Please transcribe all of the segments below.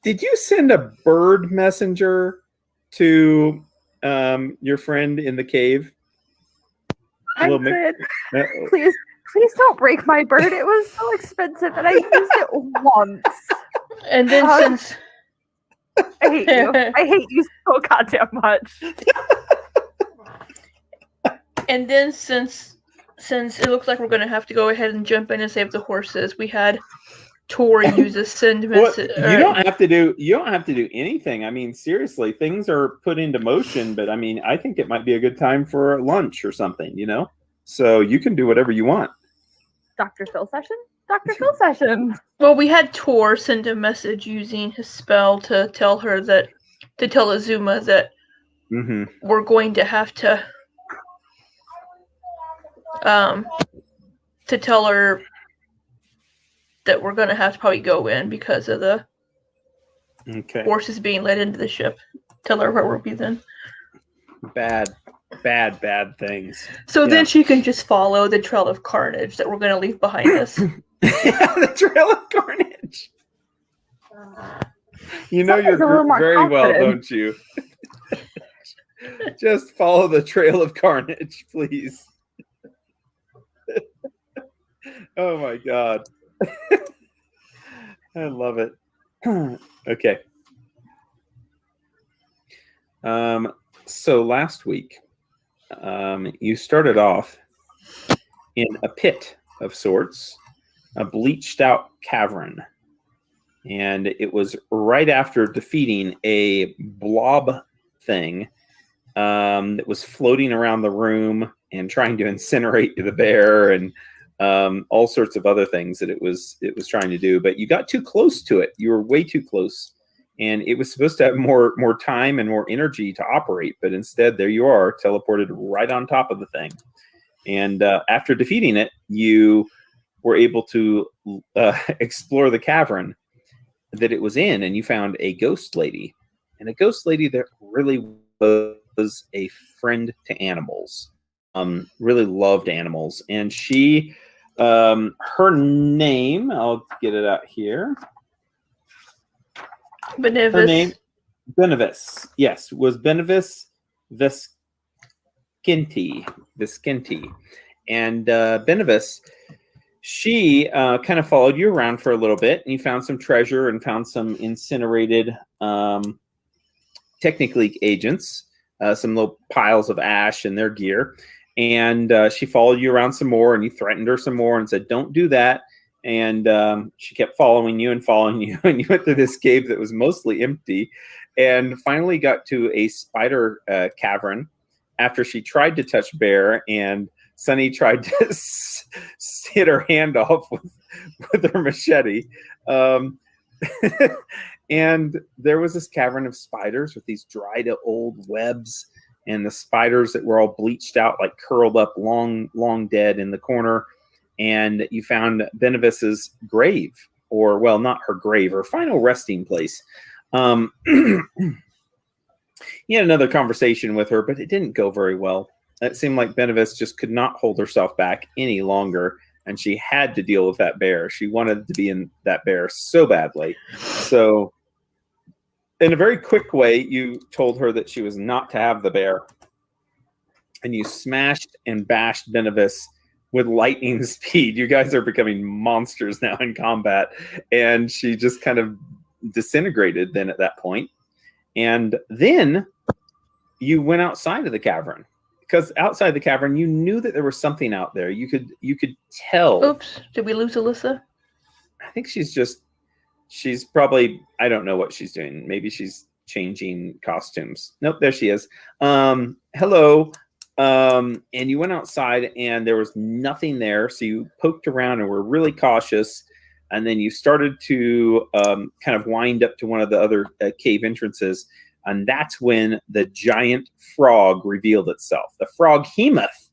did you send a bird messenger to your friend in the cave? I did. Please don't break my bird. It was so expensive, and I used it once. And then since I hate you. I hate you so goddamn much. And then since it looks like we're gonna have to go ahead and jump in and save the horses, we had Tori use a send message. You don't have to do anything. I mean, seriously, things are put into motion, but I mean, I think it might be a good time for lunch or something, you know? So you can do whatever you want. Dr. Phil session? Dr. Phil session. Well, we had Tor send a message using his spell to tell Azuma that we're going to have to tell her that we're going to have to probably go in because of the horses being led into the ship. Tell her where we'll be then. Bad things. So then she can just follow the trail of carnage that we're going to leave behind us. Yeah, the trail of carnage. You know your group very well, don't you? Just follow the trail of carnage, please. Oh my god. I love it. Okay. So last week, you started off in a pit of sorts, a bleached out cavern. And it was right after defeating a blob thing that was floating around the room and trying to incinerate the bear and all sorts of other things that it was trying to do. But you got too close to it. You were way too close. And it was supposed to have more time and more energy to operate. But instead, there you are, teleported right on top of the thing. And after defeating it, you were able to explore the cavern that it was in, and you found a ghost lady. And a ghost lady that really was a friend to animals. Really loved animals. And she, her name, I'll get it out here. Benevis. Her name, Benevis. Yes, was Benevis Viscinti. And Benevis, she kind of followed you around for a little bit, and you found some treasure and found some incinerated Technic agents, some little piles of ash and their gear. And she followed you around some more, and you threatened her some more and said, don't do that. And she kept following you, and you went through this cave that was mostly empty, and finally got to a spider cavern after she tried to touch Bear, and Sunny tried to hit her hand off with her machete. And there was this cavern of spiders with these dried old webs, and the spiders that were all bleached out, like curled up, long dead in the corner. And you found Benevis's grave, or, well, not her grave, her final resting place. You had another conversation with her, but it didn't go very well. It seemed like Benevis just could not hold herself back any longer, and she had to deal with that bear. She wanted to be in that bear so badly. So in a very quick way, you told her that she was not to have the bear, and you smashed and bashed Benevis with lightning speed. You guys are becoming monsters now in combat, and she just kind of disintegrated then at that point. And then you went outside of the cavern, because outside the cavern you knew that there was something out there. You could tell. Oops, did we lose Alyssa? I think she's probably, I don't know what she's doing. Maybe she's changing costumes. Nope, there she is. Hello. And you went outside and there was nothing there. So you poked around and were really cautious. And then you started to kind of wind up to one of the other cave entrances. And that's when the giant frog revealed itself. The Froghemoth,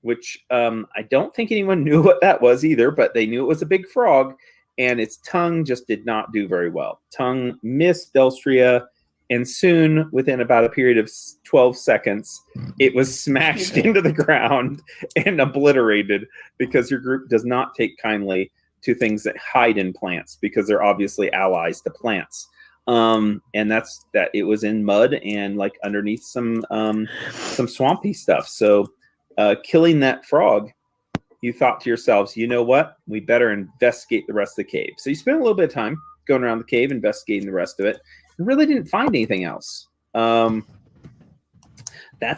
which I don't think anyone knew what that was either, but they knew it was a big frog. And its tongue just did not do very well. Tongue missed Delstria. And soon, within about a period of 12 seconds, it was smashed into the ground and obliterated, because your group does not take kindly to things that hide in plants, because they're obviously allies to plants. And that's that. It was in mud and like underneath some swampy stuff. So killing that frog, you thought to yourselves, you know what? We better investigate the rest of the cave. So you spent a little bit of time going around the cave, investigating the rest of it, and really didn't find anything else. That's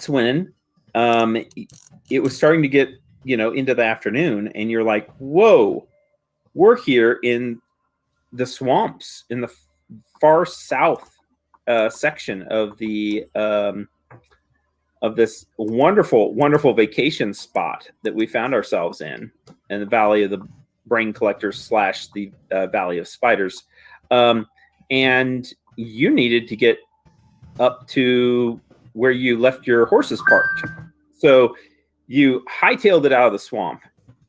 when it was starting to get, into the afternoon, and you're like, whoa, we're here in the swamps in the far south section of the of this wonderful, wonderful vacation spot that we found ourselves in the Valley of the Brain Collectors / the Valley of Spiders. And you needed to get up to where you left your horses parked. So you hightailed it out of the swamp.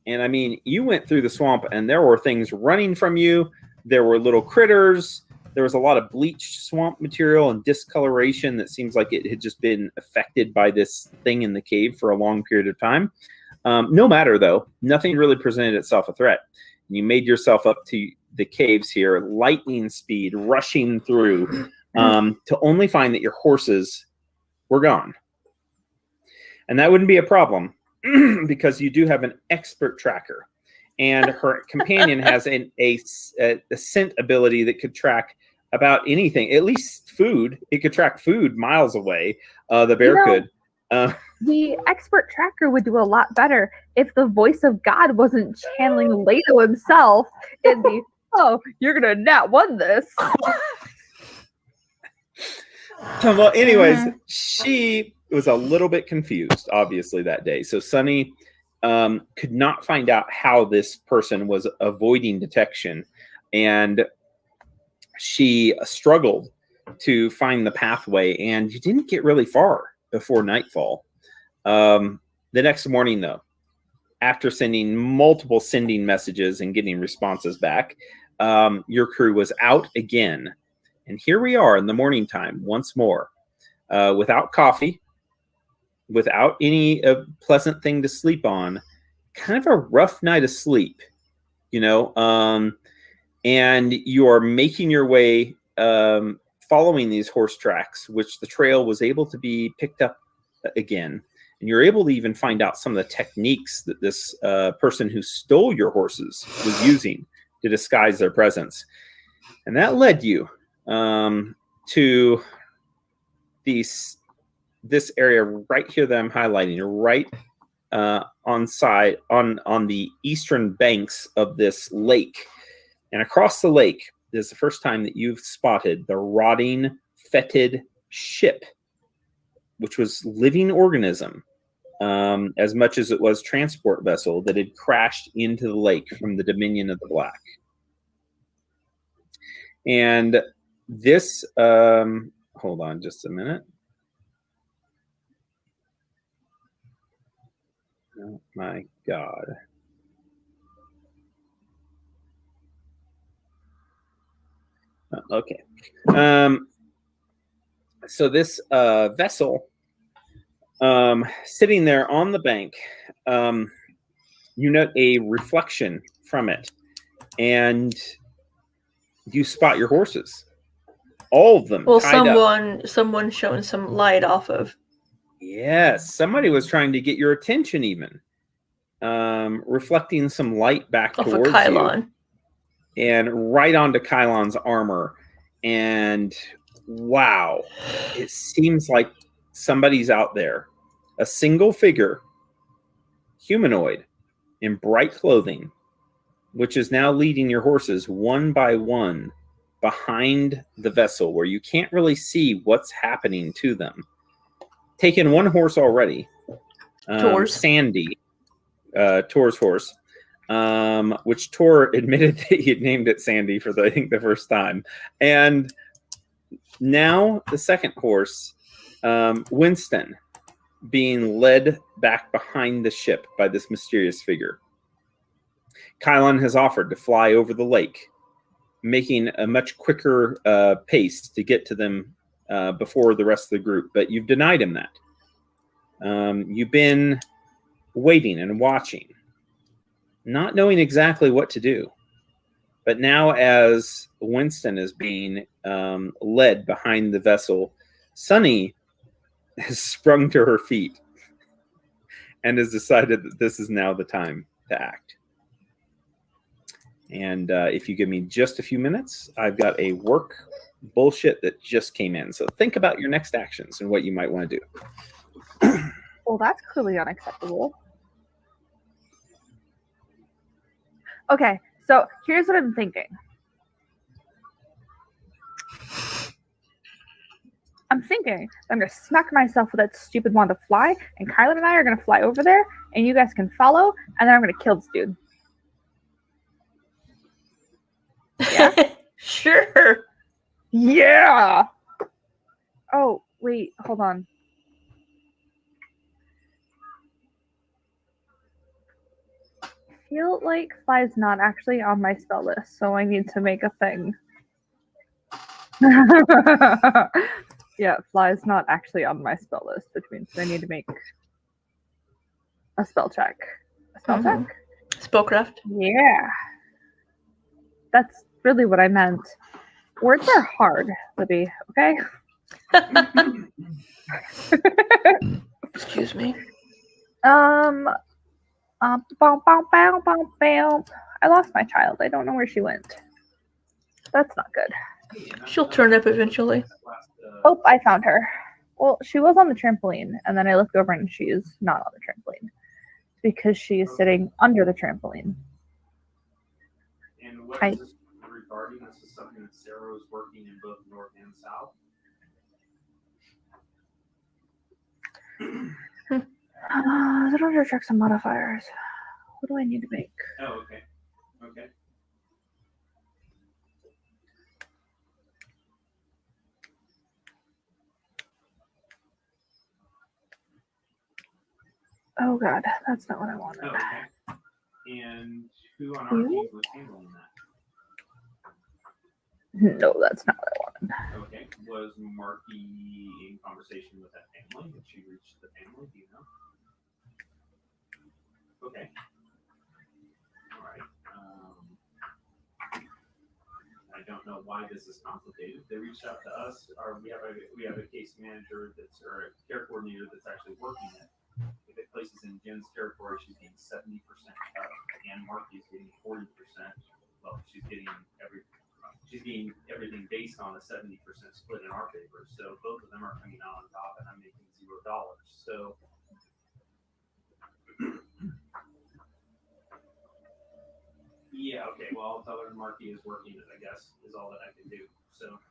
And I mean, you went through the swamp and there were things running from you. There were little critters. There was a lot of bleached swamp material and discoloration that seems like it had just been affected by this thing in the cave for a long period of time. No matter, though, nothing really presented itself a threat. You made yourself up to the caves here, lightning speed, rushing through, to only find that your horses were gone. And that wouldn't be a problem because you do have an expert tracker. And her companion has a scent ability that could track about anything, at least food. It could track food miles away. The bear could. The expert tracker would do a lot better if the voice of God wasn't channeling Leto himself in the, oh, you're going to nat one this. Well, anyways, she was a little bit confused, obviously, that day. So Sunny could not find out how this person was avoiding detection, and she struggled to find the pathway, and you didn't get really far before nightfall. The next morning, though, after sending multiple messages and getting responses back, your crew was out again, and here we are in the morning time once more, without coffee, without any pleasant thing to sleep on, kind of a rough night of sleep, and you are making your way, following these horse tracks, which the trail was able to be picked up again. And you're able to even find out some of the techniques that this person who stole your horses was using to disguise their presence. And that led you to this area right here that I'm highlighting, right on the eastern banks of this lake. And across the lake is the first time that you've spotted the rotting, fetid ship, which was living organism, as much as it was transport vessel that had crashed into the lake from the Dominion of the Black. And this, hold on just a minute. Oh my God. Okay. So this vessel, sitting there on the bank, you note a reflection from it, and you spot your horses, all of them. Well, someone showing some light off of. Yes, somebody was trying to get your attention, even reflecting some light back off towards of Kylon. You, and right onto Kylon's armor. And wow, it seems like somebody's out there, a single figure, humanoid, in bright clothing, which is now leading your horses one by one behind the vessel, where you can't really see what's happening to them. Taken one horse already, Sandy, Tor's horse, which Tor admitted that he had named it Sandy for the first time. And now the second horse, Winston, being led back behind the ship by this mysterious figure. Kylon has offered to fly over the lake, making a much quicker pace to get to them before the rest of the group, but you've denied him that. You've been waiting and watching, not knowing exactly what to do. But now, as Winston is being led behind the vessel, Sunny has sprung to her feet and has decided that this is now the time to act. And if you give me just a few minutes, I've got a work bullshit that just came in. So think about your next actions and what you might want to do. Well, that's clearly unacceptable. Okay, so here's what I'm thinking. I'm going to smack myself with that stupid wand to fly, and Kylan and I are going to fly over there, and you guys can follow, and then I'm going to kill this dude. Yeah? Sure. Yeah! Oh, wait, hold on. I feel like fly's not actually on my spell list, so I need to make a thing. Yeah, fly's not actually on my spell list, which means I need to make a spell check. A spell check? Spellcraft. Yeah. That's really what I meant. Words are hard, Libby, okay? Excuse me. I lost my child. I don't know where she went. That's not good. She'll turn up eventually. Oh, I found her. Well, she was on the trampoline, and then I looked over and she's not on the trampoline because she is sitting under the trampoline. And what is this regarding? This is something that Sarah was working in both North and South. I don't know, check some modifiers. What do I need to make? Oh, okay. Okay. Oh god, that's not what I wanted. Oh, okay. And who on our team was handling that? No, that's not what I wanted. Okay. Was Marky in conversation with that family? Did she reach the family? Do you know? Okay. All right. I don't know why this is complicated. They reached out to us. We have a case manager or a care coordinator that's actually working it. If it places in Jen's territory, she's getting 70% cut, and Marky's getting 40%. Well, she's getting everything based on a 70% split in our favor. So both of them are coming out on top, and I'm making $0. So yeah, okay. Well, I'll tell her Marky is working it, I guess, is all that I can do. So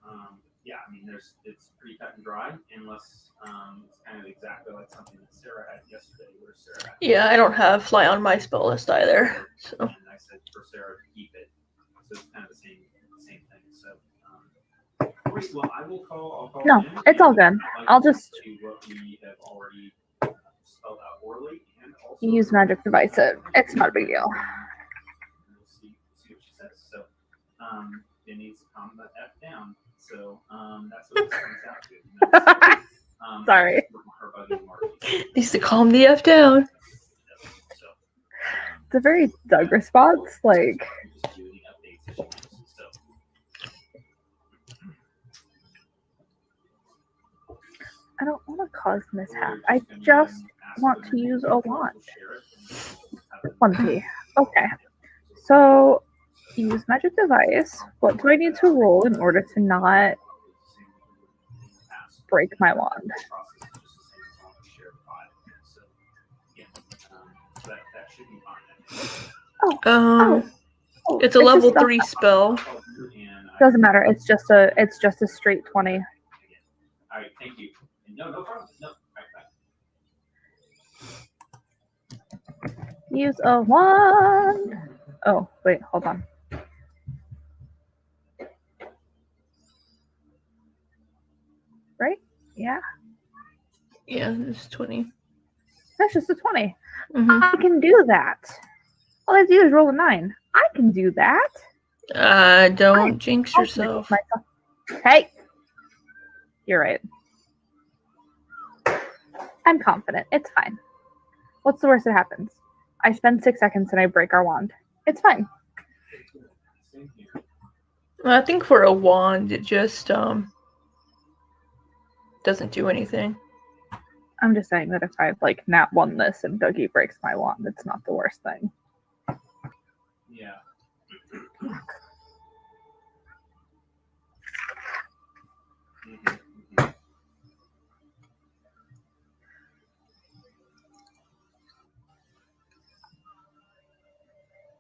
yeah, I mean, it's pretty cut and dry, unless it's kind of exactly like something that Sarah had yesterday, where Sarah had. Yeah, I don't have fly on my spell list either. So. And I said for Sarah to keep it, so it's kind of the same thing. So great. Well, I'll call. No, it's all good. I'll just what we have already spelled out orally, and also use magic device it. It's not a big deal. We'll see what she says. So it needs to calm the F down. So that's what this comes out to. Sorry. Needs to calm the F down. It's a very Doug response. Like, I don't want to cause mishap. I just want to use a wand. 1P. Okay. So, use magic device. What do I need to roll in order to not break my wand? It's a level 3 spell. Doesn't matter. It's just a straight 20. All right, thank you. No problem. No. Use a wand. Oh, wait, hold on. Right? Yeah. Yeah, it's 20. That's just a 20. Mm-hmm. I can do that. All I have to do is roll a 9. I can do that. Don't jinx yourself. Hey! You're right. I'm confident. It's fine. What's the worst that happens? I spend 6 seconds and I break our wand. It's fine. same here. I think for a wand, it just doesn't do anything. I'm just saying that if I've like nat won this and Dougie breaks my wand, it's not the worst thing. Yeah.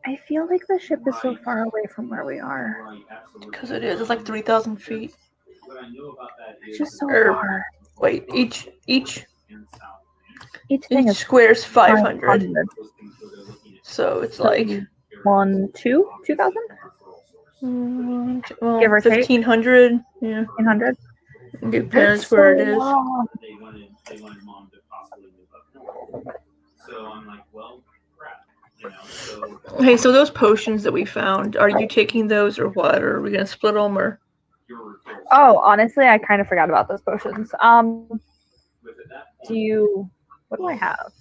I feel like the ship is so far away from where we are. Right, absolutely. Because it is. It's like 3,000 feet. What I know about that It's is just so Er, far. Wait, each Each thing is square's 500. 500. So it's So like 2,000? well, Give or take. 1,500. Yeah, 100? it depends where it is. long. They wanted mom to possibly move up north. So I'm like, well, crap, you know. So Hey, so those potions that we found, are you taking those or what? Or are we gonna split them or? Oh, honestly, I kind of forgot about those potions. What do I have?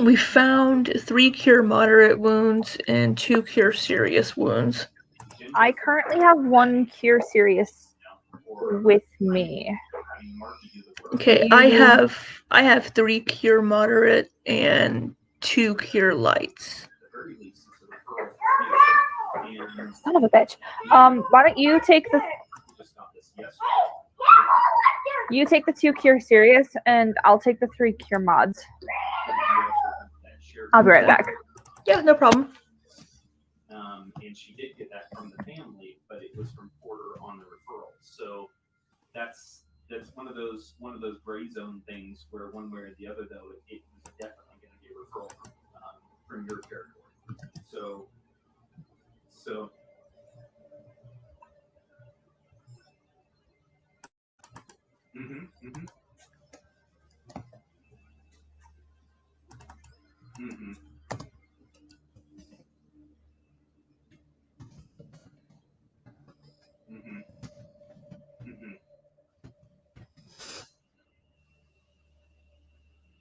We found 3 cure moderate wounds and 2 cure serious wounds. I currently have 1 cure serious with me. Okay, I have 3 cure moderate and 2 cure lights. Son of a bitch. Why don't you take the 2 cure serious and I'll take the 3 cure mods. I'll be right back. Yeah, no problem. And she did get that from the family, but it was from Porter on the referral. So that's one of those gray zone things where one way or the other, though, it was definitely going to be a referral from your territory. So.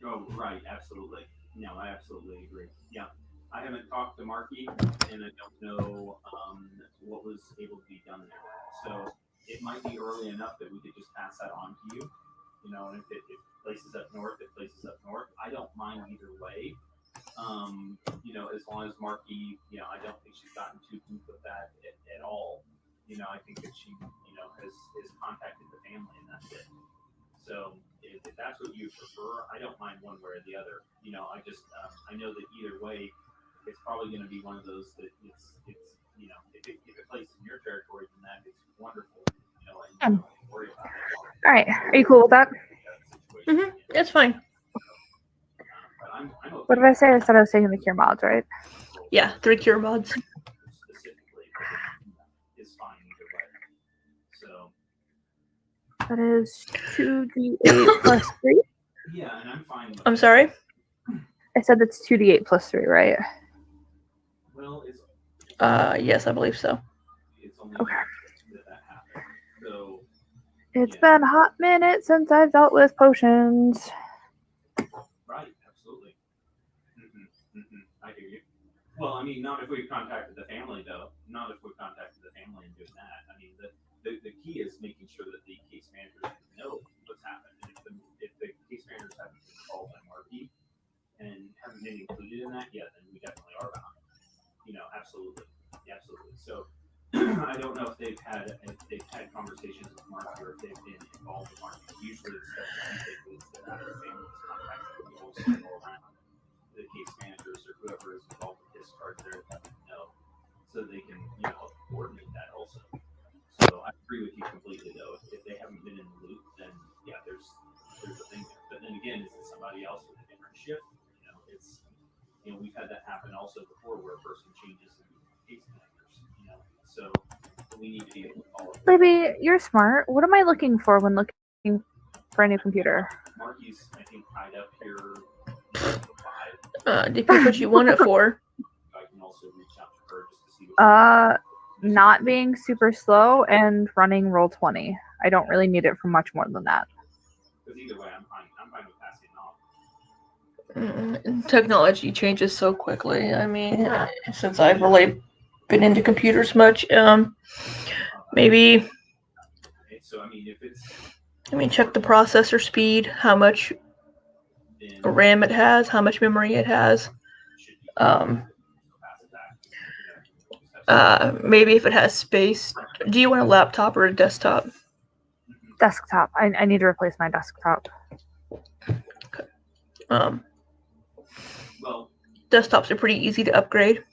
Oh, right, absolutely. No, I absolutely agree. Yeah. I haven't talked to Marky, and I don't know what was able to be done there. So it might be early enough that we could just pass that on to you. You know, and if places up north, it places up north. I don't mind either way. You know, as long as Marky, you know, I don't think she's gotten too deep with that at all. You know, I think that she, you know, has contacted the family and that's it. So if that's what you prefer, I don't mind one way or the other. You know, I just I know that either way, it's probably going to be one of those that it's you know, if it places in your territory, then that is wonderful. You know, and you don't worry about it. All right, are you cool with that? It's fine. What did I say? I said I was taking the cure mods, right? Yeah, 3 cure mods. That is 2d8 plus 3. Yeah, and I'm fine. I'm sorry? I said that's 2d8 plus 3, right? Well, it's yes, I believe so. Okay. So It's been a hot minute since I've dealt with potions. right, absolutely. I hear you. Well, I mean, not if we've contacted the family, though. Not if we've contacted the family and doing that. I mean, the key is making sure that the case managers know what's happened. And if the case managers haven't been called by Marky and haven't been included in that yet, then we definitely are behind. You know, absolutely. Absolutely. So I don't know if they've had conversations with Marky or if they've been involved with Marky. Usually it's stuff that the family's contacted people go around the case managers or whoever is involved with discharge there let them know so they can, you know, coordinate that also. So I agree with you completely though. If they haven't been in the loop, then yeah, there's a thing there. But then again, is it somebody else with a different shift? You know, it's, you know, we've had that happen also before where a person changes in case managers, you know. So we need to be able to follow. Libby, you're smart. What am I looking for when looking for a new computer? Marky's, I think, tied up here 5. Depends what you want it for. I can also reach out to her just to see what Not being super slow and running Roll20. I don't really need it for much more than that. Because either way, I'm fine with passing it off. Technology changes so quickly. I mean, since I've really been into computers much, maybe. Check the processor speed, how much RAM it has, how much memory it has. Maybe if it has space. Do you want a laptop or a desktop? Desktop. I need to replace my desktop. Okay. Desktops are pretty easy to upgrade.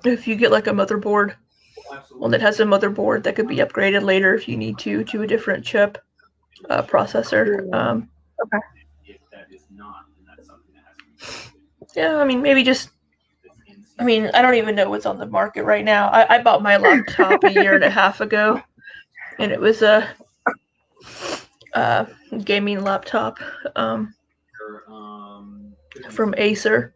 If you get like a motherboard, one that has a motherboard that could be upgraded later if you need to a different chip processor. Okay. Yeah, I mean, maybe just. I mean, I don't even know what's on the market right now. I bought my laptop a year and a half ago, and it was a gaming laptop from Acer.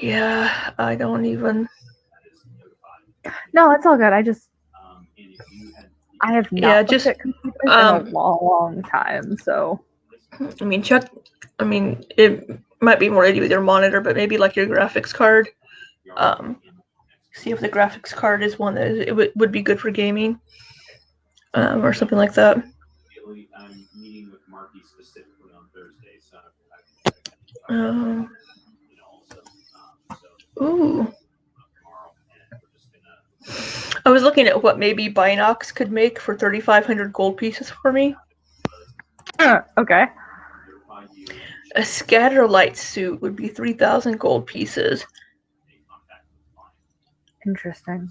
Yeah, I don't even. No, it's all good. I have not looked at computers in a long time, so. I mean, check. I mean, it might be more to do with your monitor, but maybe like your graphics card. See if the graphics card is one that it would be good for gaming, or something like that. I'm meeting with Marky specifically on Thursday, so. Ooh. I was looking at what maybe Binox could make for 3,500 gold pieces for me. Okay. A scatter light suit would be 3,000 gold pieces. Interesting.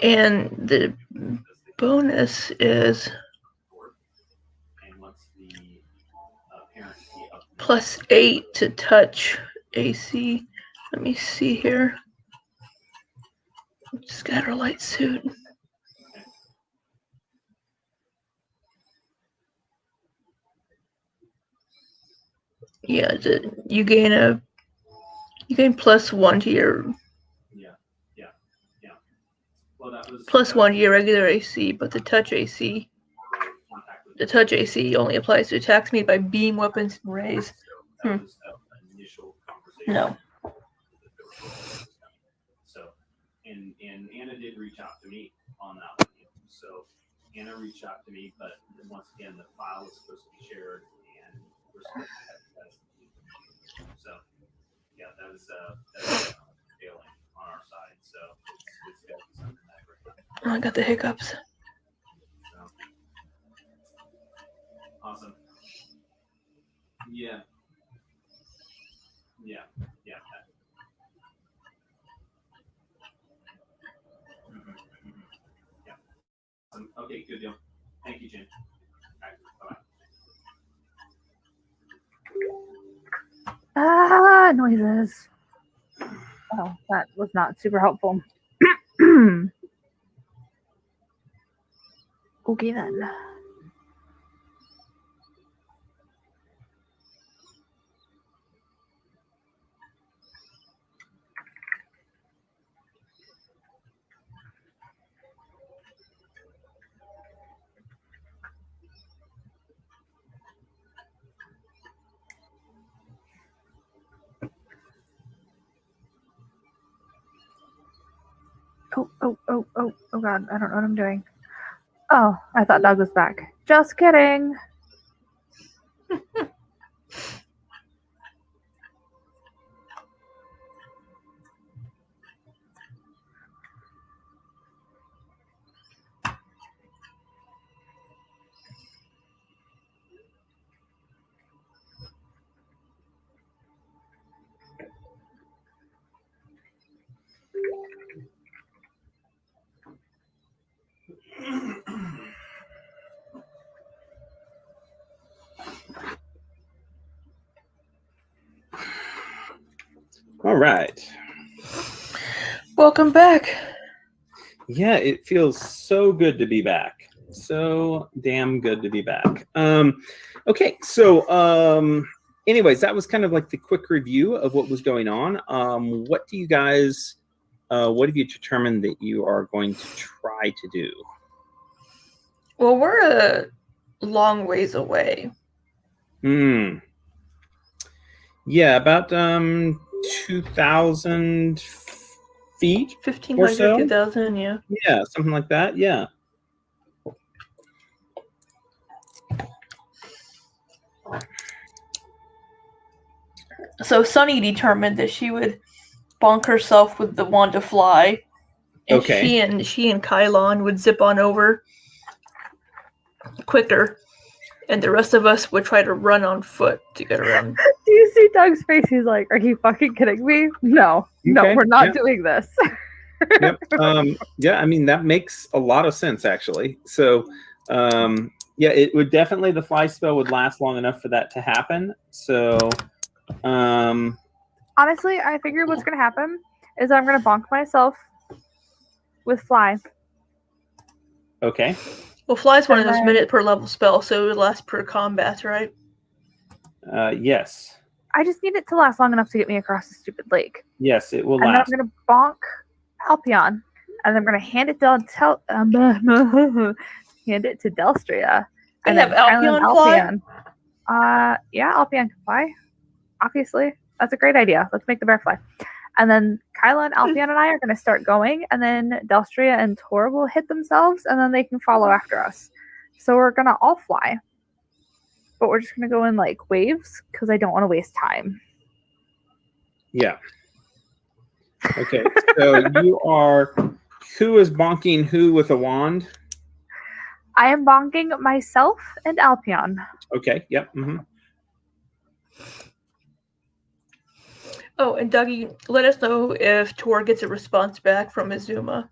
And the bonus is +8 to touch AC. Let me see here. Scatter light suit. Yeah, you gain +1 to your. +1 to your regular AC, but the touch AC only applies to attacks made by beam weapons and rays. No. So, and Anna did reach out to me on that one. So Anna reached out to me, but once again, the file is supposed to be shared, and we're supposed to have that. So, yeah, that was failing on our side. So it's got to be something that Oh, I got the hiccups. So, awesome. Yeah. Yeah. Yeah. Yeah. Awesome. Okay, good deal. Thank you, Jen. All Ah, right, bye-bye. noises. Oh, that was not super helpful. Okay then. Oh god, I don't know what I'm doing. Oh, I thought Doug was back. Just kidding. All right. Welcome back. Yeah, it feels so good to be back. So damn good to be back. Okay, so anyways, that was kind of like the quick review of what was going on. What do you guys, what have you determined that you are going to try to do? Well, we're a long ways away. Hmm. Yeah, about 2,000 feet. 1,500, so? 2,000, yeah. Yeah, something like that. Yeah. So Sunny determined that she would bonk herself with the wand to fly. And Okay. she and Kylon would zip on over quicker. And the rest of us would try to run on foot to get around. Do you see Doug's face? He's like, "Are you fucking kidding me? No, no, Okay, we're not yeah. doing this." Yep. Yeah, I mean that makes a lot of sense actually. So, yeah, it would definitely the fly spell would last long enough for that to happen. So, Honestly, I figured what's gonna happen is I'm gonna bonk myself with fly. okay. Well, fly's one of And those then- minute per level spells, so it would last per combat, right? Yes. I just need it to last long enough to get me across the stupid lake. Yes, it will And then last. I'm gonna bonk Alpion, and I'm gonna hand it down hand it to Delstria. They And have then Kylan Alpion fly? Yeah, Alpion can fly. Obviously. That's a great idea. Let's make the bear fly. And then Kyla and Alpion and I are going to start going, and then Delstria and Tor will hit themselves, and then they can follow after us. So we're going to all fly. But we're just going to go in like waves because I don't want to waste time. Yeah. Okay. So who is bonking who with a wand? I am bonking myself and Alpion. Okay. Yep. Mm-hmm. Oh, and Dougie, let us know if Tor gets a response back from Azuma.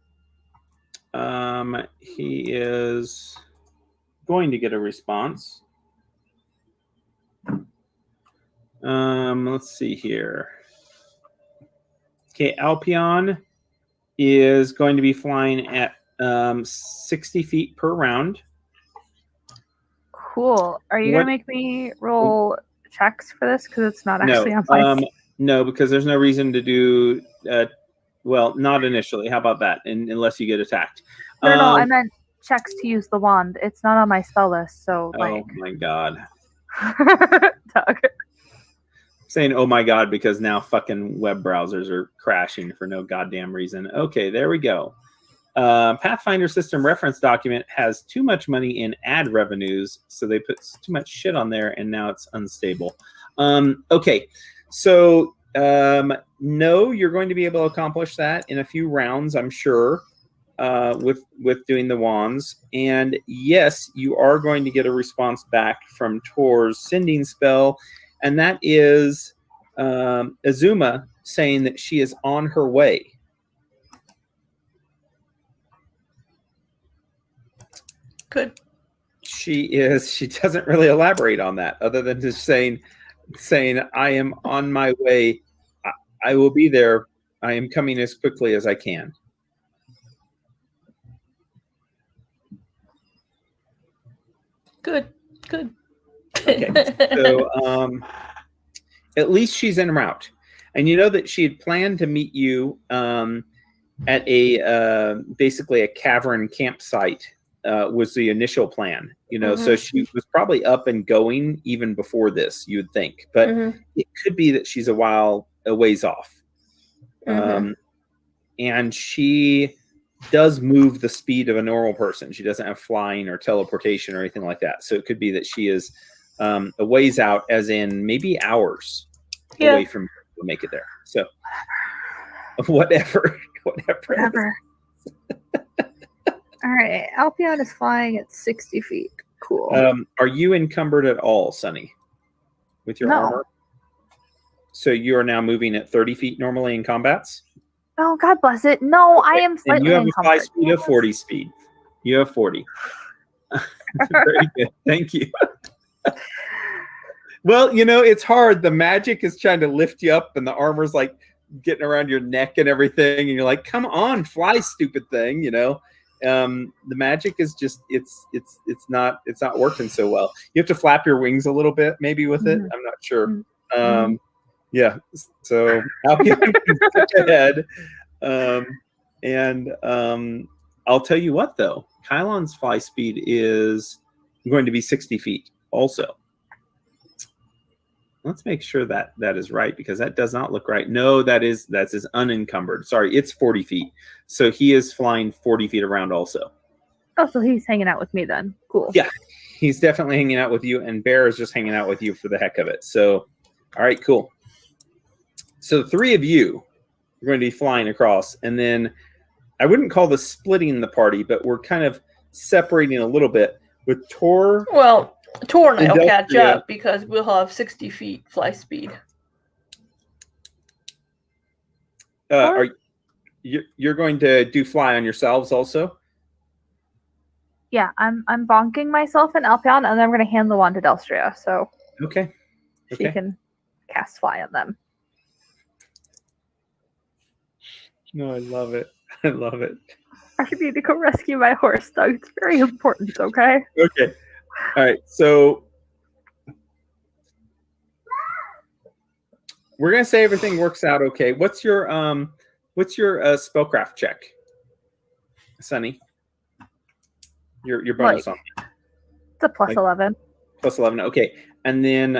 He is going to get a response. Let's see here. Okay, Alpion is going to be flying at 60 feet per round. Cool. Are you going to make me roll checks for this? Because it's not actually on my No, because there's no reason to do. Well, not initially. How about that? unless you get attacked. No, I meant checks to use the wand. It's not on my spell list, so Oh my god. Doug. Saying oh my god because now fucking web browsers are crashing for no goddamn reason. Okay, there we go. Pathfinder system reference document has too much money in ad revenues, so they put too much shit on there, and now it's unstable. Okay, so no, you're going to be able to accomplish that in a few rounds, I'm sure, with doing the wands. And yes, you are going to get a response back from Tor's sending spell, and that is Azuma saying that she is on her way. Good. She doesn't really elaborate on that other than just saying I am on my way. I will be there. I am coming as quickly as I can. Good. Okay. So at least she's en route. And you know that she had planned to meet you at a basically a cavern campsite was the initial plan, so she was probably up and going even before this, you would think, but it could be that she's a ways off. And she does move the speed of a normal person. She doesn't have flying or teleportation or anything like that. So it could be that she is a ways out, as in maybe hours away from you to make it there. So whatever. All right, Alpion is flying at 60 feet. Cool. Are you encumbered at all, Sunny, with your armor? So you are now moving at 30 feet normally in combats? Oh, God bless it. No, I am slightly and you have encumbered. a 5 speed of 40 speed. You have 40. Very good. Thank you. Well, it's hard. The magic is trying to lift you up, and the armor's like getting around your neck and everything, and you're like, come on, fly, stupid thing, the magic is just it's not working so well. You have to flap your wings a little bit maybe with it. I'm not sure. Yeah, so Alpion can get ahead, and I'll tell you what, though. Kylon's fly speed is going to be 60 feet also. Let's make sure that that is right, because that does not look right. No, that's his unencumbered. Sorry, it's 40 feet. So he is flying 40 feet around also. Oh, so he's hanging out with me then. Cool. Yeah, he's definitely hanging out with you, and Bear is just hanging out with you for the heck of it. So, all right, cool. So the three of you are going to be flying across, and then I wouldn't call this splitting the party, but we're kind of separating a little bit with Tor. Well, Tor and I will catch Industria. up because we'll have 60 feet fly speed. Are you're going to do fly on yourselves also? Yeah, I'm bonking myself in Alpion, and then I'm going to hand the wand to Delstria, so Okay. she can cast fly on them. No, I love it. I love it. I need to go rescue my horse, Doug. It's very important, okay? Okay. All right. So we're gonna say everything works out okay. What's your spellcraft check, Sunny? Your bonus on It's a plus Like- 11. plus 11. Okay. And then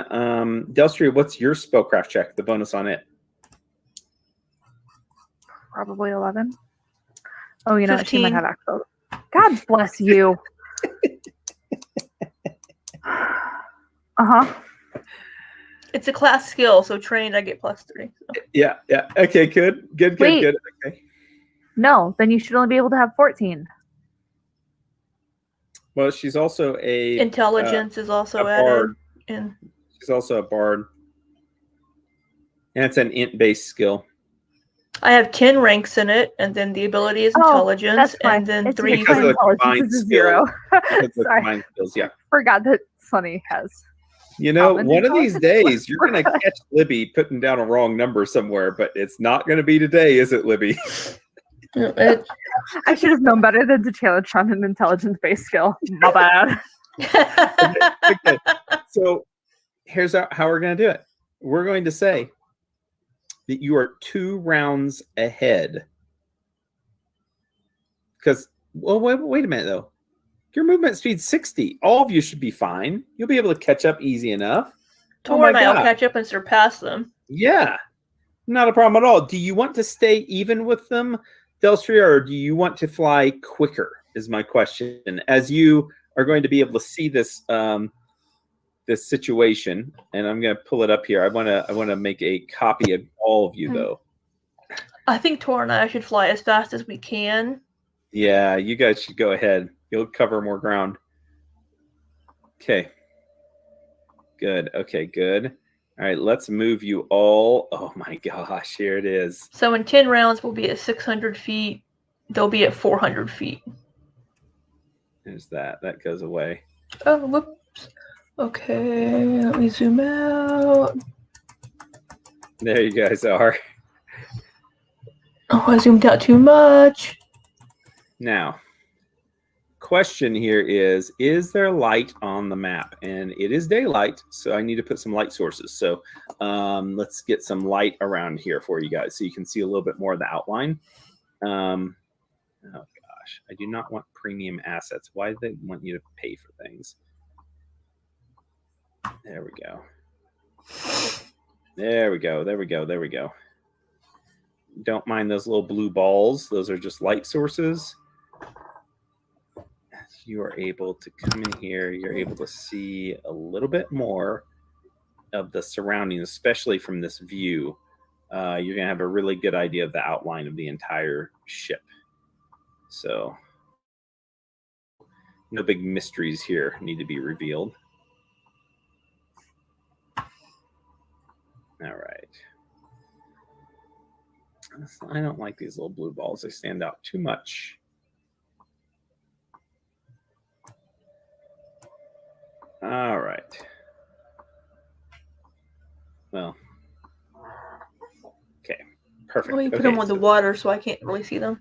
Delstria, what's your spellcraft check? The bonus on it. Probably 11. Oh, you know what? She might 15. have access. God bless you. Uh-huh. It's a class skill, so trained I get +3. So. Yeah. Yeah. Okay. Good. Wait. Good. Okay. No, then you should only be able to have 14. Well, she's also a Intelligence is also a added. bard. In. She's also a bard, and it's an int-based skill. I have 10 ranks in it, and then the ability is Oh, intelligence, That's fine. and then It's 3 Because of the intelligence combined is a skill. 0. Because of Sorry. combined skills, yeah. Forgot that Sunny has. You know, Common one of these intelligence. days you're going to catch Libby putting down a wrong number somewhere, but it's not going to be today, is it, Libby? It- I should have known better than to challenge on an intelligence-based skill. My bad. Okay. So here's how we're going to do it. We're going to say that you are 2 rounds ahead. Because, well, wait a minute, though. Your movement speed's 60. All of you should be fine. You'll be able to catch up easy enough. Tor Oh my and I will God. catch up and surpass them. Yeah, not a problem at all. Do you want to stay even with them, Delstria, or do you want to fly quicker? Is my question. As you are going to be able to see this this situation, and I'm going to pull it up here. I want to make a copy of all of you, though. I think Tor and I should fly as fast as we can. Yeah, you guys should go ahead. You'll cover more ground. Okay. Good. Okay, good. All right, let's move you all. Oh my gosh, here it is. So in 10 rounds, we'll be at 600 feet. They'll be at 400 feet. There's that. That goes away. Oh, whoops. Okay, let me zoom out. There you guys are. Oh, I zoomed out too much. Now, question here is there light on the map? And it is daylight, so I need to put some light sources. So let's get some light around here for you guys so you can see a little bit more of the outline. Oh gosh, I do not want premium assets. Why do they want you to pay for things? There we go. There we go. There we go. There we go. Don't mind those little blue balls. Those are just light sources. You are able to come in here. You're able to see a little bit more of the surroundings, especially from this view. You're going to have a really good idea of the outline of the entire ship. So no big mysteries here need to be revealed. All right. I don't like these little blue balls. They stand out too much. All right. Well. Okay. Perfect. Well, you put Okay, them on the so- water, so I can't really see them.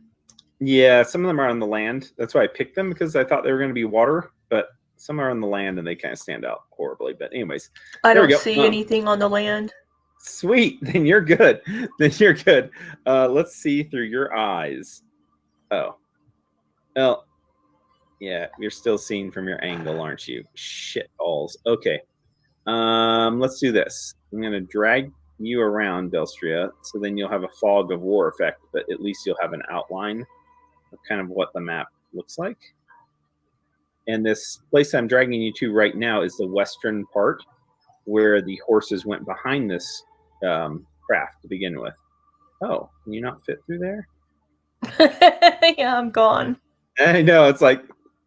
Yeah, some of them are on the land. That's why I picked them, because I thought they were going to be water, but some are on the land and they kind of stand out horribly. But anyways, I There we don't go. see anything on the land. sweet. Then you're good. Then you're good. Let's see through your eyes. Oh. Well, yeah, you're still seeing from your angle, aren't you? Shit balls. Okay. Let's do this. I'm gonna drag you around, Delstria, so then you'll have a fog of war effect, but at least you'll have an outline of kind of what the map looks like. And this place I'm dragging you to right now is the western part where the horses went behind this craft to begin with. Oh, can you not fit through there? Yeah, I'm gone. I know, it's like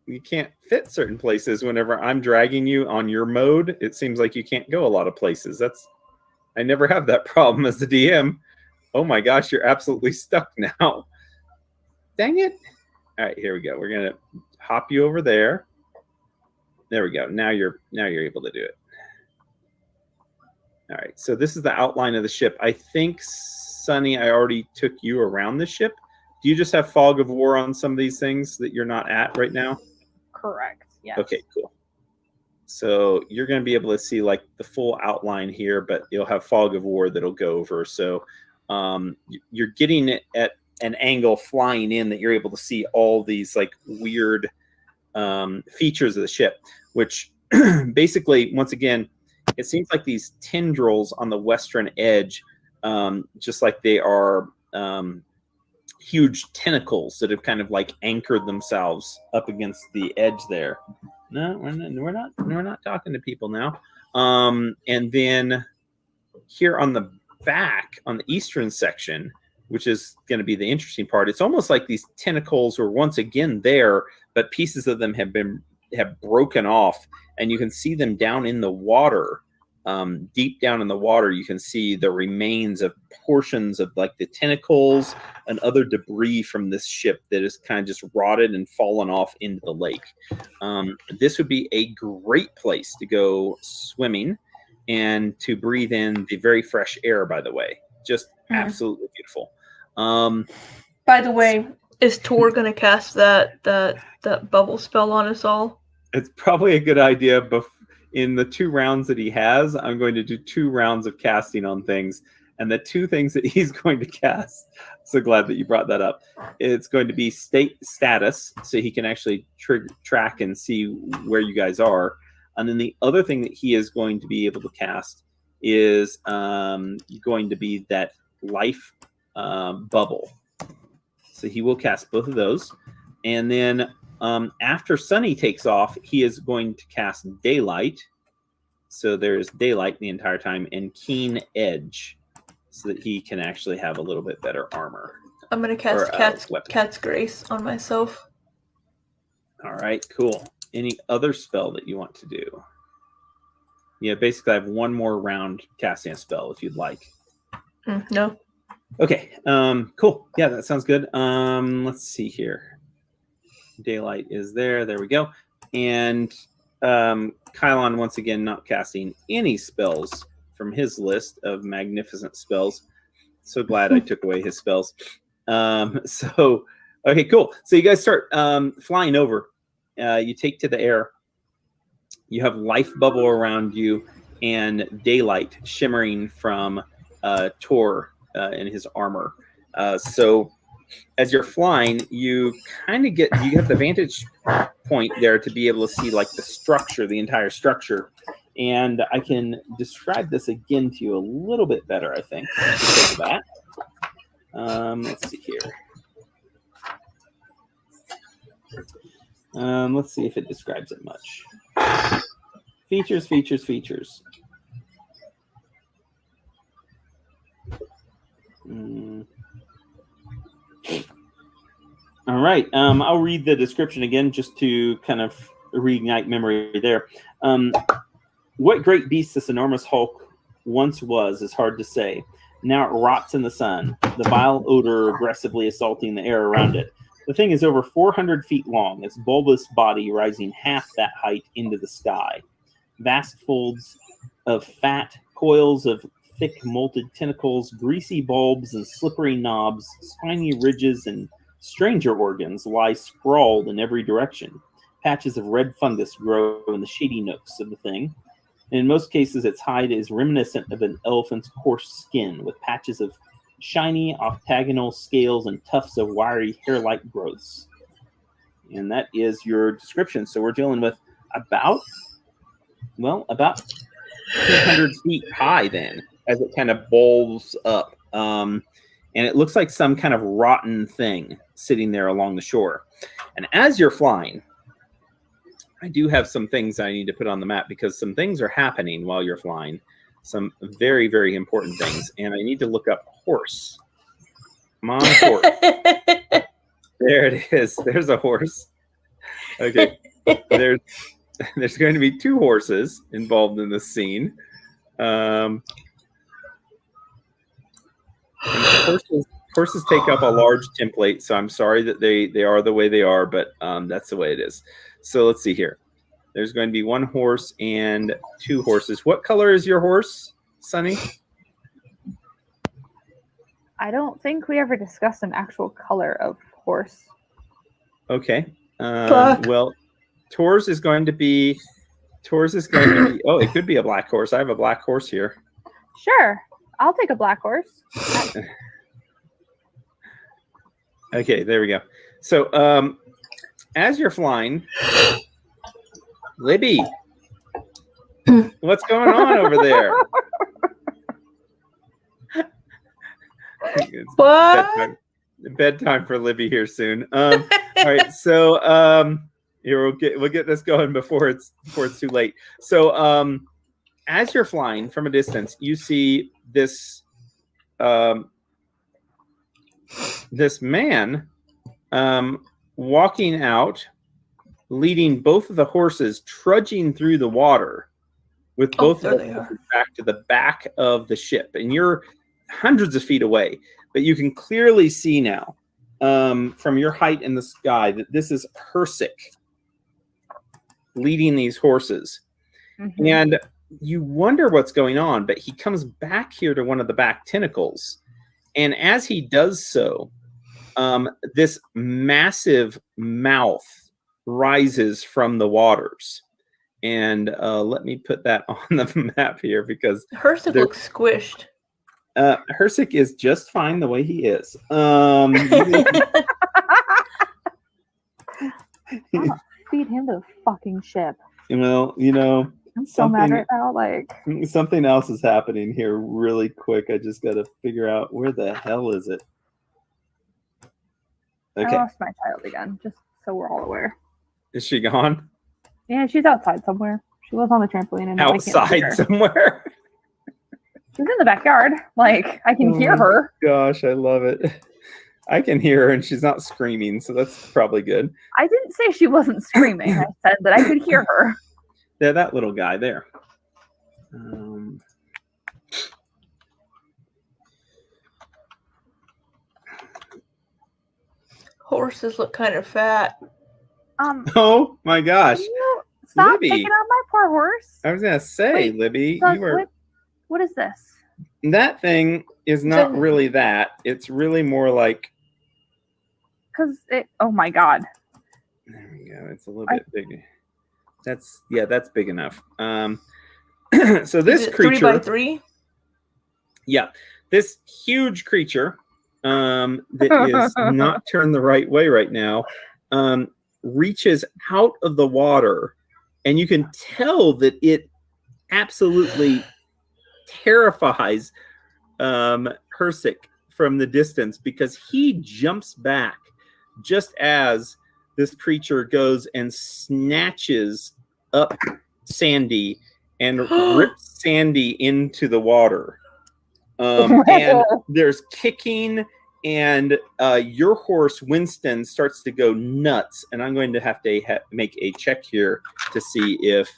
you can't fit certain places whenever I'm dragging you on your mode. It seems like you can't go a lot of places. I never have that problem as the DM. Oh my gosh, you're absolutely stuck now. Dang it. All right, here we go. We're going to hop you over there. There we go. Now you're able to do it. All right, so this is the outline of the ship. I think, Sunny, I already took you around the ship. Do you just have fog of war on some of these things that you're not at right now? Correct. Yeah. Okay, cool. So you're going to be able to see like the full outline here, but you'll have fog of war that'll go over. So you're getting it at an angle flying in that you're able to see all these like weird features of the ship, which basically, once again, it seems like these tendrils on the western edge, just like they are huge tentacles that have kind of like anchored themselves up against the edge there. No, we're not talking to people now. And then here on the back, on the eastern section, which is going to be the interesting part, it's almost like these tentacles were once again there, but pieces of them have broken off, and you can see them down in the water. Deep down in the water, you can see the remains of portions of like the tentacles and other debris from this ship that is kind of just rotted and fallen off into the lake. This would be a great place to go swimming and to breathe in the very fresh air, by the way. Just absolutely beautiful. By the way, is Tor going to cast that bubble spell on us all? It's probably a good idea, but in the 2 rounds that he has, I'm going to do 2 rounds of casting on things. And the 2 things that he's going to cast, so glad that you brought that up. It's going to be state status, so he can actually track and see where you guys are. And then the other thing that he is going to be able to cast is going to be that life bubble. So he will cast both of those. And then after Sunny takes off, he is going to cast Daylight. So there's Daylight the entire time, and Keen Edge, so that he can actually have a little bit better armor. I'm going to cast Cat's Grace on myself. All right, cool. Any other spell that you want to do? Yeah, basically I have 1 more round casting a spell if you'd like. No. Okay, cool. Yeah, that sounds good. Let's see here. Daylight is there. There we go. And Kylon, once again, not casting any spells from his list of magnificent spells. So glad I took away his spells. Okay, cool. So you guys start flying over. You take to the air. You have life bubble around you and Daylight shimmering from Tor in his armor. So as you're flying, you kind of you have the vantage point there to be able to see like the structure, the entire structure. And I can describe this again to you a little bit better, I think, because of that. Let's see here. Let's see if it describes it much. Features. All right. I'll read the description again just to kind of reignite memory there. What great beast this enormous hulk once was is hard to say. Now it rots in the sun, the vile odor aggressively assaulting the air around it. The thing is over 400 feet long, its bulbous body rising half that height into the sky. Vast folds of fat, coils of thick molted tentacles, greasy bulbs and slippery knobs, spiny ridges and stranger organs lie sprawled in every direction. Patches of red fungus grow in the shady nooks of the thing. And in most cases, its hide is reminiscent of an elephant's coarse skin, with patches of shiny octagonal scales and tufts of wiry hair-like growths. And that is your description. So we're dealing with about 200 feet high then, as it kind of bulges up. And it looks like some kind of rotten thing sitting there along the shore. And as you're flying, I do have some things I need to put on the map because some things are happening while you're flying. Some very, very important things. And I need to look up horse. Come on, horse. There it is. There's a horse. Okay. There's going to be 2 horses involved in this scene. And horses take up a large template, so I'm sorry that they are the way they are, but that's the way it is. So let's see here. There's going to be 1 horse and 2 horses. What color is your horse, Sunny? I don't think we ever discussed an actual color of horse. Okay. Black. Well, Tor's is going to be. Oh, it could be a black horse. I have a black horse here. Sure, I'll take a black horse. Okay, there we go. So, as you're flying, Libby, what's going on over there? It's What? bedtime for Libby here soon. All right, so here we'll get this going before it's too late. So, as you're flying from a distance, you see this this man walking out, leading both of the horses, trudging through the water with both of the horses back to the back of the ship. And you're hundreds of feet away, but you can clearly see now from your height in the sky that this is Hersick leading these horses. Mm-hmm. And you wonder what's going on, but he comes back here to one of the back tentacles. And as he does so, this massive mouth rises from the waters. And let me put that on the map here because Hersick looks squished. Hersick is just fine the way he is. Feed him to the fucking ship. Well, you know, I'm so mad right now. Like, something else is happening here really quick. I just got to figure out where the hell is it. Okay. I lost my child again, just so we're all aware. Is she gone? Yeah, she's outside somewhere. She was on the trampoline. And Outside somewhere? She's in the backyard. Like, I can hear her. Gosh, I love it. I can hear her and she's not screaming, so that's probably good. I didn't say she wasn't screaming. I said that I could hear her. Yeah, that little guy there. Horses look kind of fat. Oh my gosh. Can you stop Libby. picking on my poor horse? I was gonna say, Wait, Libby, Doug, you were what is this? that thing is not really that. It's really more like Oh my god. there we go. It's a little bit bigger. That's big enough. So this creature 3x3? Yeah, this huge creature that is not turned the right way right now reaches out of the water, and you can tell that it absolutely terrifies Hersick from the distance because he jumps back just as this creature goes and snatches up Sandy and rips Sandy into the water. And there's kicking, and your horse, Winston, starts to go nuts. And I'm going to have to make a check here to see if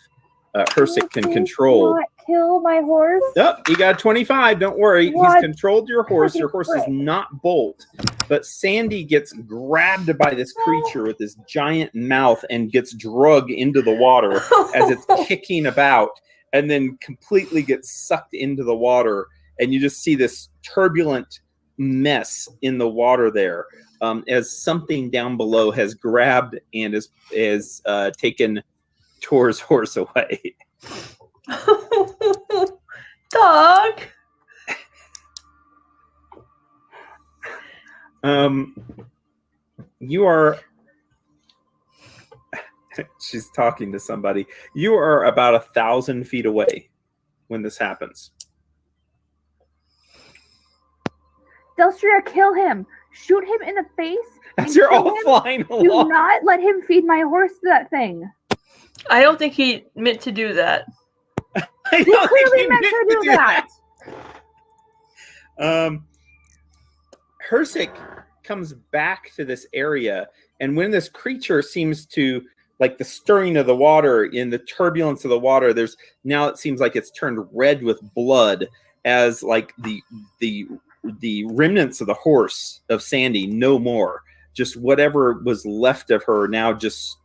Hersick can control. Not kill my horse. Oh, he got 25. Don't worry. What? He's controlled your horse. Your horse does not bolt. But Sandy gets grabbed by this creature with this giant mouth and gets dragged into the water as it's kicking about, and then completely gets sucked into the water. And you just see this turbulent mess in the water there as something down below has grabbed and is taken Tor's horse away. Dog. You are She's talking to somebody. You are about 1,000 feet away when this happens. Delstria, kill him. Shoot him in the face. As you're all flying Do along. not let him feed my horse to that thing. I don't think he meant to do that. I He don't think clearly he meant to do that. Hersic comes back to this area, and when this creature seems to, like the stirring of the water, in the turbulence of the water, there's now it seems like it's turned red with blood, as like the remnants of the horse of Sandy, no more. Just whatever was left of her now just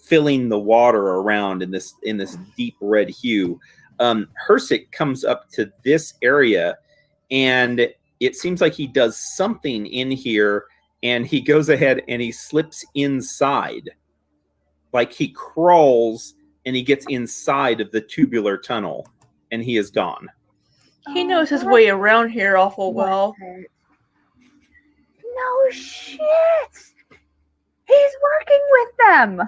filling the water around in this deep red hue. Hersic comes up to this area, and it seems like he does something in here, and he goes ahead and he slips inside. Like he crawls and he gets inside of the tubular tunnel, and he is gone. He knows his way around here awful well. No shit. He's working with them.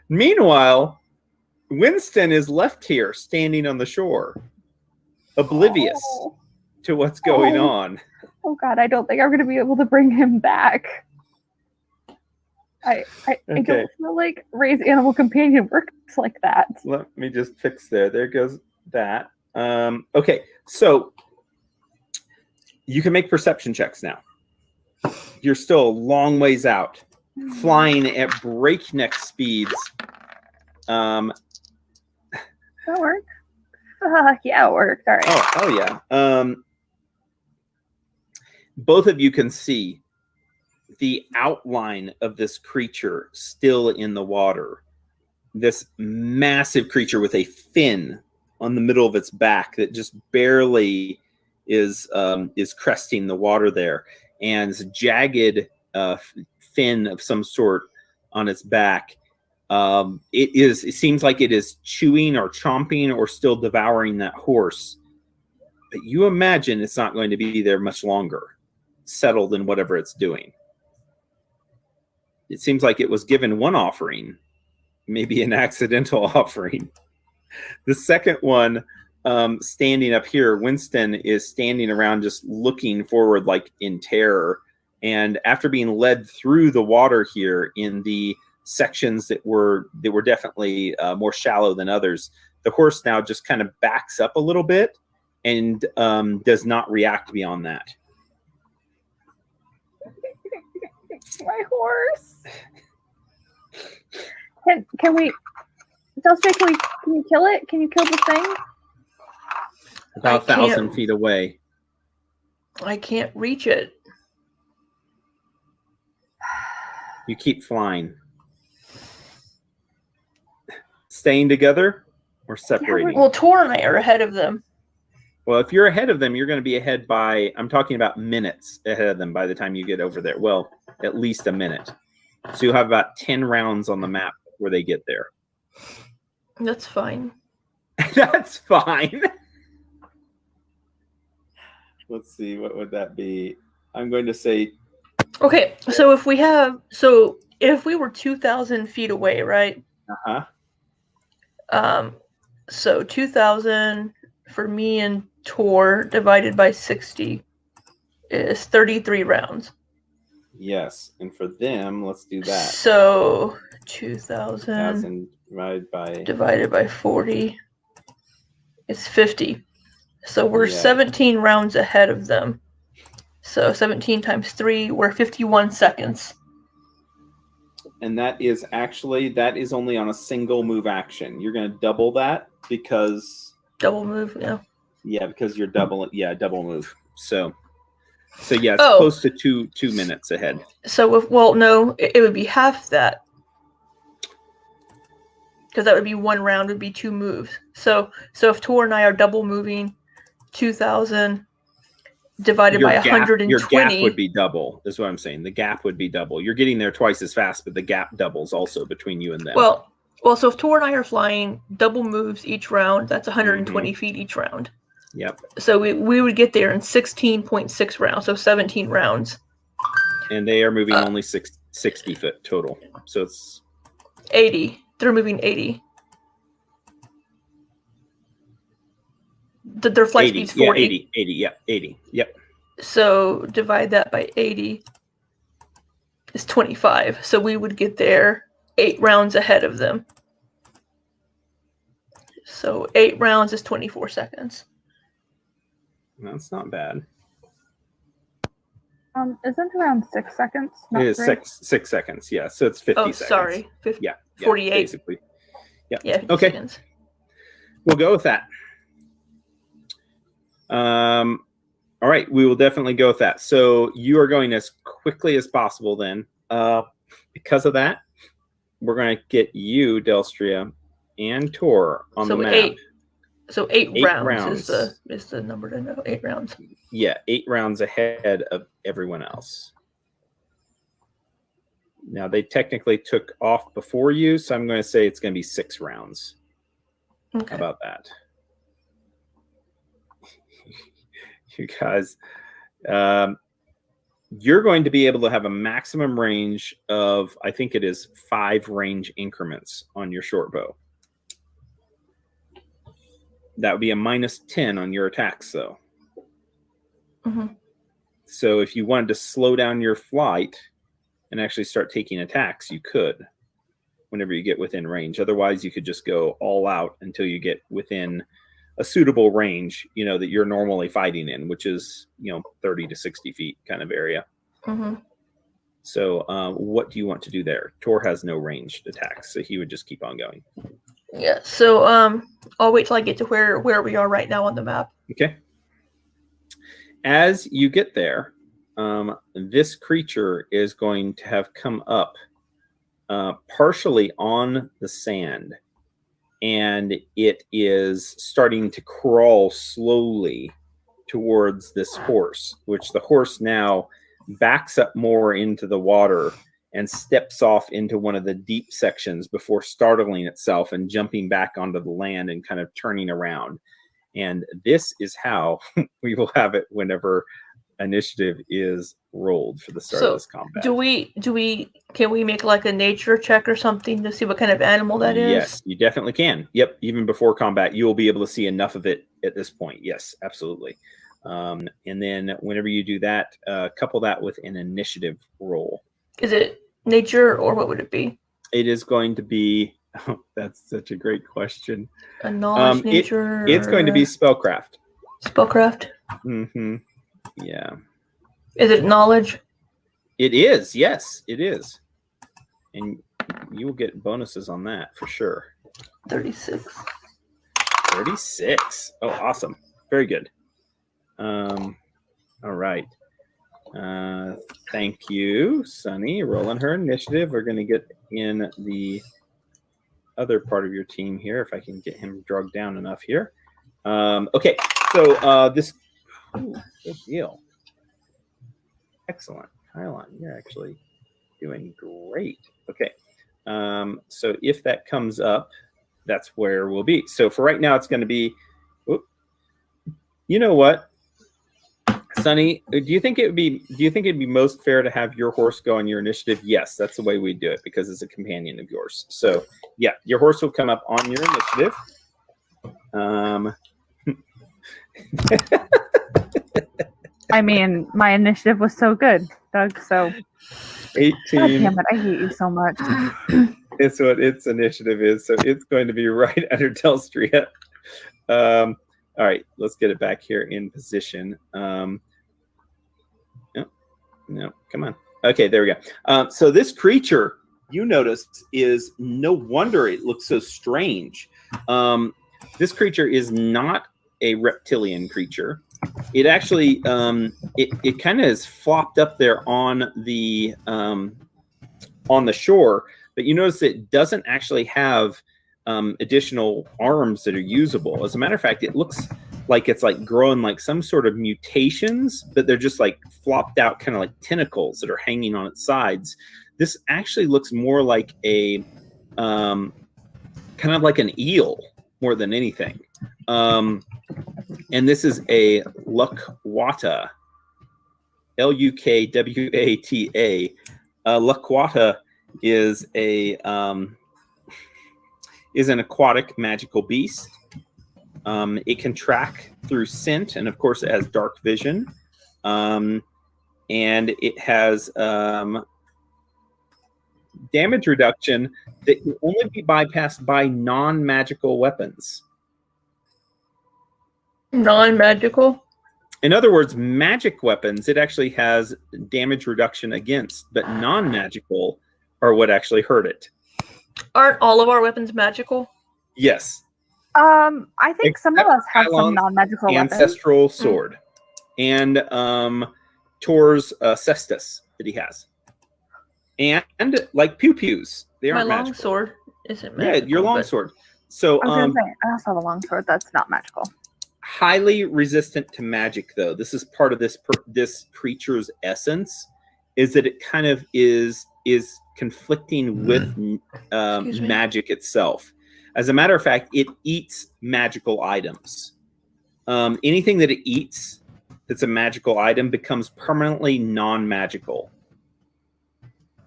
Meanwhile, Winston is left here standing on the shore, oblivious to what's going on. Oh God, I don't think I'm going to be able to bring him back. I don't feel like Ray's animal companion works like that. Let me just fix there. There goes that. Okay, so you can make perception checks now. You're still a long ways out, flying at breakneck speeds. That worked. Yeah, it worked. All right. Oh yeah. Both of you can see the outline of this creature still in the water. This massive creature with a fin on the middle of its back that just barely is cresting the water there, and this jagged fin of some sort on its back. It seems like it is chewing or chomping or still devouring that horse. But you imagine it's not going to be there much longer, settled in whatever it's doing. It seems like it was given one offering, maybe an accidental offering. The second one, standing up here, Winston is standing around just looking forward like in terror. And after being led through the water here in the sections that were definitely more shallow than others, the horse now just kind of backs up a little bit and does not react beyond that. My horse. Can we, Delstria, can you kill it? Can you kill the thing? About 1,000 feet away. I can't reach it. You keep flying. Staying together or separating? Well, Tor and I are ahead of them. Well, if you're ahead of them, you're going to be ahead by, I'm talking about minutes ahead of them by the time you get over there. Well, at least a minute. So you'll have about 10 rounds on the map before they get there. That's fine. That's fine. Let's see, what would that be? I'm going to say... Okay, so if we were 2,000 feet away, right? Uh-huh. So 2,000 for me and Tor divided by 60 is 33 rounds. Yes, and for them, let's do that. So 2,000 divided by 40 is 50. So we're 17 rounds ahead of them. So 17 times 3, we're 51 seconds. And that is only on a single move action. You're going to double that because... Double move, yeah. Yeah, because you're double move. So yeah, it's close to two minutes ahead. So it would be half that. Because that would be one round, would be 2 moves. So if Tor and I are double moving, 2,000 divided by 120. Your gap would be double, is what I'm saying. The gap would be double. You're getting there twice as fast, but the gap doubles also between you and them. Well, so if Tor and I are flying double moves each round, that's 120 feet each round. Yep. So we would get there in 16.6 rounds, so 17 rounds. And they are moving only 60 foot total. So it's 80. they're moving 80. Their flight 80, speed's 40. yeah, 80, yeah, 80, yep. So divide that by 80 is 25. So we would get there 8 rounds ahead of them. So 8 rounds is 24 seconds. That's not bad. Isn't around 6 seconds? Not It is 3? 6 seconds, yeah. So it's 50 seconds. Sorry. 50, Yeah, 48. basically. Yeah. Yeah, 50 Okay. seconds. We'll go with that. All right, we will definitely go with that. So you are going as quickly as possible then. Because of that, we're going to get you, Delstria, and Tor on the map. 8 8 rounds is the number to know. 8 rounds. Yeah, 8 rounds ahead of everyone else. Now, they technically took off before you, so I'm going to say it's going to be 6 rounds. Okay. How about that? You guys, you're going to be able to have a maximum range of, I think it is 5 range increments on your short bow. That would be a -10 on your attacks, though. Mm-hmm. So if you wanted to slow down your flight and actually start taking attacks, you could whenever you get within range. Otherwise, you could just go all out until you get within a suitable range, that you're normally fighting in, which is, 30 to 60 feet kind of area. Mm-hmm. So what do you want to do there? Tor has no ranged attacks, so he would just keep on going. Yeah, so I'll wait till I get to where we are right now on the map. Okay. As you get there, this creature is going to have come up partially on the sand, and it is starting to crawl slowly towards this horse, which the horse now backs up more into the water and steps off into one of the deep sections before startling itself and jumping back onto the land and kind of turning around. And this is how we will have it whenever initiative is rolled for the start of this combat. Can we make like a nature check or something to see what kind of animal that is? Yes, you definitely can. Yep, even before combat, you will be able to see enough of it at this point. Yes, absolutely. And then whenever you do that, couple that with an initiative roll. Is it nature or what would it be? It is going to be. Oh, that's such a great question. A knowledge, nature. It's going to be spellcraft. Spellcraft. Mm-hmm. Yeah. Is it knowledge? It is. Yes, it is. And you will get bonuses on that for sure. 36. 36. Oh, awesome. Very good. All right. Thank you, Sunny. Rolling her initiative. We're going to get in the other part of your team here, if I can get him drugged down enough here. Okay, so this... Ooh, good deal. Excellent. Kylon, you're actually doing great. Okay. So if that comes up, that's where we'll be. So for right now, it's going to be... Whoop. You know what? Sunny, do you think it'd be most fair to have your horse go on your initiative? Yes, that's the way we do it because it's a companion of yours. So yeah, your horse will come up on your initiative. I mean, my initiative was so good, Doug. So 18. God damn it, I hate you so much. It's what its initiative is. So it's going to be right under Delstria. All right, let's get it back here in position. No, come on. Okay, there we go. So this creature, you notice, is no wonder it looks so strange. This creature is not a reptilian creature. It actually, it kind of is flopped up there on the shore, but you notice it doesn't actually have additional arms that are usable. As a matter of fact, it looks like it's like growing like some sort of mutations, but they're just like flopped out kind of like tentacles that are hanging on its sides. This actually looks more like a kind of like an eel more than anything. And this is a Lukwata, Lukwata. Lukwata is a is an aquatic magical beast. It can track through scent, and of course, it has dark vision. And it has damage reduction that can only be bypassed by non-magical weapons. Non-magical? In other words, magic weapons, it actually has damage reduction against, but non-magical are what actually hurt it. Aren't all of our weapons magical? Yes. I think some of Except us have some Kylon's non-magical weapons. ancestral sword and Tor's cestus that he has. And like pew-pews. They My aren't magical. longsword isn't magical. Yeah, your longsword. So I was gonna say, I also have a longsword that's not magical. highly resistant to magic, though. This is part of this creature's essence, is that it kind of is conflicting with magic itself. As a matter of fact, it eats magical items. Anything that it eats that's a magical item becomes permanently non-magical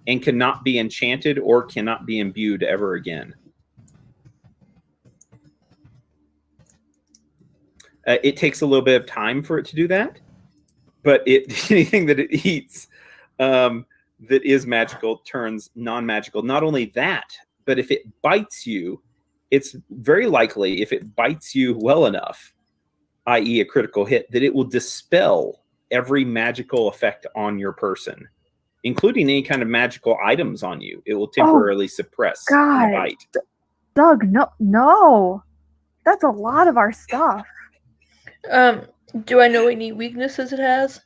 and cannot be enchanted or cannot be imbued ever again. It takes a little bit of time for it to do that, but anything that it eats that is magical turns non-magical. Not only that, but if it bites you, it's very likely, if it bites you well enough, i.e. a critical hit, that it will dispel every magical effect on your person, including any kind of magical items on you. It will temporarily suppress the bite. Doug, no. That's a lot of our stuff. Do I know any weaknesses it has?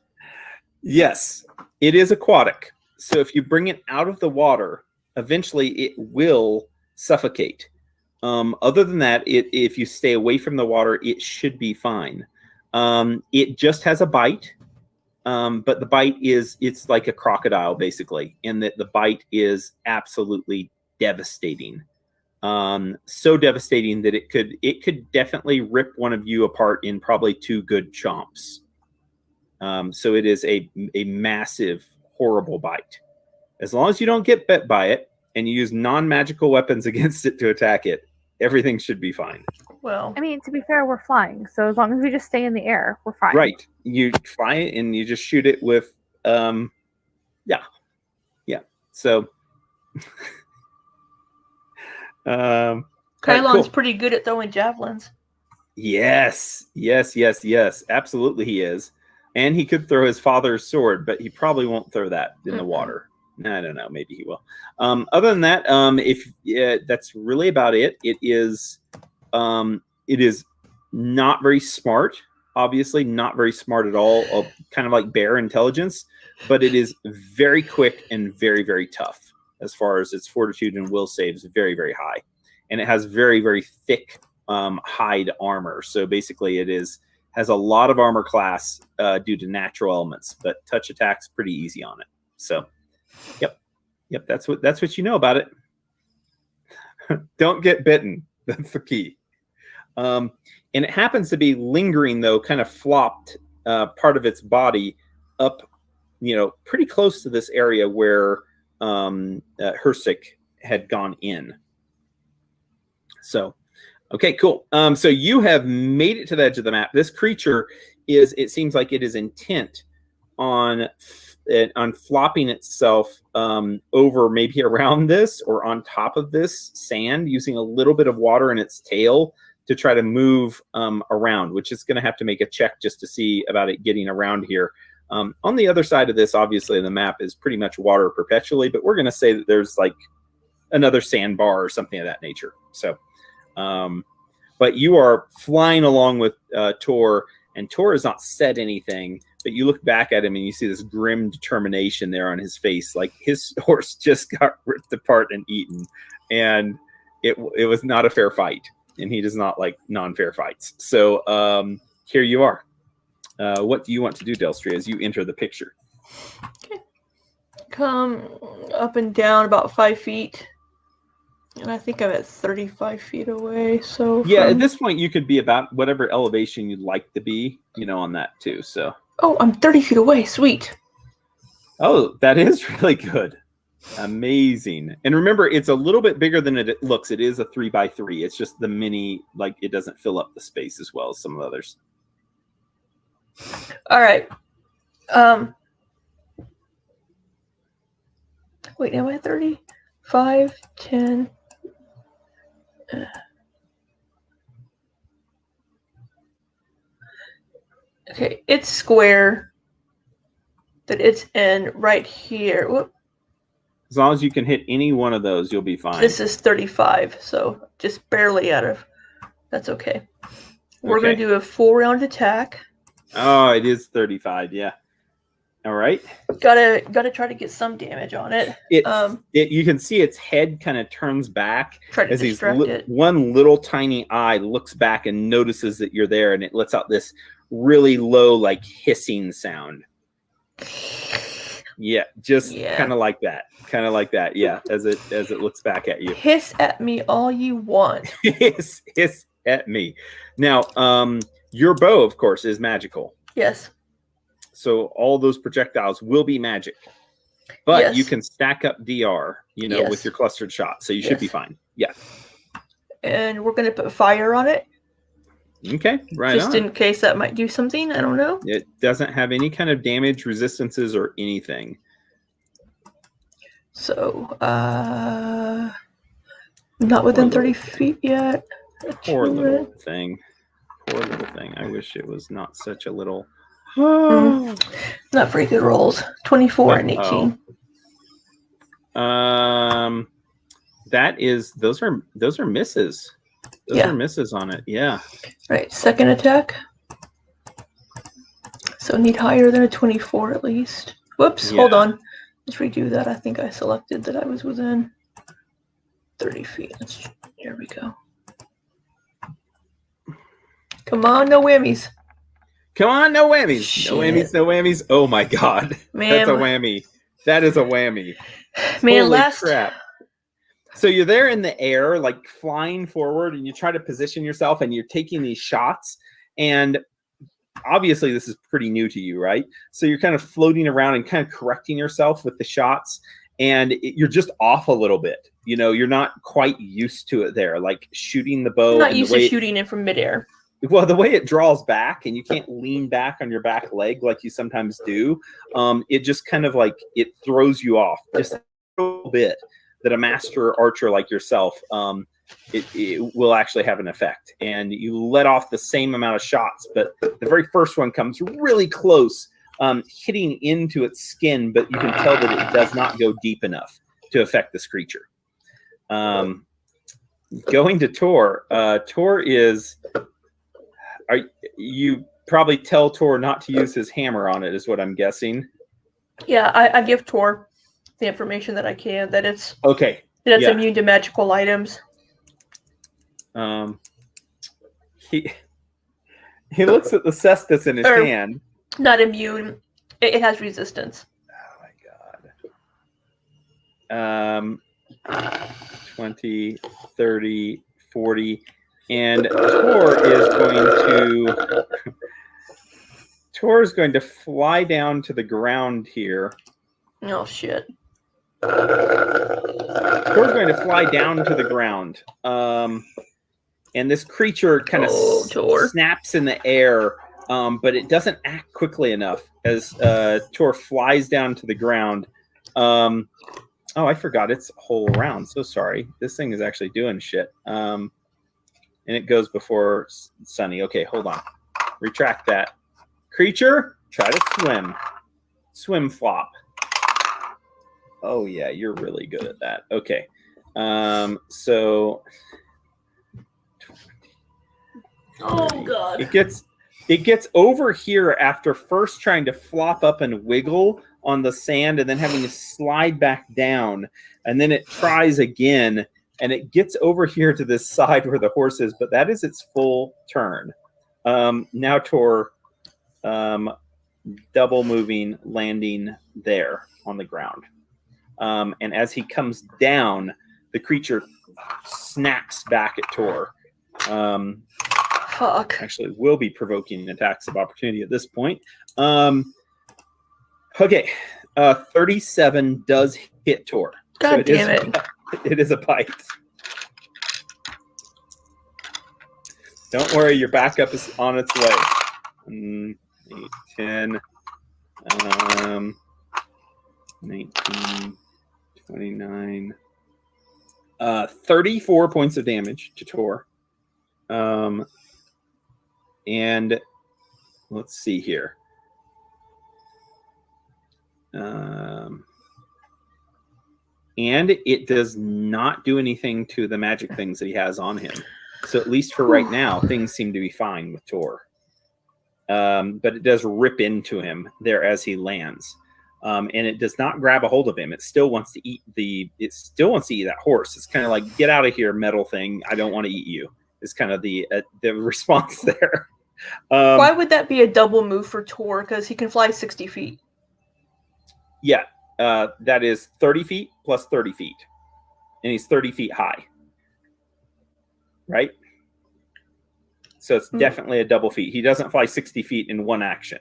Yes, it is aquatic. So if you bring it out of the water, eventually it will suffocate. Other than that, if you stay away from the water, it should be fine. It just has a bite, but the bite it's like a crocodile, basically, in that the bite is absolutely devastating. So devastating that it could definitely rip one of you apart in probably 2 good chomps. So it is a massive, horrible bite. As long as you don't get bit by it and you use non-magical weapons against it to attack it, everything should be fine. Well, I mean, to be fair, we're flying, so as long as we just stay in the air, we're fine. Right. You fly it and you just shoot it with, yeah. So, Kylon's pretty good at throwing javelins. Yes. Absolutely, he is. And he could throw his father's sword, but he probably won't throw that in the water. I don't know. Maybe he will. Other than that, that's really about it. It is not very smart. Obviously, not very smart at all. Kind of like bear intelligence, but it is very quick and very, very tough. As far as its fortitude and will saves, very, very high, and it has very, very thick hide armor. So basically, has a lot of armor class due to natural elements, but touch attacks pretty easy on it. So, yep, that's what you know about it. Don't get bitten. That's the key. And it happens to be lingering, though, kind of flopped part of its body up, pretty close to this area where Hersik had gone in. So, okay, cool. So you have made it to the edge of the map. This creature it seems like it is intent on flopping itself over, maybe around this or on top of this sand, using a little bit of water in its tail to try to move around, which is going to have to make a check just to see about it getting around here. On the other side of this, obviously, the map is pretty much water perpetually, but we're going to say that there's like another sandbar or something of that nature. So, but you are flying along with Tor, and Tor has not said anything, but you look back at him and you see this grim determination there on his face. Like his horse just got ripped apart and eaten, and it was not a fair fight, and he does not like non-fair fights. So here you are. What do you want to do, Delstria, as you enter the picture? Okay. Come up and down about 5 feet. And I think I'm at 35 feet away. So yeah, at this point you could be about whatever elevation you'd like to be, on that too. So I'm 30 feet away. Sweet. Oh, that is really good. Amazing. And remember, it's a little bit bigger than it looks. It is a 3x3. It's just the mini, like it doesn't fill up the space as well as some of the others. All right. Wait, am I 30? 5, 10. Okay, it's square that it's in right here. Whoop. As long as you can hit any one of those, you'll be fine. This is 35, so just barely out of. That's okay. We're Okay. going to do a 4-round attack. Oh, it is 35. Yeah. All right. Gotta try to get some damage on it. You can see its head kind of turns back Try to as these distract it. one little tiny eye looks back and notices that you're there, and it lets out this really low, like hissing sound. Yeah, just Yeah. kind of like that. Kind of like that. Yeah, as it looks back at you. Hiss at me all you want. hiss at me. Now, your bow, of course, is magical. Yes. So all those projectiles will be magic. But Yes. you can stack up DR, Yes. with your clustered shot. So you should be Yes. fine. Yeah. And we're gonna put fire on it, Okay. Right just on. in case that might do something. I don't know. It doesn't have any kind of damage resistances or anything. So, not within Poor 30 little feet yet. Poor little Achievement. thing. Poor little thing. I wish it was not such a little. Not very good rolls. 24 and 18. Those are misses. Those Yeah. are misses on it. Yeah. Right, second attack. So need higher than a 24 at least. Whoops, hold Yeah. on. Let's redo that. I think I selected that I was within 30 feet. Here we go. Come on, no whammies. Come on, no whammies. Shit. No whammies, no whammies. Oh my god. Man, That's a whammy. That is a whammy. man, Holy last crap. So you're there in the air, like flying forward, and you try to position yourself, and you're taking these shots. And obviously, this is pretty new to you, right? So you're kind of floating around and kind of correcting yourself with the shots, and you're just off a little bit. You're not quite used to it there, like shooting the bow. I'm not and used the way to shooting it from midair. Well, the way it draws back, and you can't lean back on your back leg like you sometimes do, it just kind of like it throws you off just a little bit. That a master archer like yourself, it will actually have an effect, and you let off the same amount of shots, but the very first one comes really close, hitting into its skin, but you can tell that it does not go deep enough to affect this creature. Going to Tor. Tor is. You probably tell Tor not to use his hammer on it, is what I'm guessing. Yeah, I give Tor the information that I can, that it's Okay. that it's Yeah. immune to magical items. He looks at the cestus in his hand. Not immune. It has resistance. Oh my god. 20, 30, 40, and Tor is going to fly down to the ground here. Oh shit. Tor's going to fly down to the ground. And this creature kind of Tor. snaps in the air, but it doesn't act quickly enough as Tor flies down to the ground. Oh, I forgot it's a whole round. So sorry. This thing is actually doing shit. And it goes before Sunny. Okay, hold on. Retract that. Creature, try to swim. Swim flop. Oh yeah, you're really good at that. Okay. So Oh god. it gets over here after first trying to flop up and wiggle on the sand and then having to slide back down, and then it tries again and it gets over here to this side where the horse is, but that is its full turn. Now Tor double moving, landing there on the ground. And as he comes down, the creature snaps back at Tor. Fuck. Actually, will be provoking attacks of opportunity at this point. Okay, 37 does hit Tor. God it damn is, it. It is a bite. Don't worry, your backup is on its way. 8, 10, 19, 29, 34 points of damage to Tor. And let's see here. And it does not do anything to the magic things that he has on him. So at least for right now, things seem to be fine with Tor. But it does rip into him there as he lands. And it does not grab a hold of him. It still wants to eat that horse. It's kind of like, get out of here, metal thing. I don't want to eat you. It's kind of the response there. Why would that be a double move for Tor? Because he can fly 60 feet. Yeah, that is 30 feet plus 30 feet. And he's 30 feet high. Right? So it's definitely a double feat. He doesn't fly 60 feet in one action.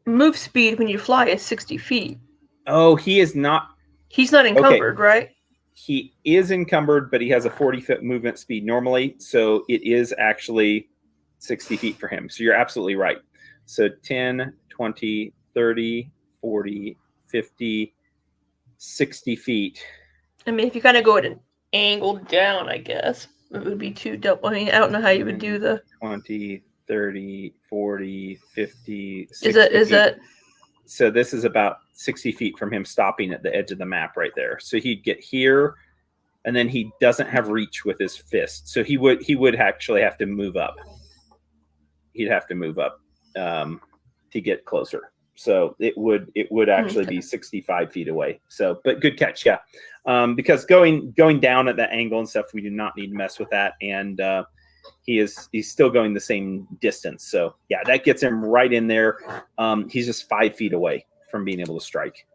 Move speed when you fly is 60 feet. Oh, he is not. He's not encumbered, right? He is encumbered, but he has a 40-foot movement speed normally. So it is actually 60 feet for him. So you're absolutely right. So 10, 20, 30, 40, 50, 60 feet. I mean, if you kind of go at an angle down, I guess it would be two double. I mean, I don't know how you would do the 20, 30, 40, 50, 60 is that so this is about 60 feet from him stopping at the edge of the map right there. So he'd get here, and then he doesn't have reach with his fist. So he would actually have to move up. He'd have to move up to get closer. So it would actually be 65 feet away. So, but good catch, yeah. Because going down at that angle and stuff, we do not need to mess with that. And he's still going the same distance. So yeah, that gets him right in there. He's just 5 feet away from being able to strike.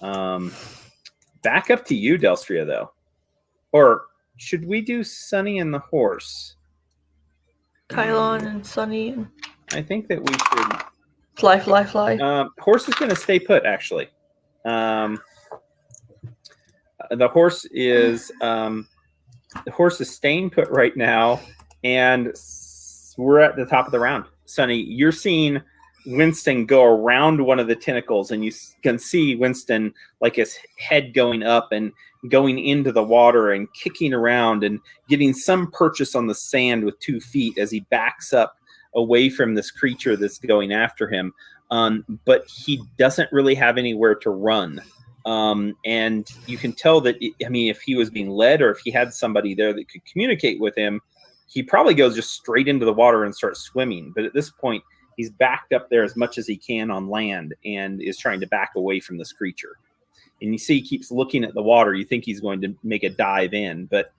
Back up to you, Delstria, though. Or should we do Sunny and the horse? Kylon and Sunny and I think that we should fly. Horse is going to stay put, actually. The horse is staying put right now, and we're at the top of the round. Sunny, you're seeing Winston go around one of the tentacles, and you can see Winston, like his head going up and going into the water and kicking around and getting some purchase on the sand with 2 feet as he backs up away from this creature that's going after him. But he doesn't really have anywhere to run. And you can tell that, if he was being led or if he had somebody there that could communicate with him, he probably goes just straight into the water and starts swimming. But at this point, he's backed up there as much as he can on land and is trying to back away from this creature. And you see he keeps looking at the water. You think he's going to make a dive in, but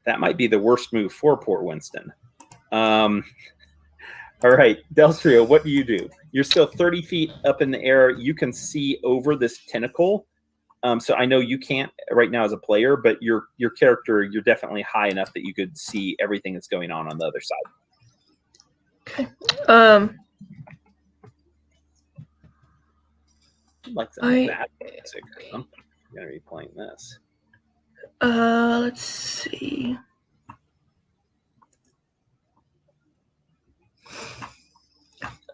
that might be the worst move for poor Winston. All right, Delstria, what do you do? You're still 30 feet up in the air. You can see over this tentacle. So I know you can't right now as a player, but your character, you're definitely high enough that you could see everything that's going on the other side. Okay. Like some bad music or something. I'm gonna be playing this. Let's see.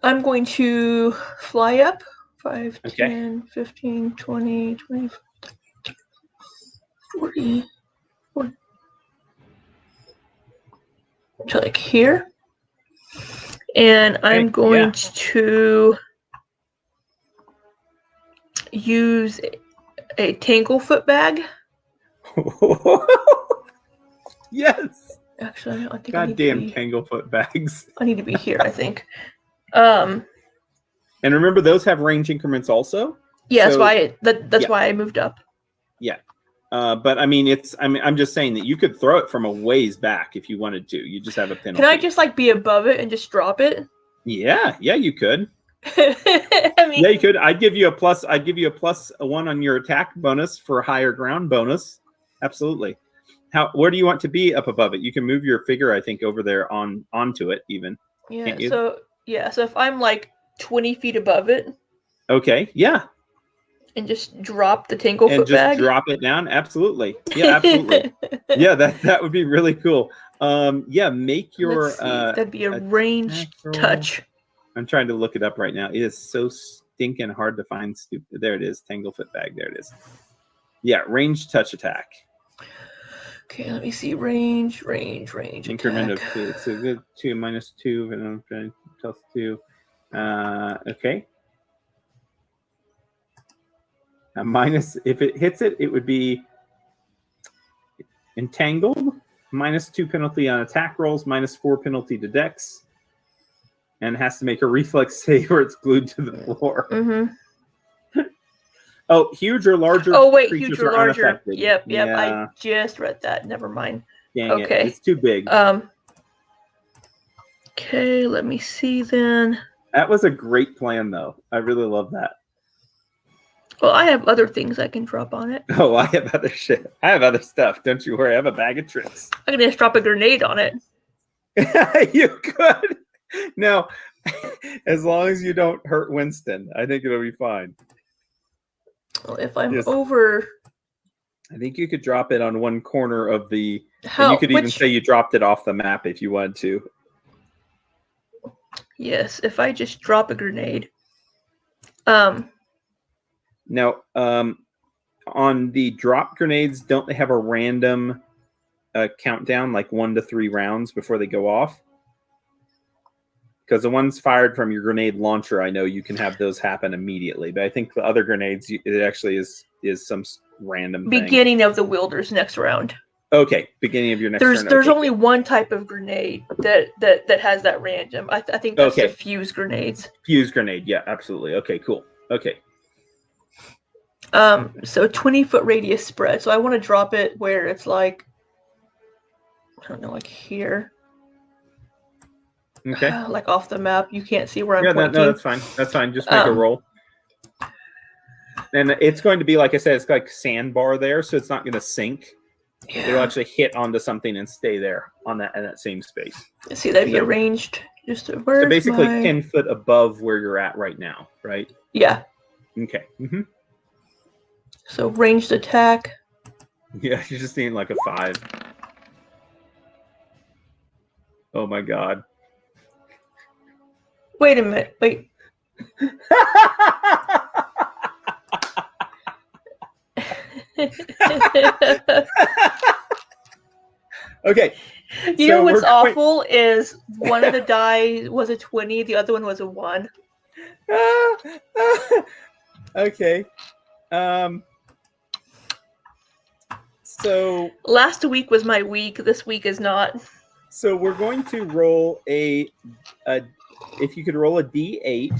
I'm going to fly up 5, Okay. 10, 15, 20, 25, 40, 40 to like here. And I'm going to use a Tanglefoot bag. Yes. Actually, I think Goddamn Tanglefoot bags. I need to be here, I think. And remember, those have range increments also. Yeah, so, that's why I moved up. Yeah, but I'm just saying that you could throw it from a ways back if you wanted to. You just have a penalty. Can I just be above it and just drop it? Yeah, you could. I mean, yeah, you could. I'd give you a plus 1 on your attack bonus for higher ground bonus. Absolutely. Where do you want to be up above it? You can move your figure, I think, over there onto it even. Yeah. Can't you? So if I'm 20 feet above it. Okay. Yeah. And just drop the Tanglefoot and just bag? drop it down. Absolutely. Yeah, absolutely. Yeah, that would be really cool. Yeah, make your Let's see. That'd be a attack ranged roll. touch. I'm trying to look it up right now. It is so stinking hard to find. Stupid. There it is. Tanglefoot bag. There it is. Yeah, ranged touch attack. Okay, let me see. Range. Increment attack. of 2. So good 2 minus 2 and plus 2. Okay. Minus, if it hits it, it would be entangled. -2 penalty on attack rolls. -4 penalty to dex. And has to make a reflex save or it's glued to the floor. Mm-hmm. Oh, huge or larger. Oh wait, creatures huge or are larger. unaffected. Yep. Yeah, I just read that. Never mind. dang Okay. it. It's too big. Okay, let me see then. That was a great plan, though. I really love that. Well, I have other things I can drop on it. Oh, I have other shit. I have other stuff. Don't you worry. I have a bag of tricks. I can just drop a grenade on it. You could. Now, as long as you don't hurt Winston, I think it'll be fine. Well, if I'm Yes. over, I think you could drop it on one corner of the. how And you could even which- say you dropped it off the map if you wanted to. Yes, if I just drop a grenade. Now, on the drop grenades, don't they have a random countdown, like 1 to 3 rounds before they go off? Because the ones fired from your grenade launcher, I know you can have those happen immediately. But I think the other grenades, it actually is some random thing. Beginning of the Wilders next round. Okay, beginning of your next turn. There's Okay. only one type of grenade that has that random. I think that's Okay. the fuse grenades. Fuse grenade. Yeah, absolutely. Okay, cool. Okay. So 20-foot radius spread. So I want to drop it where it's like, I don't know, like here. Okay. Like off the map. You can't see where I'm Yeah, pointing. no, that's fine. That's fine. Just make a roll. And it's going to be, like I said, it's like sandbar there, so it's not going to sink. It'll Yeah. actually hit onto something and stay there on that in that same space. See, that'd be So- arranged. Just where's So basically my... 10 foot above where you're at right now, right? Yeah. Okay. Mm-hmm. So ranged attack. Yeah, you just need like a 5. Oh my god. Wait a minute. Wait. Okay. You So know what's we're going- awful is one of the die was a 20, the other one was a 1. Okay. So Last week was my week. This week is not. So we're going to roll a if you could roll a D8,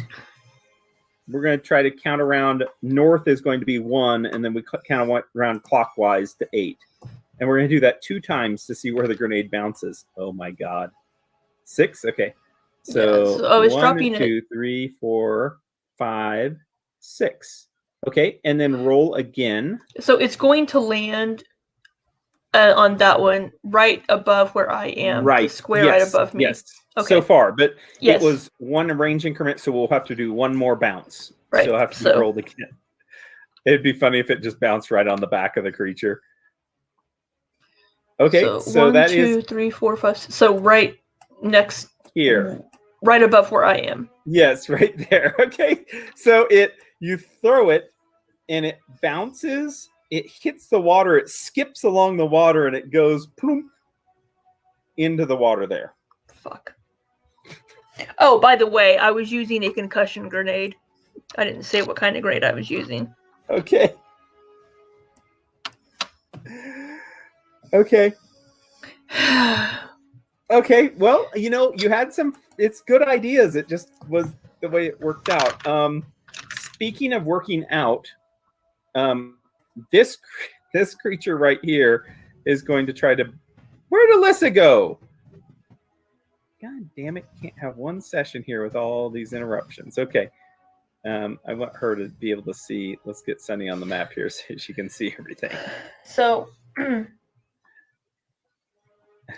we're going to try to count around. North is going to be 1, and then we count around clockwise to 8. And we're going to do that 2 times to see where the grenade bounces. Oh my god. 6? Okay. So, Yeah, so I was 1, dropping 2, 3, 4, 5, 6. Okay, and then roll again. So it's going to land on that one right above where I am. Right. The square right above me. Yes. Okay. So far, but Yes. it was 1 range increment, so we'll have to do 1 more bounce. Right, So I'll have to so- roll again. It'd be funny if it just bounced right on the back of the creature. Okay, so 1, that 2, is 3, 4, 5. So right next, here. right above where I am. Yes, right there. Okay, so you throw it, and it bounces. It hits the water. It skips along the water, and it goes plump into the water there. Fuck. Oh, by the way, I was using a concussion grenade. I didn't say what kind of grenade I was using. Okay. Okay. Okay. Well, you had some. It's good ideas. It just was the way it worked out. Speaking of working out, this creature right here is going to try to. Where'd Alyssa go? God damn it! Can't have one session here with all these interruptions. Okay. I want her to be able to see. Let's get Sunny on the map here so she can see everything. So,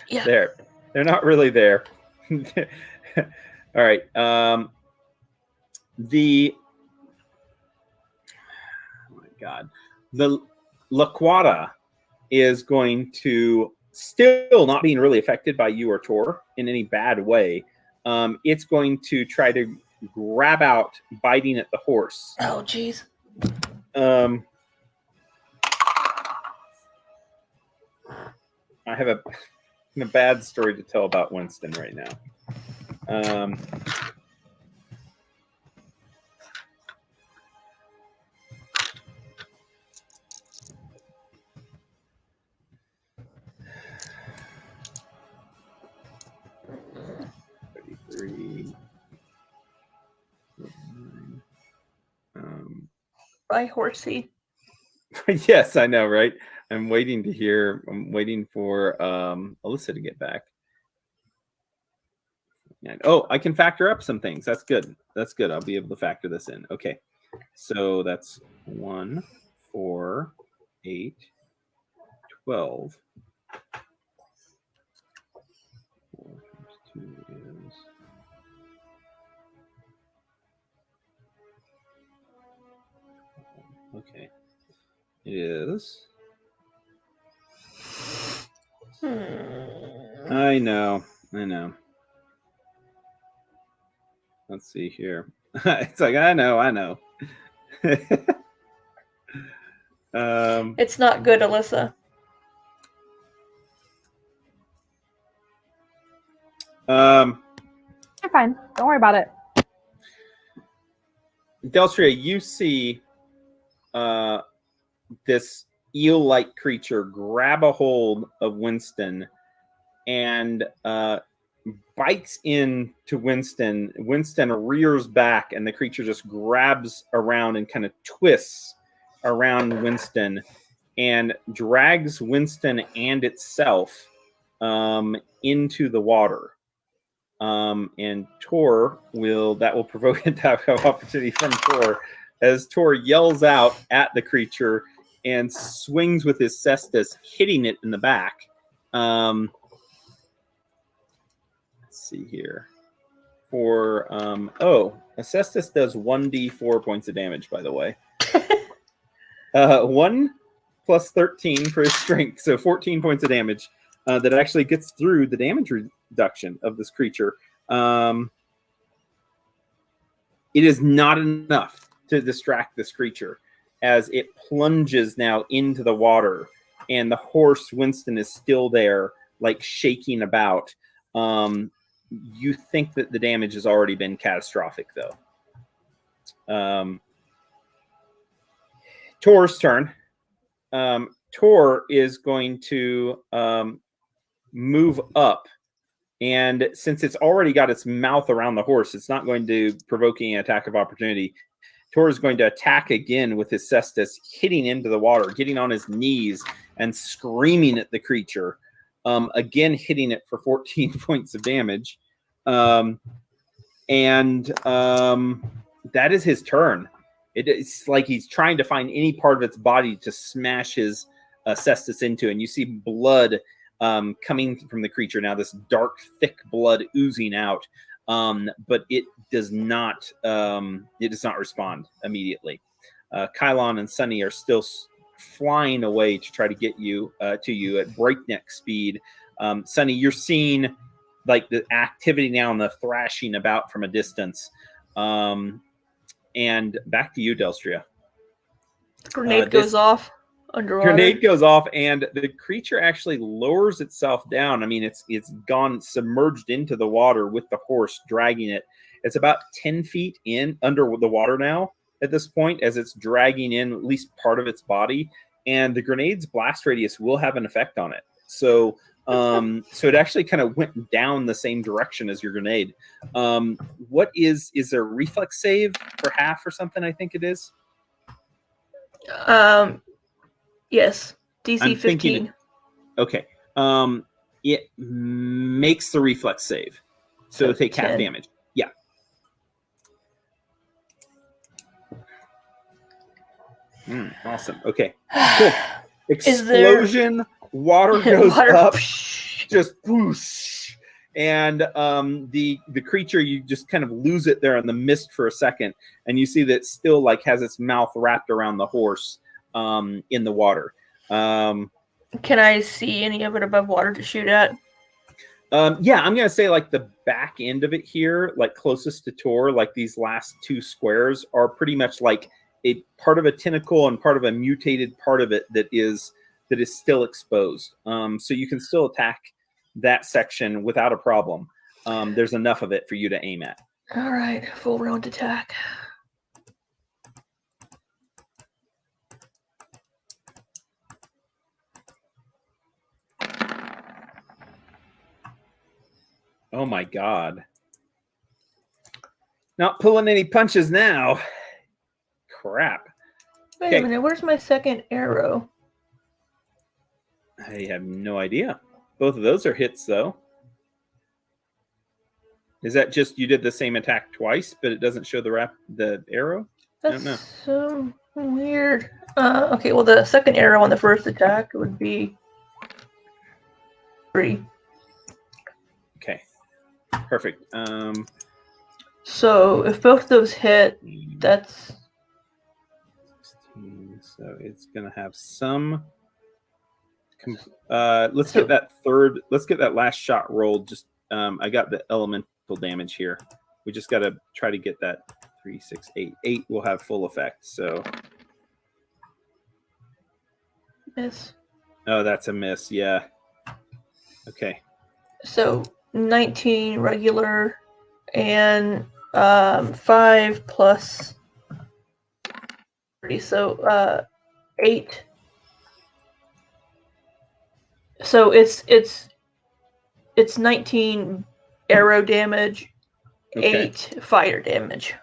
yeah. There. They're not really there. All right. God. The Laquata is going to, still not being really affected by you or Tor in any bad way. It's going to try to grab out, biting at the horse. Oh, jeez. I have a bad story to tell about Winston right now. Bye, horsey. Yes, I know, right? I'm waiting to hear. I'm waiting for Alyssa to get back. And, oh, I can factor up some things. That's good. That's good. I'll be able to factor this in. Okay. So that's 1, 4, 8, 12. 4 times 2 is... Okay. It is... I know. Let's see here. It's like, I know. It's not good, Alyssa. You're fine. Don't worry about it. Delstria, you see this eel-like creature grab a hold of Winston and bites into Winston. Winston rears back, and the creature just grabs around and kind of twists around Winston and drags Winston and itself into the water. And Tor will provoke an attack of opportunity from Tor as Tor yells out at the creature and swings with his cestus, hitting it in the back. Let's see here. For a cestus does 1d4 points of damage, by the way. 1 plus 13 for his strength, so 14 points of damage. That actually gets through the damage reduction of this creature. It is not enough to distract this creature as it plunges now into the water, and the horse Winston is still there, like shaking about. You think that the damage has already been catastrophic, though. Tor's turn. Tor is going to move up, and since it's already got its mouth around the horse, it's not going to provoke any attack of opportunity. Tor is going to attack again with his cestus, hitting into the water, getting on his knees and screaming at the creature, again hitting it for 14 points of damage. That is his turn. It's like he's trying to find any part of its body to smash his cestus into, and you see blood coming from the creature now, this dark, thick blood oozing out. But it does not respond immediately. Kylon and Sunny are still flying away to try to get you to you at breakneck speed. Sunny, you're seeing like the activity now and the thrashing about from a distance. And back to you, Delstria. Grenade goes off underwater. Grenade goes off, and the creature actually lowers itself down. I mean, it's gone submerged into the water with the horse dragging it. It's about 10 feet in under the water now at this point, as it's dragging in at least part of its body. And the grenade's blast radius will have an effect on it. So it actually kind of went down the same direction as your grenade. What is there a reflex save for half or something? I think it is. Yes, DC 15. Okay. It makes the reflex save, so take 10. Half damage. Yeah. Awesome. Okay. Cool. Explosion. Water goes up, just whoosh, and the creature, you just kind of lose it there in the mist for a second, and you see that it still like has its mouth wrapped around the horse, in the water. Can I see any of it above water to shoot at? Yeah, I'm gonna say like the back end of it here, like closest to Tor, like these last two squares are pretty much like a part of a tentacle and part of a mutated part of it that is still exposed. So you can still attack that section without a problem. There's enough of it for you to aim at. All right, full round attack. Oh my god. Not pulling any punches now. Crap. Wait Okay. a minute, where's my second arrow? I have no idea. Both of those are hits, though. Is that just you did the same attack twice, but it doesn't show the arrow? That's know. so weird. Okay, well, the second arrow on the first attack would be 3. Okay. Perfect. So if both those hit, that's 16, so it's gonna have some. Let's get that last shot rolled. Just I got the elemental damage here. We just got to try to get that 3, 6, 8. 8 will have full effect. So. miss. Oh, that's a miss. Yeah. Okay. So 19 regular and 5 plus 3, so 8. So it's 19 arrow damage, Okay. 8 fire damage.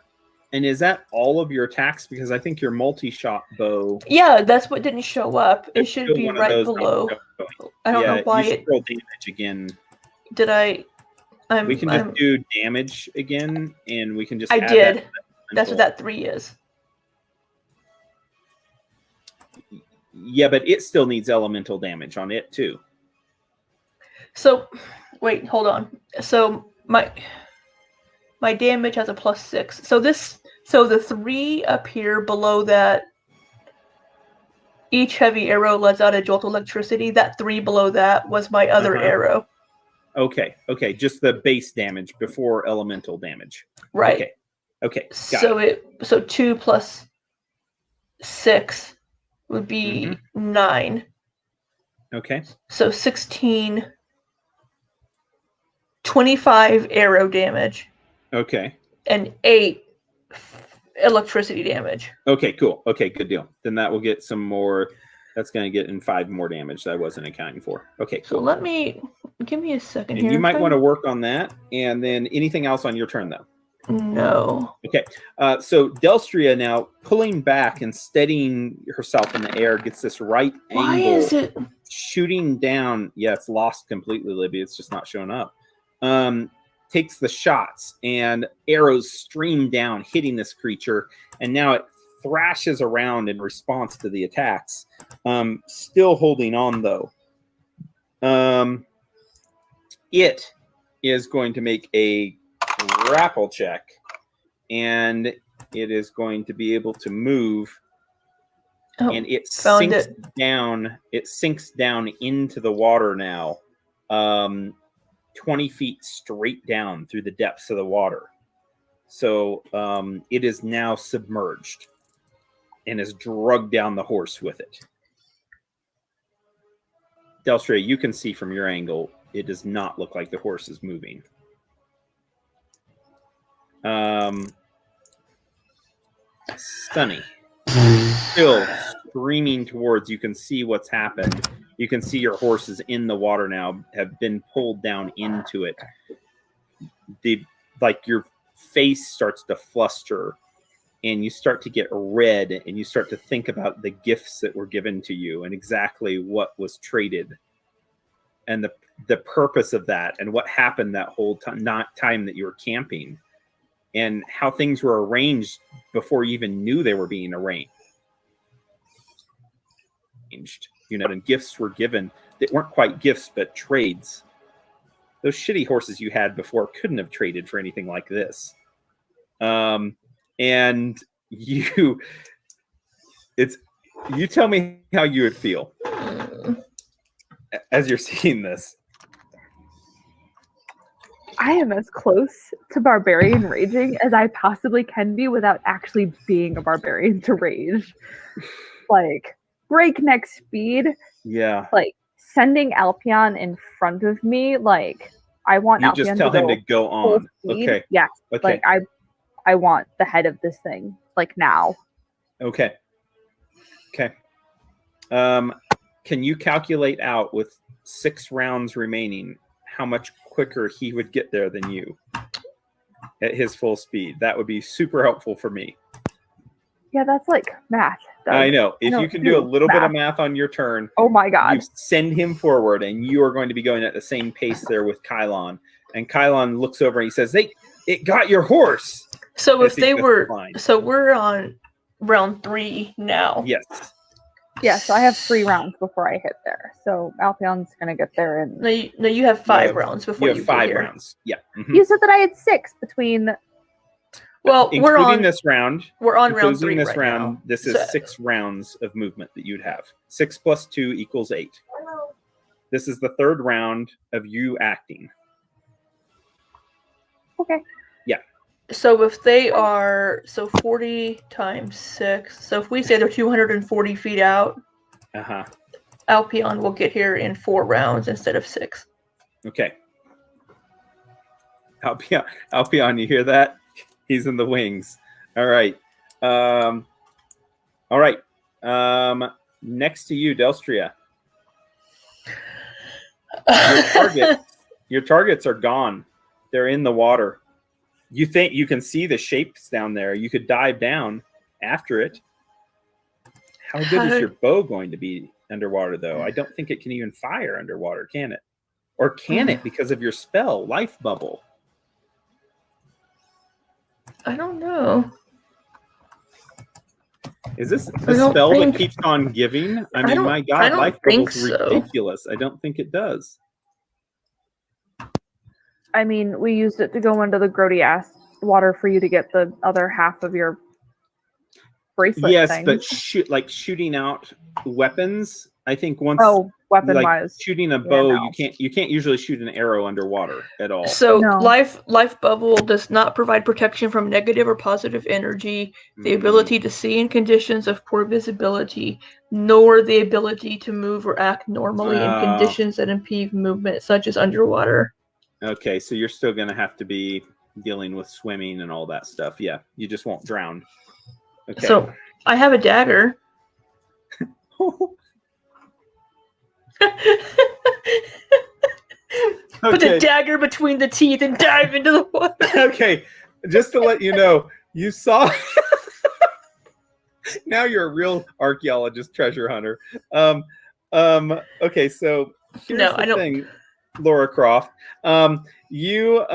And is that all of your attacks? Because I think your multi-shot bow. Yeah, that's what didn't show up. It there's should still be one of right those below. not showing. I don't know why you should it roll damage again. did. We can just do damage again, and we can just. I add did. That That's what that 3 is. Yeah, but it still needs elemental damage on it too. So, wait, hold on. So my damage has a +6. So the 3 up here below that, each heavy arrow lets out a jolt of electricity. That 3 below that was my other arrow. Okay, just the base damage before elemental damage. Right. Okay. So 2 plus 6 would be 9. Okay. So 16, 25 arrow damage. Okay. And 8 electricity damage. Okay, cool. Okay, good deal. Then that will get some more. That's going to get in 5 more damage that I wasn't accounting for. Okay, cool. So give me a second And here. you might want to work on that. And then anything else on your turn, though? No. Okay. So Delstria now pulling back and steadying herself in the air gets this right Why angle. is it? Shooting down. Yeah, it's lost completely, Libby. It's just not showing up. Takes the shots and arrows stream down, hitting this creature. And now it thrashes around in response to the attacks. Still holding on, though. It is going to make a grapple check, and it is going to be able to move. Oh, and it found sinks it. down. It sinks down into the water now, 20 feet straight down through the depths of the water. So it is now submerged and has drugged down the horse with it. Delstria, you can see from your angle, it does not look like the horse is moving. Sunny. Still screaming towards, you can see what's happened. You can see your horses in the water now, have been pulled down into it. Your face starts to fluster, and you start to get red, and you start to think about the gifts that were given to you and exactly what was traded and the purpose of that and what happened that whole time that you were camping and how things were arranged before you even knew they were being arranged. And gifts were given that weren't quite gifts, but trades. Those shitty horses you had before couldn't have traded for anything like this. And it's You tell me how you would feel Hmm. as you're seeing this. I am as close to barbarian raging as I possibly can be without actually being a barbarian to rage. Like breakneck speed, Yeah. like sending Alpion in front of me. Like I want You Alpion just tell him to go full on. speed. Okay. Yes. Okay. Like I want the head of this thing like now. Okay. Okay. Can you calculate out with 6 rounds remaining how much quicker he would get there than you at his full speed? That would be super helpful for me. Yeah, that's like math. I know. If you can do a little bit of math on your turn, oh my god, you send him forward, and you are going to be going at the same pace there with Kylon. And Kylon looks over and he says, "It got your horse." So if they were, fine. so we're on round 3 now. Yes. yeah. So I have 3 rounds before I hit there. So Alpion's gonna get there in. No, you have 5 rounds before You you have 5 get here. rounds. Yeah. Mhm. You said that I had 6 between. Well, we're including on this round. We're on round Including 3 this right round, now. this is So- 6 rounds of movement that you'd have. 6 plus 2 equals 8. This is the 3rd round of you acting. Okay. So if they are 40 times 6, so if we say they're 240 feet out, Uh-huh. Alpion will get here in 4 rounds instead of 6. Okay. Alpion, you hear that? He's in the wings. All right. All right. Next to you, Delstria. Your targets are gone. They're in the water. You think you can see the shapes down there. You could dive down after it. How good is your bow going to be underwater, though? I don't think it can even fire underwater, can it? Or can it because of your spell, Life Bubble? I don't know. Is this I a don't spell think- that keeps on giving? I mean, don't- my I God, don't Life think Bubble's so. ridiculous. I don't think it does. I mean, we used it to go into the grody ass water for you to get the other half of your bracelet. Yes, thing. but shooting out weapons. I think once weapon like wise. shooting a bow, no. you can't usually shoot an arrow underwater at all. So No. life bubble does not provide protection from negative or positive energy, the ability to see in conditions of poor visibility, nor the ability to move or act normally in conditions that impede movement, such as underwater. Okay, so you're still going to have to be dealing with swimming and all that stuff. Yeah, you just won't drown. Okay. So I have a dagger. Put the dagger between the teeth and dive into the water. Okay, just to let you know, you saw. Now you're a real archaeologist, treasure hunter. Okay, so here's No, the I don't- thing, Laura Croft. You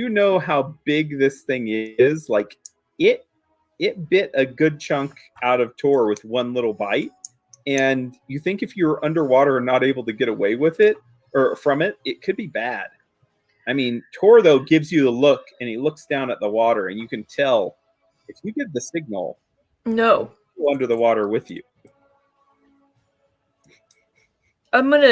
know how big this thing is. Like it bit a good chunk out of Tor with one little bite, and you think if you're underwater and not able to get away with it or from it, it could be bad. I mean, Tor though gives you the look, and he looks down at the water, and you can tell if you give the signal. No. Go under the water with you. I want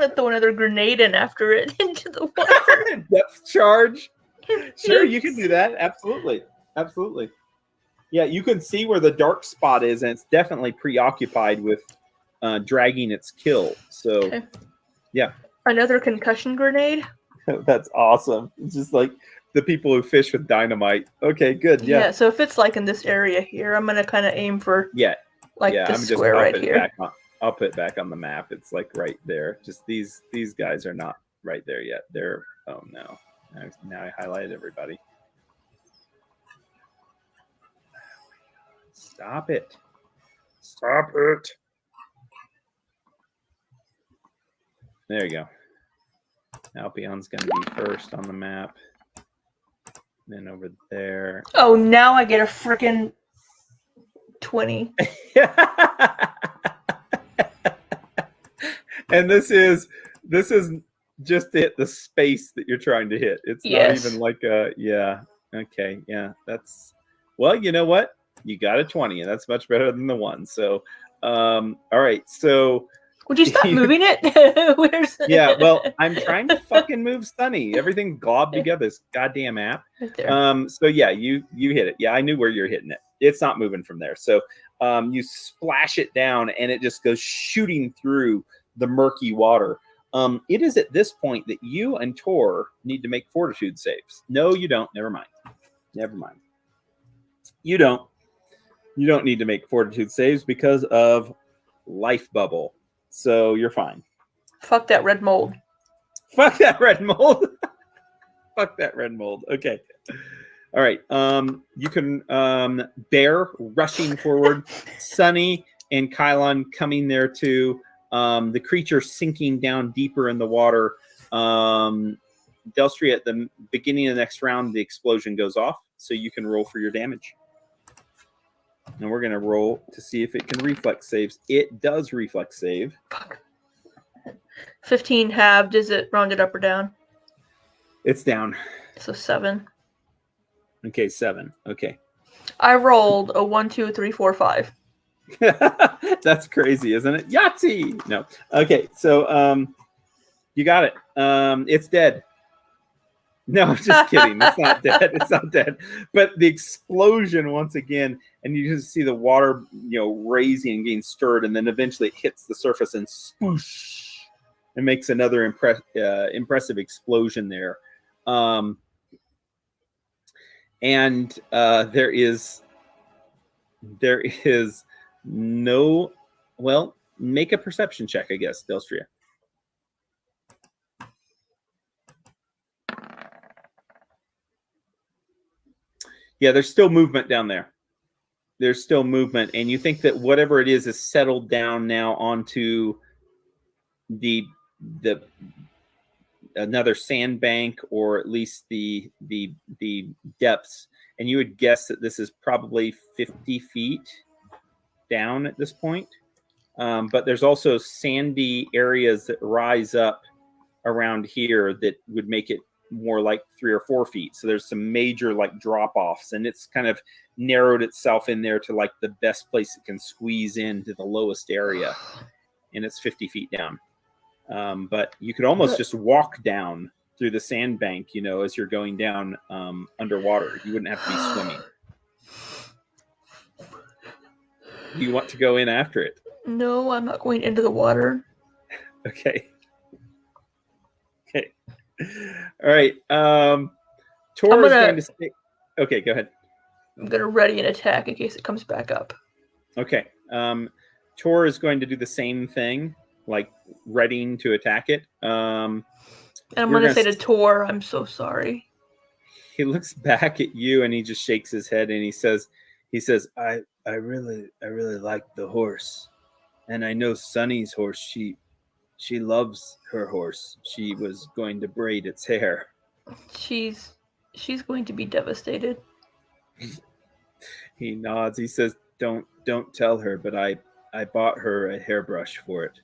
to throw another grenade in after it into the water. Depth charge. Sure, you can do that. Absolutely. Absolutely. Yeah, you can see where the dark spot is, and it's definitely preoccupied with dragging its kill. So, Okay. Yeah. Another concussion grenade? That's awesome. It's just like the people who fish with dynamite. Okay, good. Yeah. So if it's like in this area here, I'm going to kind of aim for Yeah. like yeah, this square right here. I'll put it back on the map. It's like right there. Just these guys are not right there yet. They're oh no. Now I highlighted everybody. Stop it. Stop it. There you go. Alpion's going to be first on the map. Then over there. Oh, now I get a freaking 20. And this is just to hit the space that you're trying to hit. It's Yes. not even like a yeah. Okay, yeah. That's well, you know what? You got a 20, and that's much better than the 1. So, all right. So, Would you stop moving it? Where's yeah, well, I'm trying to fucking move Sunny. Everything globbed together, this goddamn app. Right there. So yeah, you hit it. Yeah, I knew where you're hitting it. It's not moving from there. So you splash it down, and it just goes shooting through the murky water. It is at this point that you and Tor need to make fortitude saves. No, you don't. Never mind. You don't need to make fortitude saves because of life bubble. So you're fine. Fuck that red mold. Fuck that red mold. Fuck that red mold. Okay. All right. You can Bear rushing forward, Sunny and Kylon coming there too. The creature sinking down deeper in the water. Delstria, at the beginning of the next round, the explosion goes off, so you can roll for your damage. And we're going to roll to see if it can reflex saves. It does reflex save. 15 halved. Is it rounded up or down? It's down. So 7. Okay, 7. Okay. I rolled a 1, 2, 3, 4, 5. That's crazy, isn't it? Yahtzee! No. Okay, so you got it. It's dead. No, I'm just kidding. It's not dead. It's not dead. But the explosion once again, and you just see the water, raising and getting stirred, and then eventually it hits the surface and spoosh, and makes another impressive explosion there. And there is no. Well, make a perception check, I guess, Delstria. Yeah, there's still movement down there. There's still movement, and you think that whatever it is settled down now onto the another sandbank, or at least the depths. And you would guess that this is probably 50 feet down at this point. But there's also sandy areas that rise up around here that would make it more like 3 or 4 feet. So there's some major drop offs, and it's kind of narrowed itself in there to the best place it can squeeze into the lowest area, and it's 50 feet down. But you could almost just walk down through the sandbank, as you're going down underwater. You wouldn't have to be swimming. Do you want to go in after it? No, I'm not going into the water. Okay. All right. Tor is going to stay. Okay, go ahead. I'm going to ready an attack in case it comes back up. Okay. Tor is going to do the same thing, readying to attack it. And I'm going to say to Tor, I'm so sorry. He looks back at you and he just shakes his head and he says, I really like the horse. And I know Sunny's horse, she loves her horse. She was going to braid its hair. She's going to be devastated. He nods. He says, "Don't tell her, but I bought her a hairbrush for it.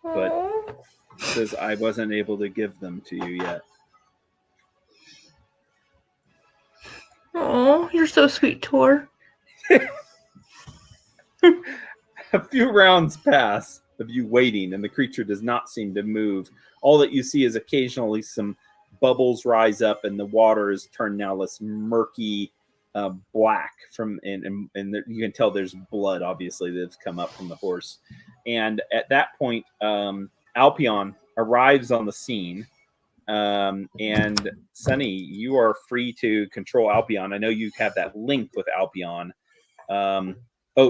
But he says I wasn't able to give them to you yet." Oh, you're so sweet, Tor. A few rounds pass of you waiting, and the creature does not seem to move. All that you see is occasionally some bubbles rise up, and the water is turned now less murky, black and you can tell there's blood, obviously, that's come up from the horse. And at that point, Alpion arrives on the scene. And Sunny, you are free to control Alpion. I know you have that link with Alpion.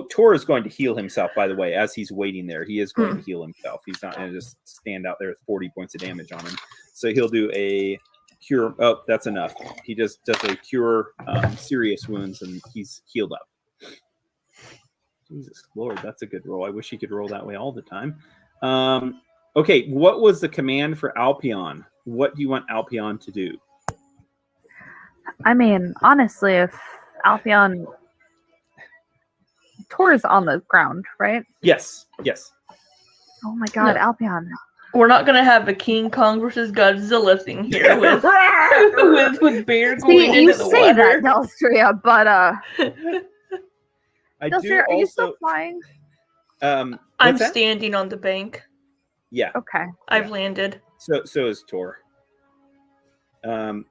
Tor is going to heal himself, by the way, as he's waiting there. He is going to heal himself. He's not going to just stand out there with 40 points of damage on him. So he'll do a cure. Oh, that's enough. He just does a cure serious wounds, and he's healed up. Jesus Lord, that's a good roll. I wish he could roll that way all the time. Okay, what was the command for Alpion? What do you want Alpion to do? I mean, honestly, if Alpion... Tor's on the ground, right? Yes. Oh my god, No. Alpion. We're not going to have a King Kong versus Godzilla thing here with with Bear going See, you into the say water. that, Delstria, but I Delstria, do are you still also. flying? I'm What's that? standing on the bank. Yeah. Okay. I've Yeah. landed. So is Tor. The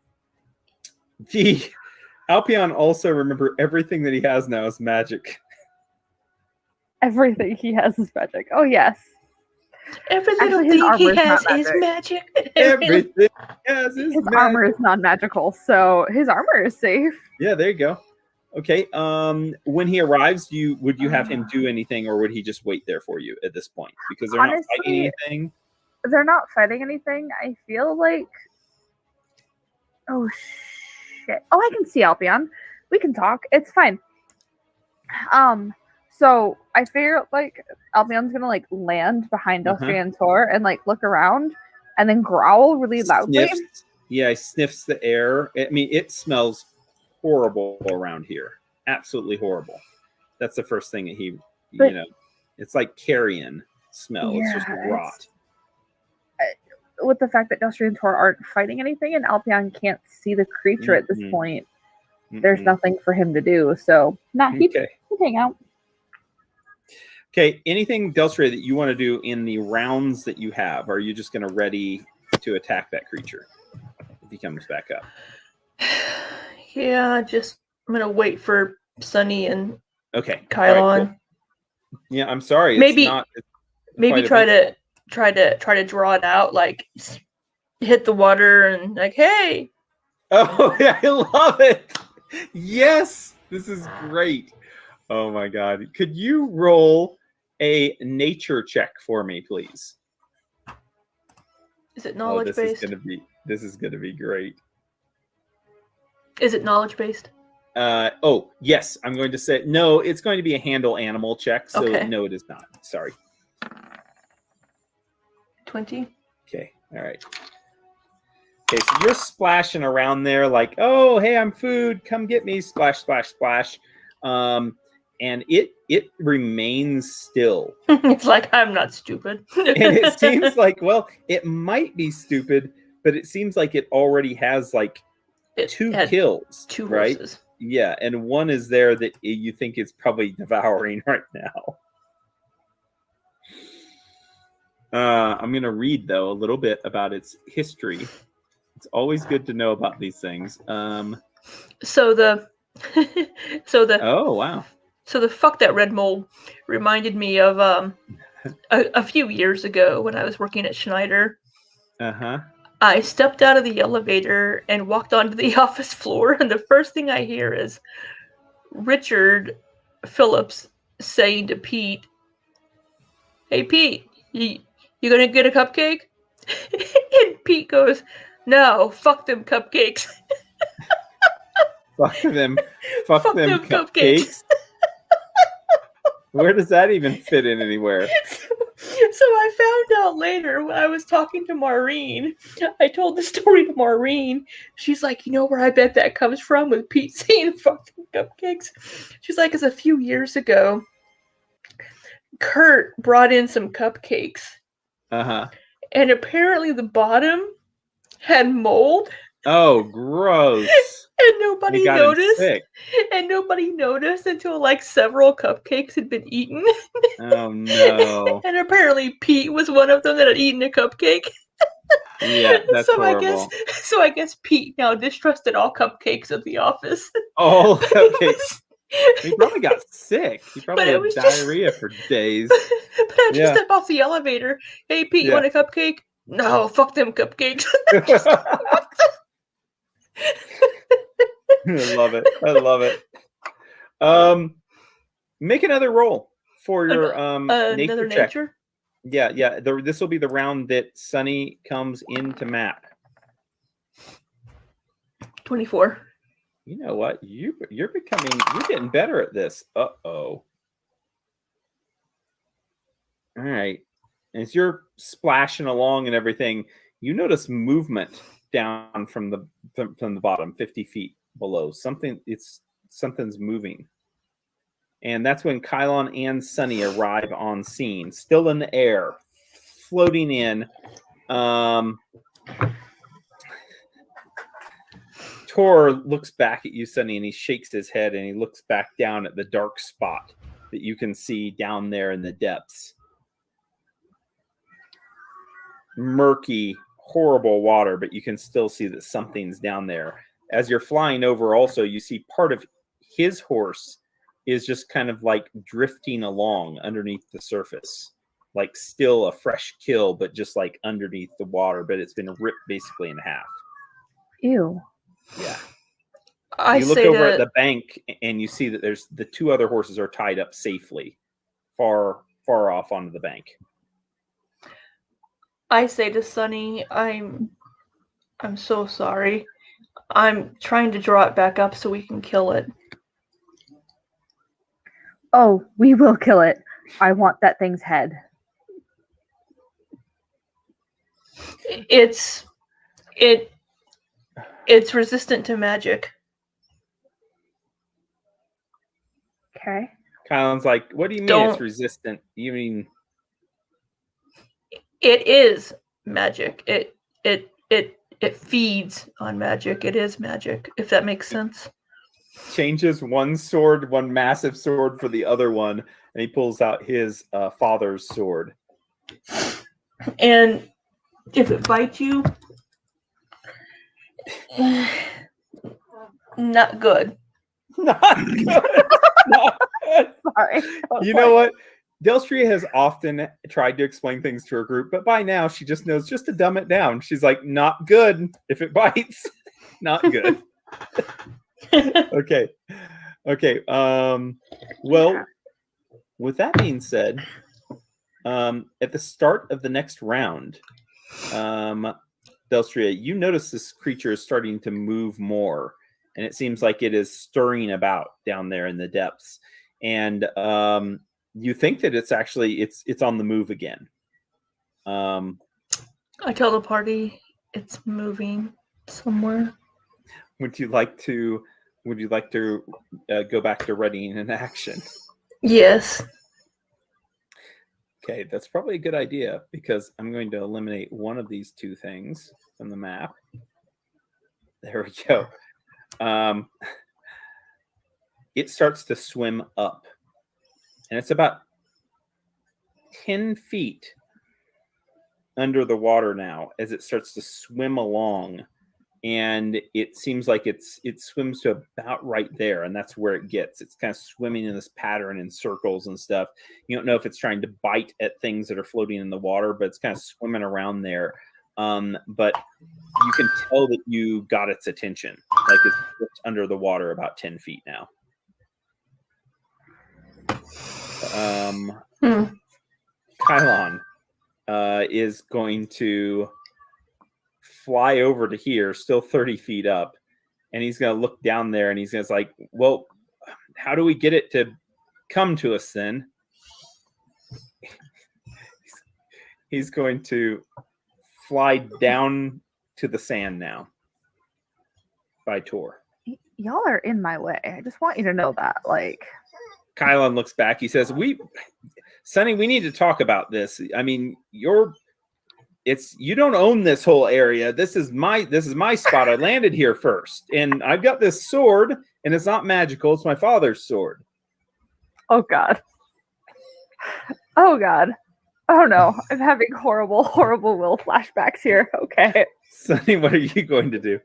Alpion also, remember, everything that he has now is magic. Everything he has is magic. Oh yes. Every little Actually, his thing he armor is has not is magic. Everything he has is His magic. armor is non-magical, so his armor is safe. Yeah, there you go. Okay. When he arrives, would you have him do anything, or would he just wait there for you at this point? Because they're not fighting Honestly, anything. they're not fighting anything. I feel like. Oh shit! Oh, I can see Albion. We can talk. It's fine. So I figure like Albion's gonna like land behind Delstria and Tor and like look around and then growl really loudly. Sniffs. Yeah, he sniffs the air. I mean, it smells horrible around here. Absolutely horrible. That's the first thing that he, But- it's like carrion smell. It's just Yeah, rot. With the fact that Delstria and Tor aren't fighting anything and Albion can't see the creature at this Mhm. point, there's Mm-mm. nothing for him to do. So he Okay. can hang out. Okay. Anything, Delstria, that you want to do in the rounds that you have? Or are you just going to ready to attack that creature if he comes back up? Yeah, I'm gonna wait for Sunny and Okay. Kylon. All right, cool. Yeah, I'm sorry. Maybe- it's not. Maybe quite a try bit. to draw it out, like hit the water and like, hey. Oh, yeah, I love it. Yes, this is great. Oh my God. Could you roll a nature check for me, please? Is it Oh, knowledge based? this is gonna be great. Is it knowledge based? Oh, yes, I'm going to say no, it's going to be a handle animal check, so Okay. no, it is not. Sorry. 20. Okay, all right. Okay, so you're splashing around there like, oh, hey, I'm food. Come get me. Splash, splash, splash. And it remains still. It's like, I'm not stupid. And it seems like, well, it might be stupid, but it seems like it already has like It 2 had kills, 2 right? horses. Yeah, and one is there that you think it's probably devouring right now. I'm going to read, though, a little bit about its history. It's always good to know about these things. So the Oh, wow. So the fuck that red mold reminded me of a few years ago when I was working at Schneider. Uh-huh. I stepped out of the elevator and walked onto the office floor, and the first thing I hear is Richard Phillips saying to Pete, "Hey Pete, you gonna get a cupcake?" And Pete goes, "No, fuck them cupcakes." Fuck them Fuck them cupcakes. Where does that even fit in anywhere? So I found out later when I was talking to Maureen. I told the story to Maureen. She's like, you know where I bet that comes from with Pete saying fuck them cupcakes? She's like, it's a few years ago. Kurt brought in some cupcakes. Uh-huh. And apparently the bottom had mold. Oh, gross. And nobody You got him noticed. sick. And nobody noticed until like several cupcakes had been eaten. Oh, no. And apparently Pete was one of them that had eaten a cupcake. Yeah, that's so horrible. I guess Pete now distrusted all cupcakes at the office. All cupcakes. He probably got sick. He probably But it had was just- diarrhea for days. But I just Yeah. step off the elevator. Hey Pete, you Yeah. want a cupcake? No, fuck them cupcakes. I love it. I love it. Make another roll for your Another nature check. nature? Yeah. This will be the round that Sunny comes into map. 24. You know what? You're getting better at this. Uh-oh. All right. As you're splashing along and everything, you notice movement down from the bottom, 50 feet below. Something's moving. And that's when Kylon and Sunny arrive on scene, still in the air, floating in. Tor looks back at you, Sunny, and he shakes his head and he looks back down at the dark spot that you can see down there in the depths. Murky, horrible water, but you can still see that something's down there. As you're flying over, also, you see part of his horse is just kind of like drifting along underneath the surface, like still a fresh kill, but just like underneath the water, but it's been ripped basically in half. Ew. Yeah. I You look say over to, at the bank and you see that there's the two other horses are tied up safely far off onto the bank. I say to Sunny, I'm so sorry. I'm trying to draw it back up so we can kill it. Oh, we will kill it. I want that thing's head. It's resistant to magic. Okay. Kylan's like, what do you mean Don't- it's resistant? You mean It is magic. It feeds on magic. It is magic, if that makes sense. changes one sword, one massive sword, for the other one, and he pulls out his father's sword. And if it bites you, not good. Not good. Not good. Sorry. You know what? Delstria has often tried to explain things to her group, but by now she just knows just to dumb it down. She's like, not good if it bites. Not good. Okay. Well, with that being said, at the start of the next round, Delstria, you notice this creature is starting to move more, and it seems like it is stirring about down there in the depths. And you think that it's actually it's on the move again. I tell the party it's moving somewhere. Would you like to go back to readying an action? Yes. Okay, that's probably a good idea, because I'm going to eliminate one of these two things from the map. There we go. It starts to swim up, and it's about 10 feet under the water now as it starts to swim along. And it seems like it swims to about right there, and that's where it gets. It's kind of swimming in this pattern in circles and stuff. You don't know if it's trying to bite at things that are floating in the water, but it's kind of swimming around there. But you can tell that you got its attention. Like it's just under the water about 10 feet now. Kylon is going to fly over to here, still 30 feet up, and he's going to look down there, and he's going to like, well, how do we get it to come to us then? He's going to fly down to the sand now by Tor. Y'all are in my way. I just want you to know that. Like, Kylon looks back. He says, Sunny, we need to talk about this. I mean, you don't own this whole area. This is my spot. I landed here first, and I've got this sword, and it's not magical. It's my father's sword. oh God. Oh God. Oh no. I'm having horrible will flashbacks here. Okay. Sunny, what are you going to do?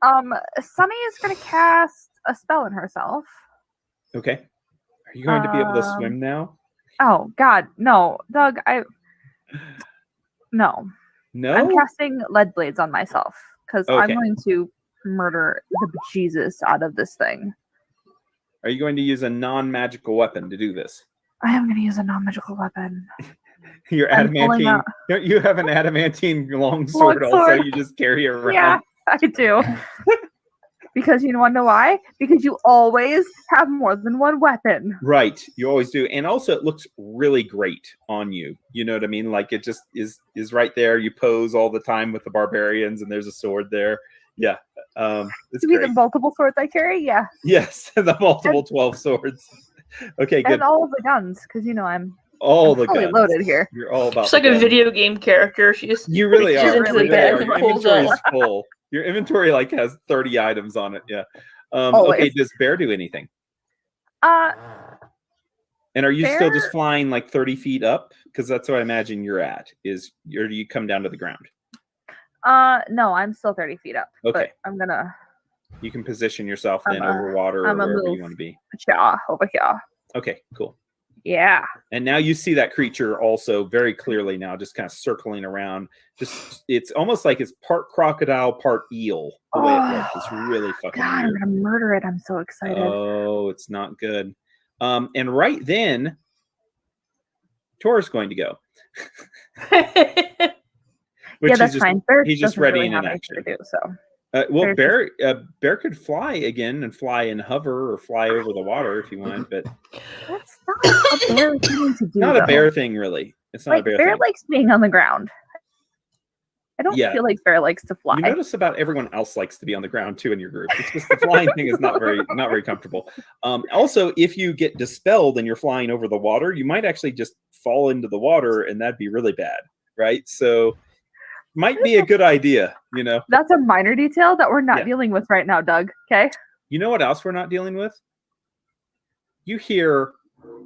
Sunny is gonna cast a spell on herself. Okay. Are you going to be able to swim now? Oh God, no, Doug. No. No. I'm casting lead blades on myself because I'm Okay. going to murder the bejesus out of this thing. Are you going to use a non-magical weapon to do this? I am going to use a non-magical weapon. Your I'm pulling adamantine. out- Don't you have an adamantine longsword also? Longsword. You just carry around. Yeah, I do. Because you want to know why? Because you always have more than one weapon. Right, you always do, and also it looks really great on you. You know what I mean? Like it just is right there. You pose all the time with the barbarians, and there's a sword there. Yeah, it's To be great. the multiple swords I carry, yeah, Yes, the multiple 12 swords. Okay, good. and all of the guns, because I'm All the fully guns. loaded here. You're all about. It's the like a guns. video game character. She just You really reaches are. into You the really bag are. and Your pulls inventory out. is full. Your inventory like has 30 items on it. Yeah. Okay. Always. Does Bear do anything? And are you still just Bear- flying like 30 feet up? Because that's what I imagine you're at. Or do you come down to the ground? No, I'm still 30 feet up. Okay. But I'm gonna You can position yourself then I'm a- over water or I'm a wherever you move. want to be. over here. Okay, cool. Yeah. And now you see that creature also very clearly now, just kind of circling around. Just it's almost like it's part crocodile, part eel. The way it looks, it's really fucking God, I'm weird. gonna murder it. I'm so excited. Oh, it's not good. And right then, Tor's going to go. Yeah, that's fine. Bear he's just doesn't ready really in have an anything action. to do, so Well, Bear's Bear could fly again and fly and hover or fly over the water if you want, but that's not a bear thing to do. not a though. bear thing, really. It's not Like a bear bear thing. likes being on the ground. I don't Yeah. feel like bear likes to fly. You notice about everyone else likes to be on the ground too in your group. It's just the flying thing is not very comfortable. Also, if you get dispelled and you're flying over the water, you might actually just fall into the water, and that'd be really bad, right? So, might be a good idea, you know. That's a minor detail that we're not Yeah. dealing with right now, Doug. Okay. You know what else we're not dealing with? You hear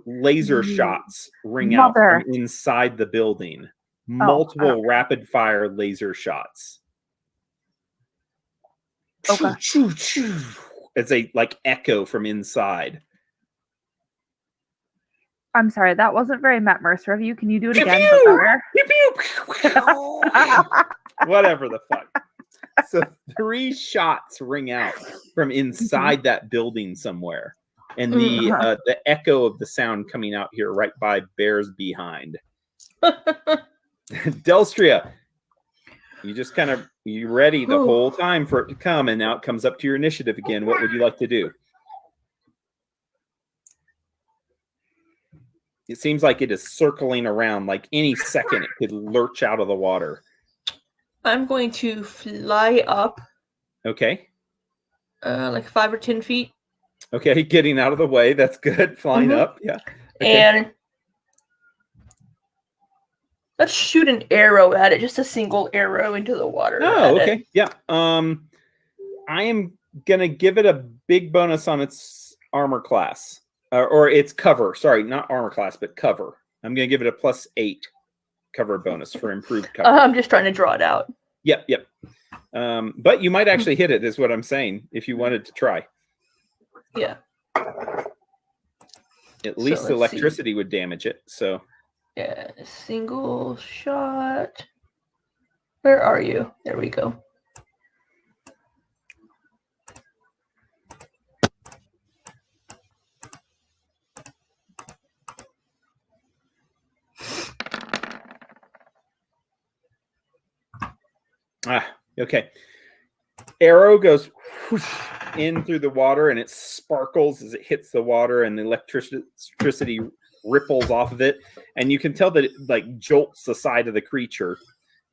laser shots ring out Mother. from inside the building. Multiple rapid fire laser shots. Okay. Choo, choo, choo. It's a like echo from inside. I'm sorry, that wasn't very Matt Mercer of you. Can you do it Pew, again? pew! But better? Pew, pew, pew. Whatever the fuck. So 3 shots ring out from inside that building somewhere, and the echo of the sound coming out here right by Bear's behind. Delstria, you ready the whole time for it to come, and now it comes up to your initiative again. What would you like to do? It seems like it is circling around, like any second it could lurch out of the water. I'm going to fly up Okay. like 5 or 10 feet. Okay, getting out of the way. That's good. Flying up. Yeah. Okay. And let's shoot an arrow at it, just a single arrow into the water. Oh, okay. Yeah. I am gonna give it a big bonus on its armor class. Or its cover. Sorry, not armor class, but cover. I'm gonna give it a +8 cover bonus for improved cover. I'm just trying to draw it out. Yep. But you might actually hit it, is what I'm saying, if you wanted to try. Yeah. At least let's the electricity would damage it. So Yeah, single shot. Where are you? There we go. Okay. Arrow goes whoosh in through the water, and it sparkles as it hits the water, and the electricity ripples off of it, and you can tell that it like jolts the side of the creature.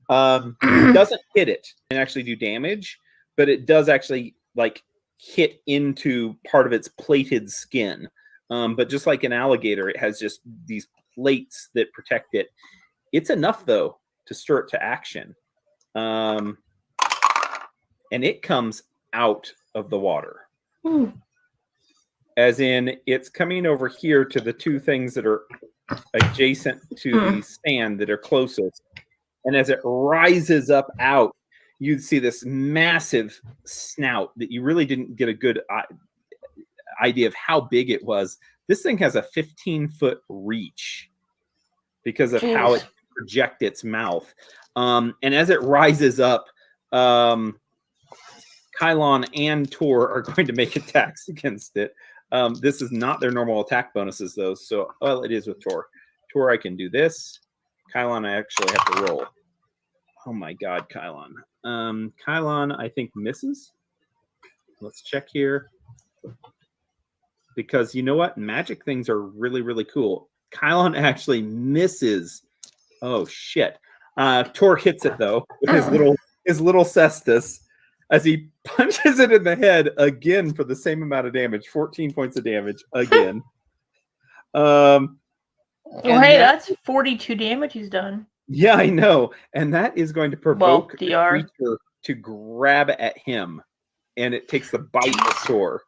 Doesn't hit it and actually do damage, but it does actually like hit into part of its plated skin. But just like an alligator, it has just these plates that protect it. It's enough though to stir it to action. And it comes out of the water. As in, it's coming over here to the 2 things that are adjacent to the sand that are closest. And as it rises up out, you'd see this massive snout that you really didn't get a good idea of how big it was. This thing has a 15-foot reach because of how it projects its mouth. And as it rises up, Kylon and Tor are going to make attacks against it. This is not their normal attack bonuses, though. So, well, it is with Tor. Tor, I can do this. Kylon, I actually have to roll. Oh my God, Kylon. Kylon, I think, misses. Let's check here. Because you know what? Magic things are really, really cool. Kylon actually misses. Oh, shit. Tor hits it, though, with his little cestus as he punches it in the head again for the same amount of damage. 14 points of damage again. Hey, that's 42 damage he's done. Yeah, I know. And that is going to provoke the DR. creature to grab at him. And it takes the bite of Tor.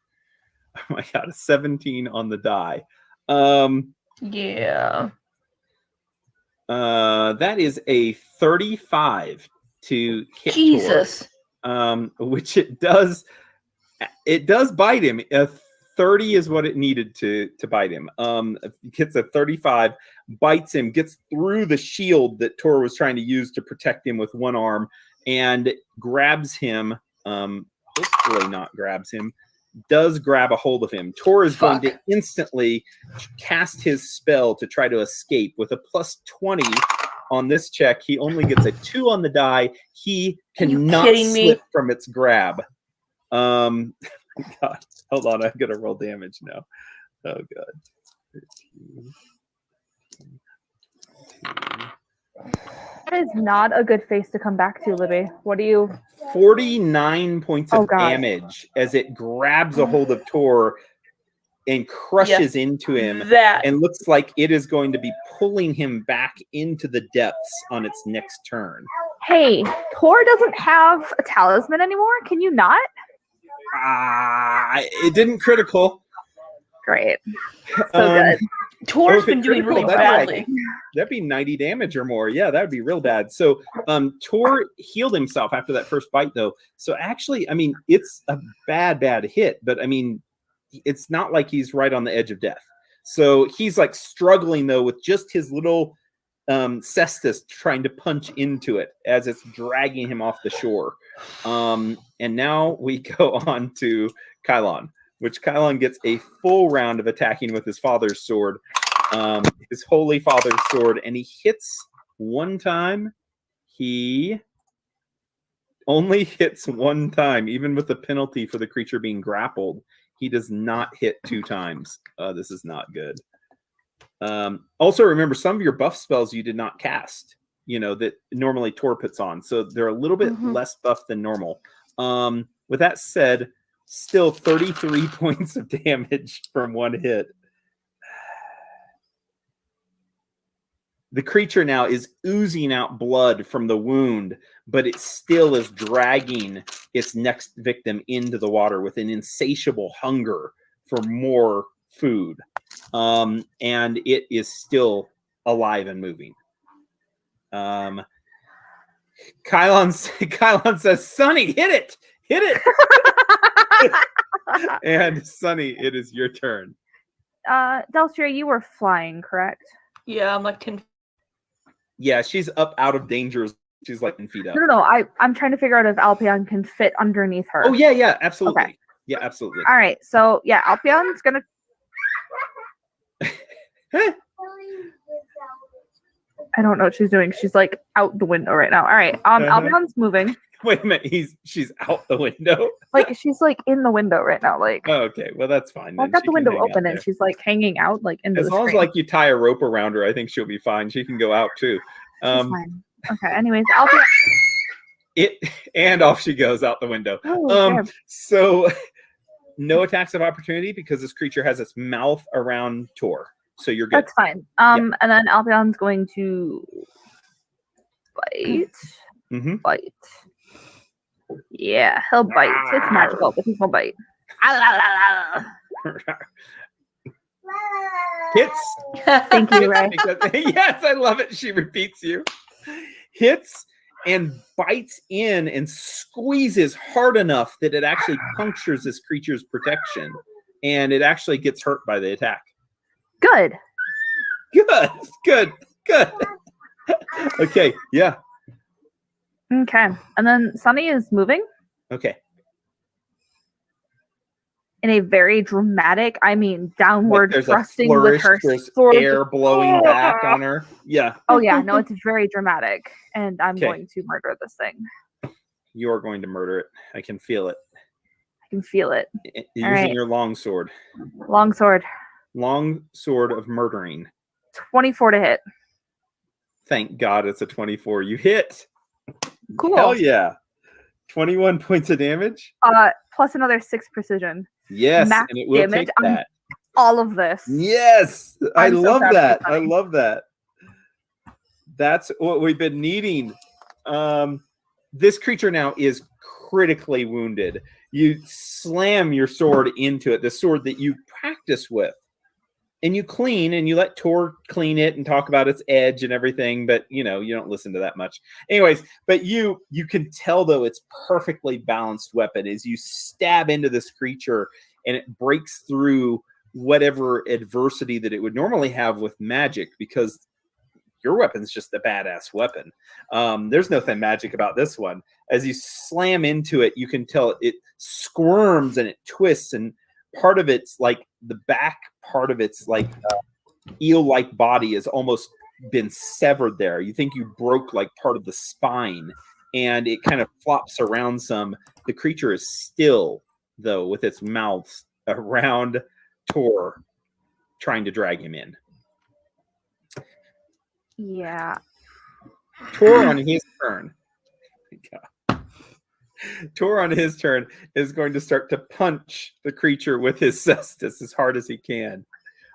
Oh my God, a 17 on the die. Yeah. That is a 35 to hit Jesus. Tor, which it does bite him. A 30 is what it needed to bite him. It gets a 35, bites him, gets through the shield that Tor was trying to use to protect him with one arm, and grabs him. Hopefully not grabs him. Does grab a hold of him. Tor is going to instantly cast his spell to try to escape with a +20 on this check. He only gets a 2 on the die. He cannot slip from its grab. God, hold on, I'm gonna roll damage now. Oh god. 13, That is not a good face to come back to, Libby. What do you? 49 points of damage as it grabs a hold of Tor and crushes into him, and looks like it is going to be pulling him back into the depths on its next turn. Hey, Tor doesn't have a talisman anymore. Can you not? It didn't critical. Great. So good. Tor's been doing really badly. That'd be 90 damage or more. Yeah, that would be real bad. So Tor healed himself after that first bite, though. So actually, I mean, it's a bad hit, but I mean, it's not like he's right on the edge of death. So he's like struggling, though, with just his little cestus trying to punch into it as it's dragging him off the shore. And now we go on to Kylon, which Kylon gets a full round of attacking with his father's sword, his holy father's sword, and he hits one time. He only hits one time, even with the penalty for the creature being grappled. He does not hit 2 times. This is not good. Also, remember, some of your buff spells you did not cast, that normally Tor puts on. So they're a little bit less buff than normal. With that said, still 33 points of damage from one hit. The creature now is oozing out blood from the wound, but it still is dragging its next victim into the water with an insatiable hunger for more food. And it is still alive and moving. Kylon says, Sunny, hit it! Hit it! And Sunny, it is your turn. Delstria, you were flying, correct? Yeah, I'm like 10. Yeah, she's up out of danger. She's like 10 feet up. No. I'm trying to figure out if Alpion can fit underneath her. Oh, yeah, absolutely. Okay. Yeah, absolutely. All right, so yeah, Alpion's gonna. I don't know what she's doing. She's like out the window right now. All right, Alpion's moving. Wait a minute, she's out the window. Like she's like in the window right now. Like. Oh, okay, well that's fine. I've got the window open and she's like hanging out like into the screen. As long as like you tie a rope around her, I think she'll be fine. She can go out too. She's fine. Okay. Anyways, Alpion. And off she goes out the window. Oh, so no attacks of opportunity because this creature has its mouth around Tor. So you're good. That's fine. And then Alpion's going to bite. Bite. Yeah, he'll bite. It's magical, but he's gonna bite. Hits. Thank you, Ray. Yes, I love it. She repeats you. Hits and bites in and squeezes hard enough that it actually punctures this creature's protection, and it actually gets hurt by the attack. Good. Okay, yeah. Okay, and then Sunny is moving. Okay. In a very dramatic, downward thrusting with her sword. Air blowing back on her. Yeah. Oh yeah, no, it's very dramatic, and I'm going to murder this thing. You're going to murder it. I can feel it. I can feel it. Using your long sword. Long sword. Long sword of murdering. 24 to hit. Thank God it's a 24. You hit. Cool. Hell yeah. 21 points of damage. Plus another 6 precision. Yes, Max and it will take that. All of this. Yes. I love that. I love that. That's what we've been needing. This creature now is critically wounded. You slam your sword into it, the sword that you practice with. and you clean and you let Tor clean it and talk about its edge and everything, but you don't listen to that much. Anyways, but you can tell though it's perfectly balanced weapon as you stab into this creature and it breaks through whatever adversity that it would normally have with magic, because your weapon's just a badass weapon. There's nothing magic about this one. As you slam into it, you can tell it squirms and it twists, and part of it's like the back part of its like eel-like body has almost been severed there. You think you broke like part of the spine, and it kind of flops around some. The creature is still, though, with its mouth around Tor, trying to drag him in. Yeah. Tor on his turn. Tor on his turn is going to start to punch the creature with his cestus as hard as he can.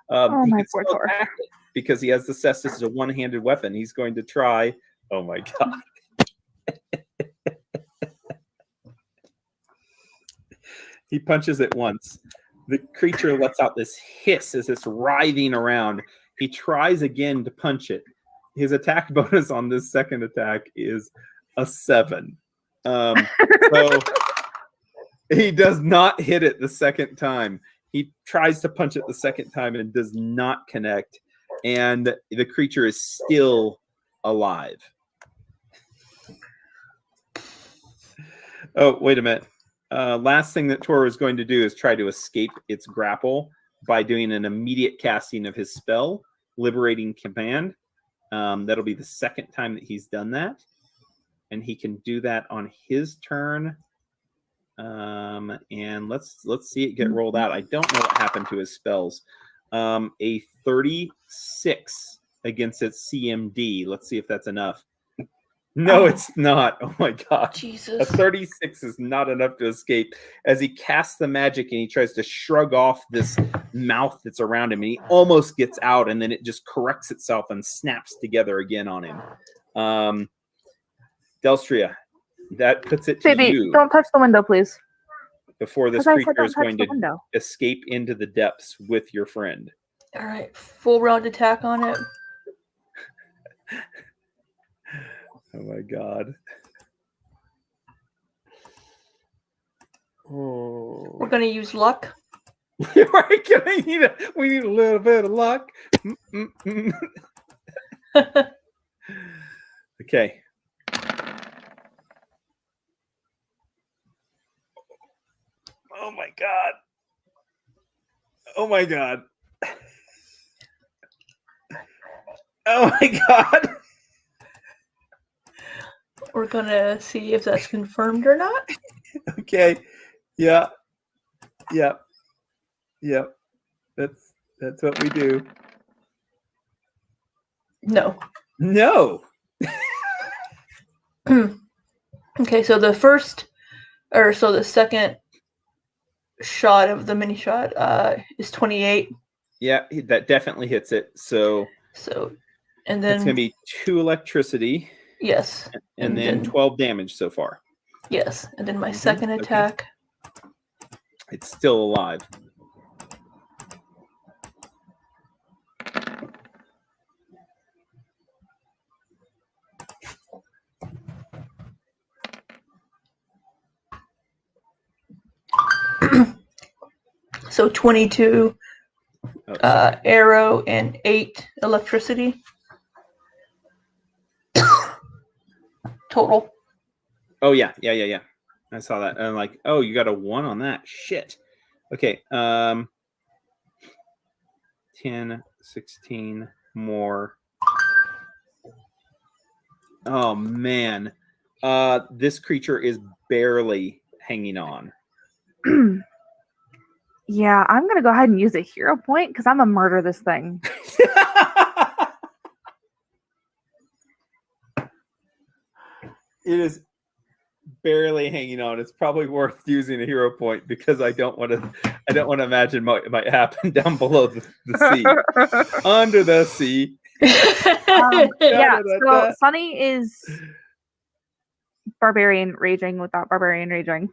Oh, he my can poor still Tor. attack it because he has the cestus as a one-handed weapon. He's going to try. Oh my god! He punches it once. The creature lets out this hiss as it's writhing around. He tries again to punch it. His attack bonus on this second attack is a 7. So he does not hit it the second time. He tries to punch it the second time and does not connect. And the creature is still alive. Oh, wait a minute. Last thing that Tor is going to do is try to escape its grapple by doing an immediate casting of his spell, Liberating Command. That'll be the second time that he's done that. And he can do that on his turn. And let's see it get rolled out. I don't know what happened to his spells. A 36 against its CMD. Let's see if that's enough. No, it's not. Oh my god. Jesus. A 36 is not enough to escape. As he casts the magic and he tries to shrug off this mouth that's around him, and he almost gets out, and then it just corrects itself and snaps together again on him. Delstria, that puts it to Baby, you don't touch the window, please. before this As I said, creature don't is touch going the to window. escape into the depths with your friend. All right, full round attack on it. Oh my god. Oh. We're gonna use luck. Right? We need a little bit of luck. Okay. Oh my god. Oh my god. Oh my god. We're gonna see if that's confirmed or not. Okay. Yeah. Yep. Yep. That's what we do. No. No. Okay, so the second shot of the mini shot is 28. Yeah, that definitely hits it. So And then it's going to be 2 electricity. Yes. And then 12 damage so far. Yes. And then my second attack. It's still alive. So 22 arrow and 8 electricity. Total. Oh yeah. I saw that. And I'm like, oh, you got a 1 on that. Shit. Okay. 10, 16 more. Oh man. This creature is barely hanging on. Yeah, I'm gonna go ahead and use a hero point because I'm gonna murder this thing. It is barely hanging on. It's probably worth using a hero point because I don't want to imagine what might happen down below the sea, under the sea. Yeah, so Sunny is barbarian raging without barbarian raging,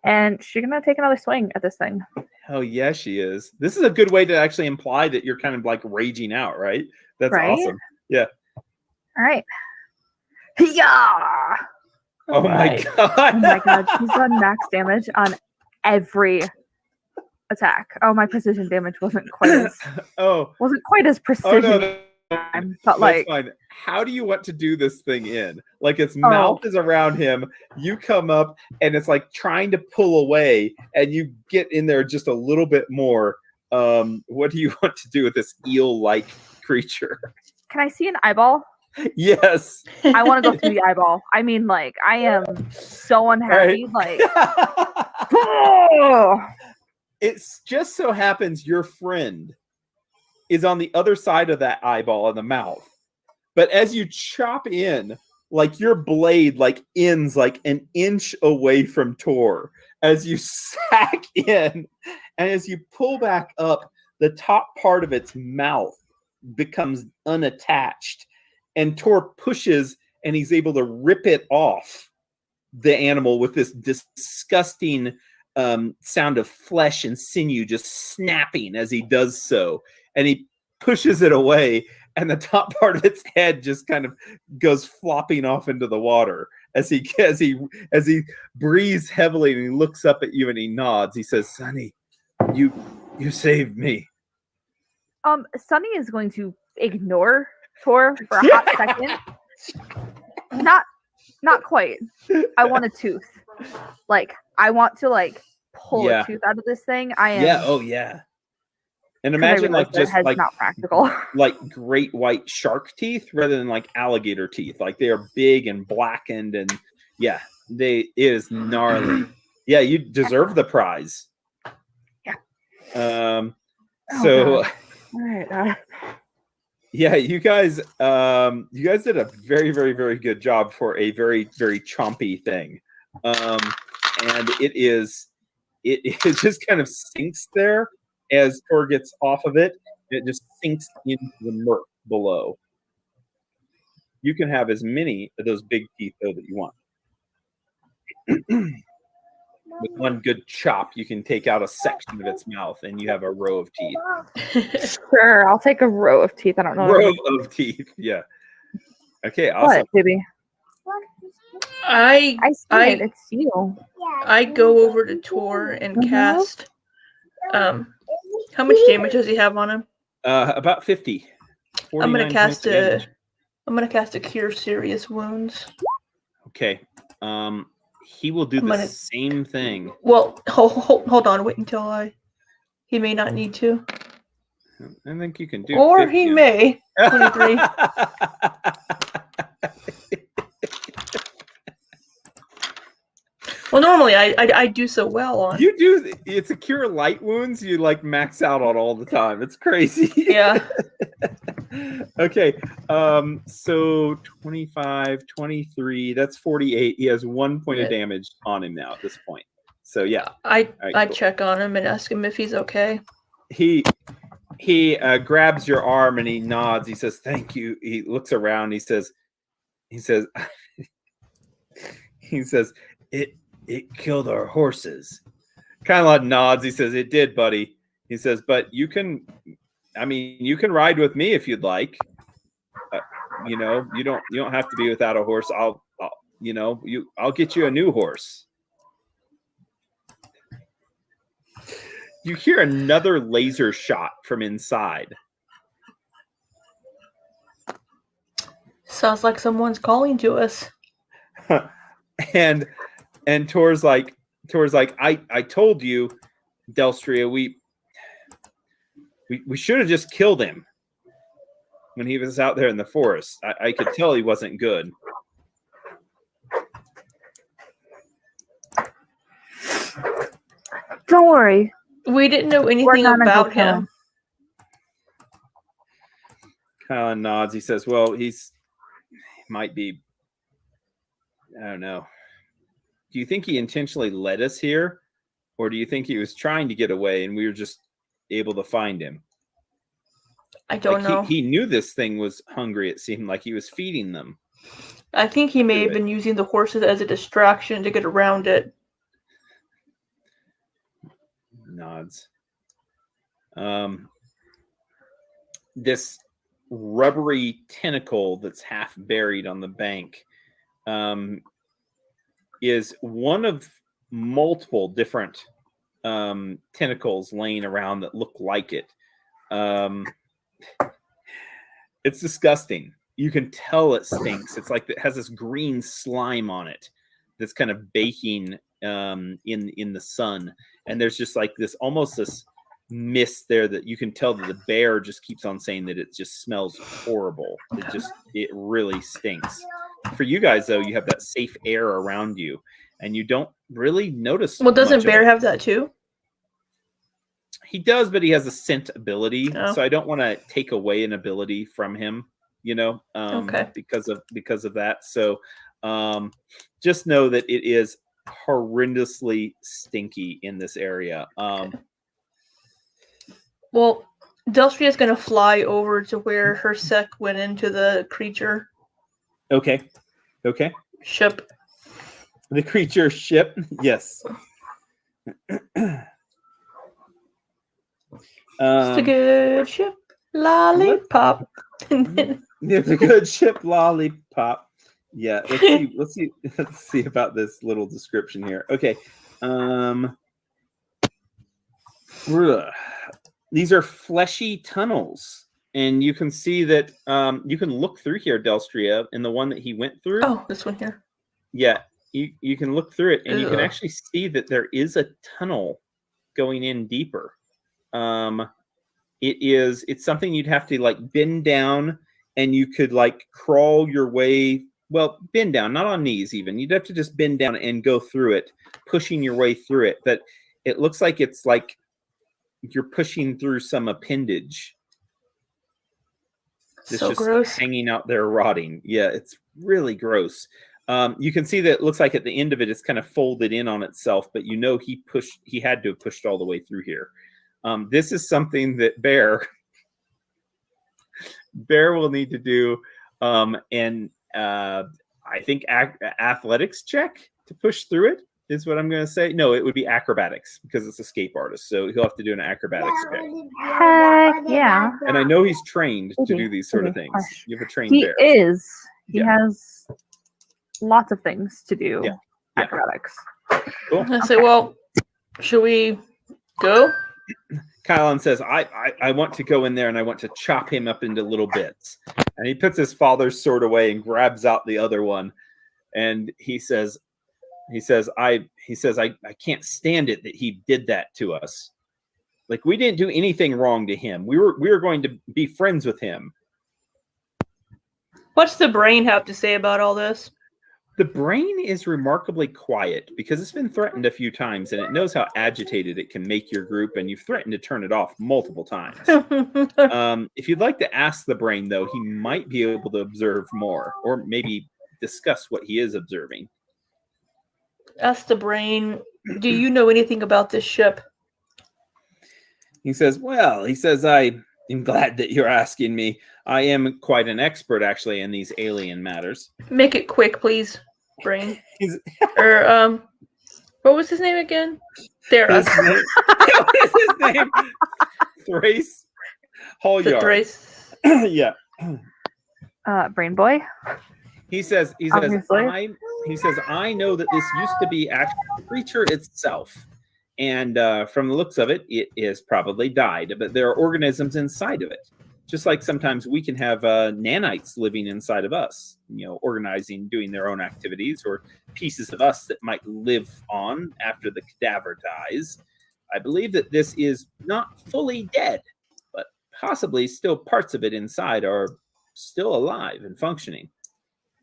and she's gonna take another swing at this thing. Oh yeah, she is. This is a good way to actually imply that you're kind of like raging out, right? That's Right? awesome. Yeah. All right. Yeah. Oh my Alright. god. Oh my god, she's done max damage on every attack. Oh, my precision damage wasn't quite as oh precision. no, But that's like, fine. How do you want to do this thing in? Like its mouth is around him. You come up and it's like trying to pull away, and you get in there just a little bit more. What do you want to do with this eel-like creature? can I see an eyeball? Yes. I want to go through the eyeball. I mean, like, I am so unhappy. Like, oh! It just so happens your friend is on the other side of that eyeball in the mouth. But as you chop in, like your blade like ends like an inch away from Tor as you sack in, and as you pull back up, the top part of its mouth becomes unattached, and Tor pushes and he's able to rip it off the animal with this disgusting sound of flesh and sinew just snapping as he does so, and he pushes it away, and the top part of its head just kind of goes flopping off into the water as he breathes heavily, and he looks up at you and he nods. He says, "Sonny, you saved me." Sunny is going to ignore Tor for a hot second. Not quite. I want a tooth. Like, I want to like pull a tooth out of this thing. I am. Yeah. Oh yeah. And imagine like just like not practical. Like great white shark teeth rather than like alligator teeth. Like they are big and blackened, and yeah, it is gnarly. Yeah, you deserve the prize. Yeah. So. All right. Yeah, you guys did a very, very, very good job for a very, very chompy thing. And it just kind of sinks there as Tor gets off of it. It just sinks into the murk below. You can have as many of those big teeth though that you want. With one good chop, you can take out a section of its mouth, and you have a row of teeth. Sure, I'll take a row of teeth. I don't know. Row of teeth, yeah. Okay, awesome. What, baby? I see it. It's you. I go over to Tor and cast. How much damage does he have on him? About 50. I'm gonna cast a Cure Serious Wounds. Okay. He will do the same thing. Well, hold on. Wait until he may not need to. I think you can do. Or 50. He may. 23. Well, normally I do so well on. You do. It's a Cure Light Wounds. You like max out on all the time. It's crazy. Yeah. Okay. So 25, 23. That's 48. He has 1 point of damage on him now at this point. So yeah. I cool. Check on him and ask him if he's okay. He grabs your arm and he nods. He says, "Thank you." He looks around. He says, It killed our horses. Kylan nods. He says, "It did, buddy." He says, "But you can ride with me if you'd like. You don't have to be without a horse. I'll get you a new horse." You hear another laser shot from inside. Sounds like someone's calling to us. And Tor's like, I told you, Delstria, we should have just killed him when he was out there in the forest. I could tell he wasn't good. Don't worry. We didn't know anything about him. Kylan nods. He says, "Well, he might be. I don't know. Do you think he intentionally led us here, or do you think he was trying to get away and we were just able to find him?" I don't know. He knew this thing was hungry. It seemed like he was feeding them. I think he may have been using the horses as a distraction to get around it. Nods. This rubbery tentacle that's half buried on the bank is one of multiple different tentacles laying around that look like it. It's disgusting. You can tell it stinks. It's like it has this green slime on it that's kind of baking in the sun, and there's just like this almost this mist there that you can tell that the bear just keeps on saying that it just smells horrible. It really stinks. For you guys though, you have that safe air around you, and you don't really notice. Well, doesn't much Bear of it. have that too? He does, but he has a scent ability, Oh. so I don't want to take away an ability from him, Okay. because of that. So just know that it is horrendously stinky in this area. Well, Delstria's gonna fly over to where her sec went into the creature Okay. ship. The creature ship, yes. It's a good ship, lollipop. It's a good ship, lollipop. Yeah, let's see about this little description here. Okay. These are fleshy tunnels, and you can see that you can look through here, Delstria, in the one that he went through. Oh, this one here. Yeah, you can look through it, and you can Ugh. actually see that there is a tunnel going in deeper. It's something you'd have to like bend down, and you could like crawl your way. Well, bend down, not on knees even. You'd have to just bend down and go through it, pushing your way through it. But it looks like it's like you're pushing through some appendage. It's So just gross. hanging out there rotting. Yeah, it's really gross. You can see that it looks like at the end of it, it's kind of folded in on itself, but he had to have pushed all the way through here. This is something that Bear will need to do, and I think athletics check to push through it is what I'm going to say. No, it would be acrobatics because it's escape artist, so he'll have to do an acrobatics check. Heck yeah. And I know he's trained to do these sort of things. You have a trained He bear. is. He Yeah. has lots of things to do. Yeah. Yeah. Acrobatics. Cool. I say, well, should we go? Kylan says, I want to go in there and I want to chop him up into little bits. And he puts his father's sword away and grabs out the other one. And he says, I can't stand it that he did that to us. Like, we didn't do anything wrong to him. We were going to be friends with him. What's the brain have to say about all this? The brain is remarkably quiet because it's been threatened a few times, and it knows how agitated it can make your group, and you've threatened to turn it off multiple times. If you'd like to ask the brain, though, he might be able to observe more, or maybe discuss what he is observing. Ask the brain, do you know anything about this ship? He says, I am glad that you're asking me. I am quite an expert, actually, in these alien matters. Make it quick, please, brain. He's- Or, what was his name again? There. His name, what is his name? Thrace Hallard. Thrace. Yeah. Brain boy. He says, Obviously. I know that this used to be actually a creature itself. And from the looks of it, it is probably died, but there are organisms inside of it. Just like sometimes we can have nanites living inside of us, organizing, doing their own activities, or pieces of us that might live on after the cadaver dies. I believe that this is not fully dead, but possibly still parts of it inside are still alive and functioning.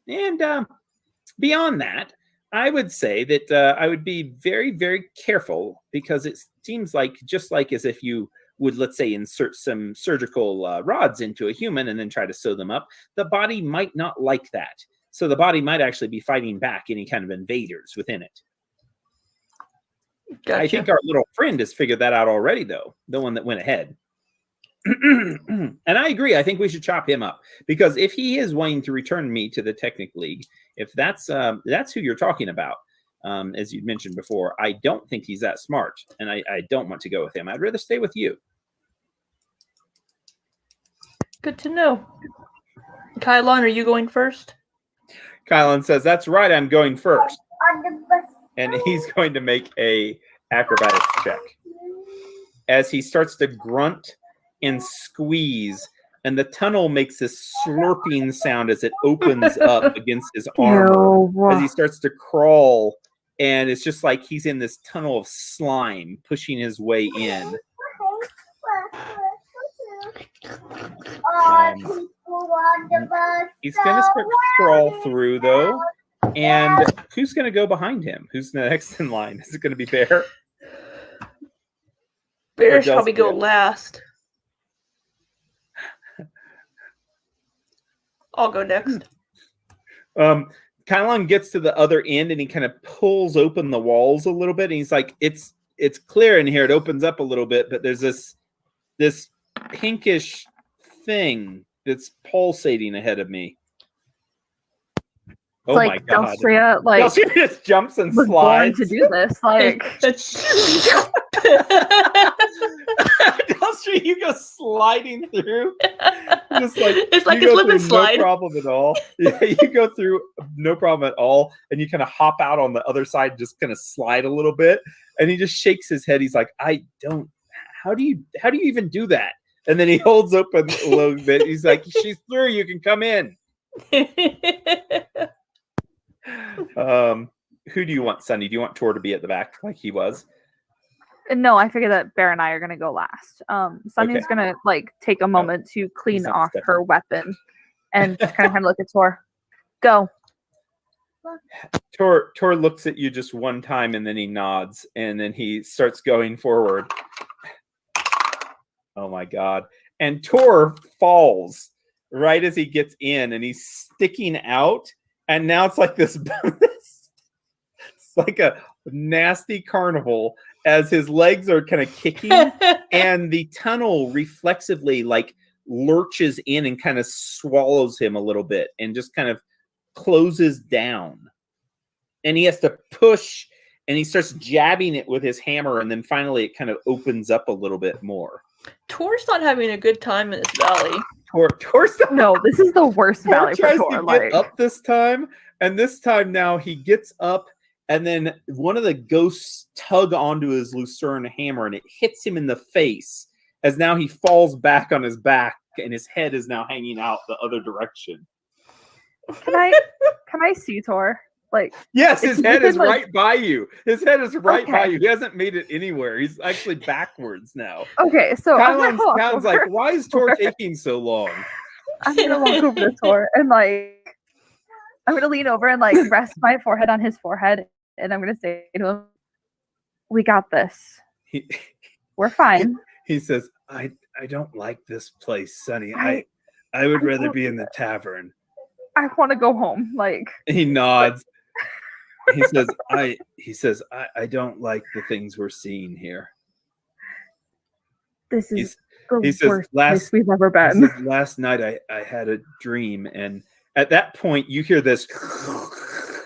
And beyond that, I would say that I would be very, very careful, because it seems like, just like as if you would, let's say, insert some surgical rods into a human and then try to sew them up, the body might not like that. So the body might actually be fighting back any kind of invaders within it. Gotcha. I think our little friend has figured that out already, though, the one that went ahead. And I agree. I think we should chop him up, because if he is wanting to return me to the Technic League, if that's who you're talking about, as you mentioned before, I don't think he's that smart, and I don't want to go with him. I'd rather stay with you. Good to know. Kylon, are you going first? Kylan says, "That's right, I'm going first." And he's going to make a acrobatics check. As he starts to grunt and squeeze, and the tunnel makes this slurping sound as it opens up against his armor. As he starts to crawl, and it's just like he's in this tunnel of slime pushing his way in. He's going to start to crawl through, though. And who's going to go behind him? Who's next in line? Is it going to be Bear? Bear should probably go last. I'll go next. Kylon gets to the other end and he kind of pulls open the walls a little bit. And he's like, it's clear in here. It opens up a little bit, but there's this pinkish thing that's pulsating ahead of me. Oh my god! Delstria, Delstria just jumps and was slides. born to do this. Like, Delstria, you go sliding through. Just like it's like you a go slip and through slide. No problem at all. Yeah, you go through no problem at all, and you kind of hop out on the other side, just kind of slide a little bit, and he just shakes his head. He's like, "I don't. How do you even do that?" And then he holds open a little bit. He's like, "She's through. You can come in." Who do you want, Sunny? Do you want Tor to be at the back like he was? no, I figured that Bear and I are gonna go last. Sunny's Okay. gonna take a moment to clean not off stepping. her weapon and just kind of look at Tor. Go. Tor looks at you just one time and then he nods and then he starts going forward. Oh my god. And Tor falls right as he gets in and he's sticking out. And now it's like this it's like a nasty carnival as his legs are kind of kicking and the tunnel reflexively lurches in and kind of swallows him a little bit and just kind of closes down. And he has to push and he starts jabbing it with his hammer and then finally it kind of opens up a little bit more. Tor's not having a good time in this valley. Tor's No, this is the worst valley for tries Tor. to get up this time, and this time now he gets up, and then one of the ghosts tug onto his Lucerne hammer, and it hits him in the face as now he falls back on his back, and his head is now hanging out the other direction. Can I see Tor? Yes, his It's head is like- right by you. His head is right by Okay. you. He hasn't made it anywhere. He's actually backwards now. Okay, so I'm gonna walk Kylan's over. like, why is Tor taking so long? I'm gonna walk over to Tor and I'm gonna lean over and rest my forehead on his forehead, and I'm gonna say to him, "We got this. He, We're fine." he says, I don't like this place, Sonny. I I would rather don't be in the tavern. I want to go home. He nods. He says, I don't like the things we're seeing here. This He's- is the he says, worst "Last- place we've ever He been. says, last night I had a dream, and at that point you hear this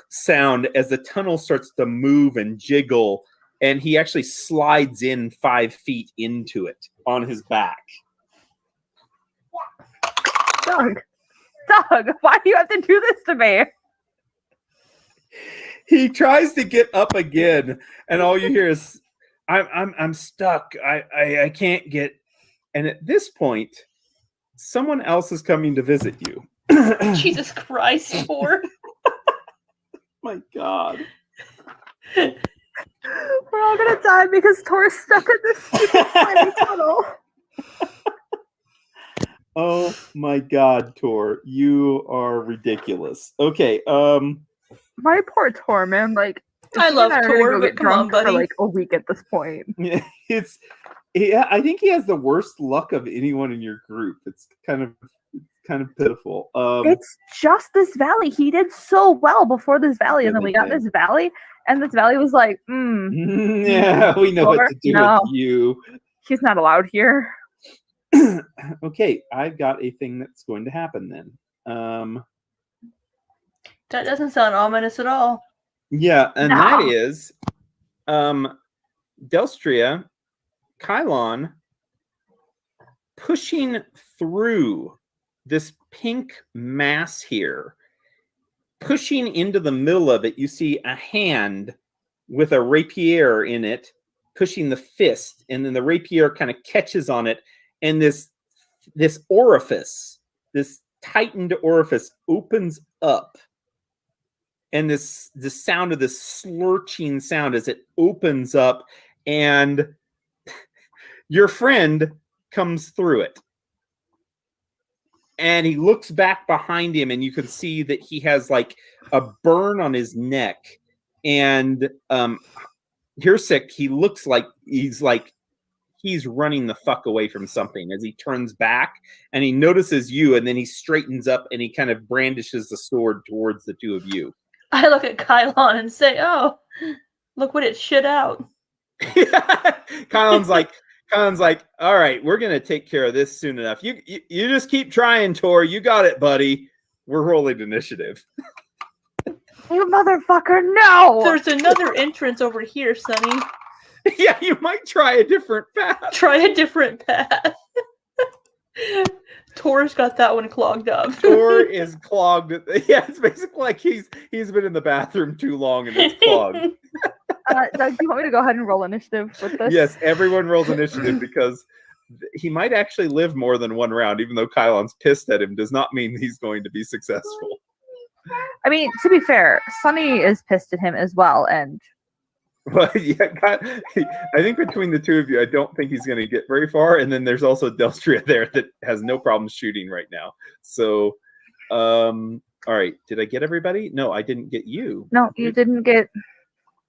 sound as the tunnel starts to move and jiggle, and he actually slides in 5 feet into it on his back. Doug, why do you have to do this to me? He tries to get up again, and all you hear is, "I'm stuck. I can't get." And at this point, someone else is coming to visit you. Jesus Christ, Tor. My God. We're all gonna die because Tor's stuck in this stupid tiny tunnel. Oh my God, Tor, you are ridiculous. Okay, My poor Tor, man. I love we're gonna Tor, go but get come on, drunk for buddy. a week at this point. I think he has the worst luck of anyone in your group. It's kind of pitiful. It's just this valley. He did so well before this valley, and then we got Really this valley, and this valley was like, yeah, we know what Tor? to do No. with you. he's not allowed here. Okay, I've got a thing that's going to happen then. That doesn't sound ominous at all. Yeah, and No. that is Delstria, Kylon pushing through this pink mass here. Pushing into the middle of it, you see a hand with a rapier in it, pushing the fist, and then the rapier kind of catches on it, and this orifice, this tightened orifice, opens up, and this the sound of this slurching sound as it opens up, and your friend comes through it. And he looks back behind him, and you can see that he has like a burn on his neck. And Hirsik, he looks like he's running the fuck away from something as he turns back, and he notices you, and then he straightens up and he kind of brandishes the sword towards the two of you. I look at Kylon and say, "Oh, look what it shit out." Kylon's like, all right, we're gonna take care of this soon enough. You just keep trying, Tor. You got it, buddy. We're rolling initiative. You motherfucker, no! There's another entrance over here, Sonny. Yeah, you might try a different path. Try a different path. Tor's got that one clogged up. Tor is clogged. Yeah, it's basically like he's been in the bathroom too long and it's clogged. Doug, do you want me to go ahead and roll initiative with this? Yes, everyone rolls initiative because he might actually live more than one round, even though Kylon's pissed at him does not mean he's going to be successful. I mean, to be fair, Sunny is pissed at him as well, and But yeah, I think between the two of you, I don't think he's going to get very far. And then there's also Delstria there that has no problem shooting right now. So, all right, did I get everybody? No, I didn't get you. no, you didn't get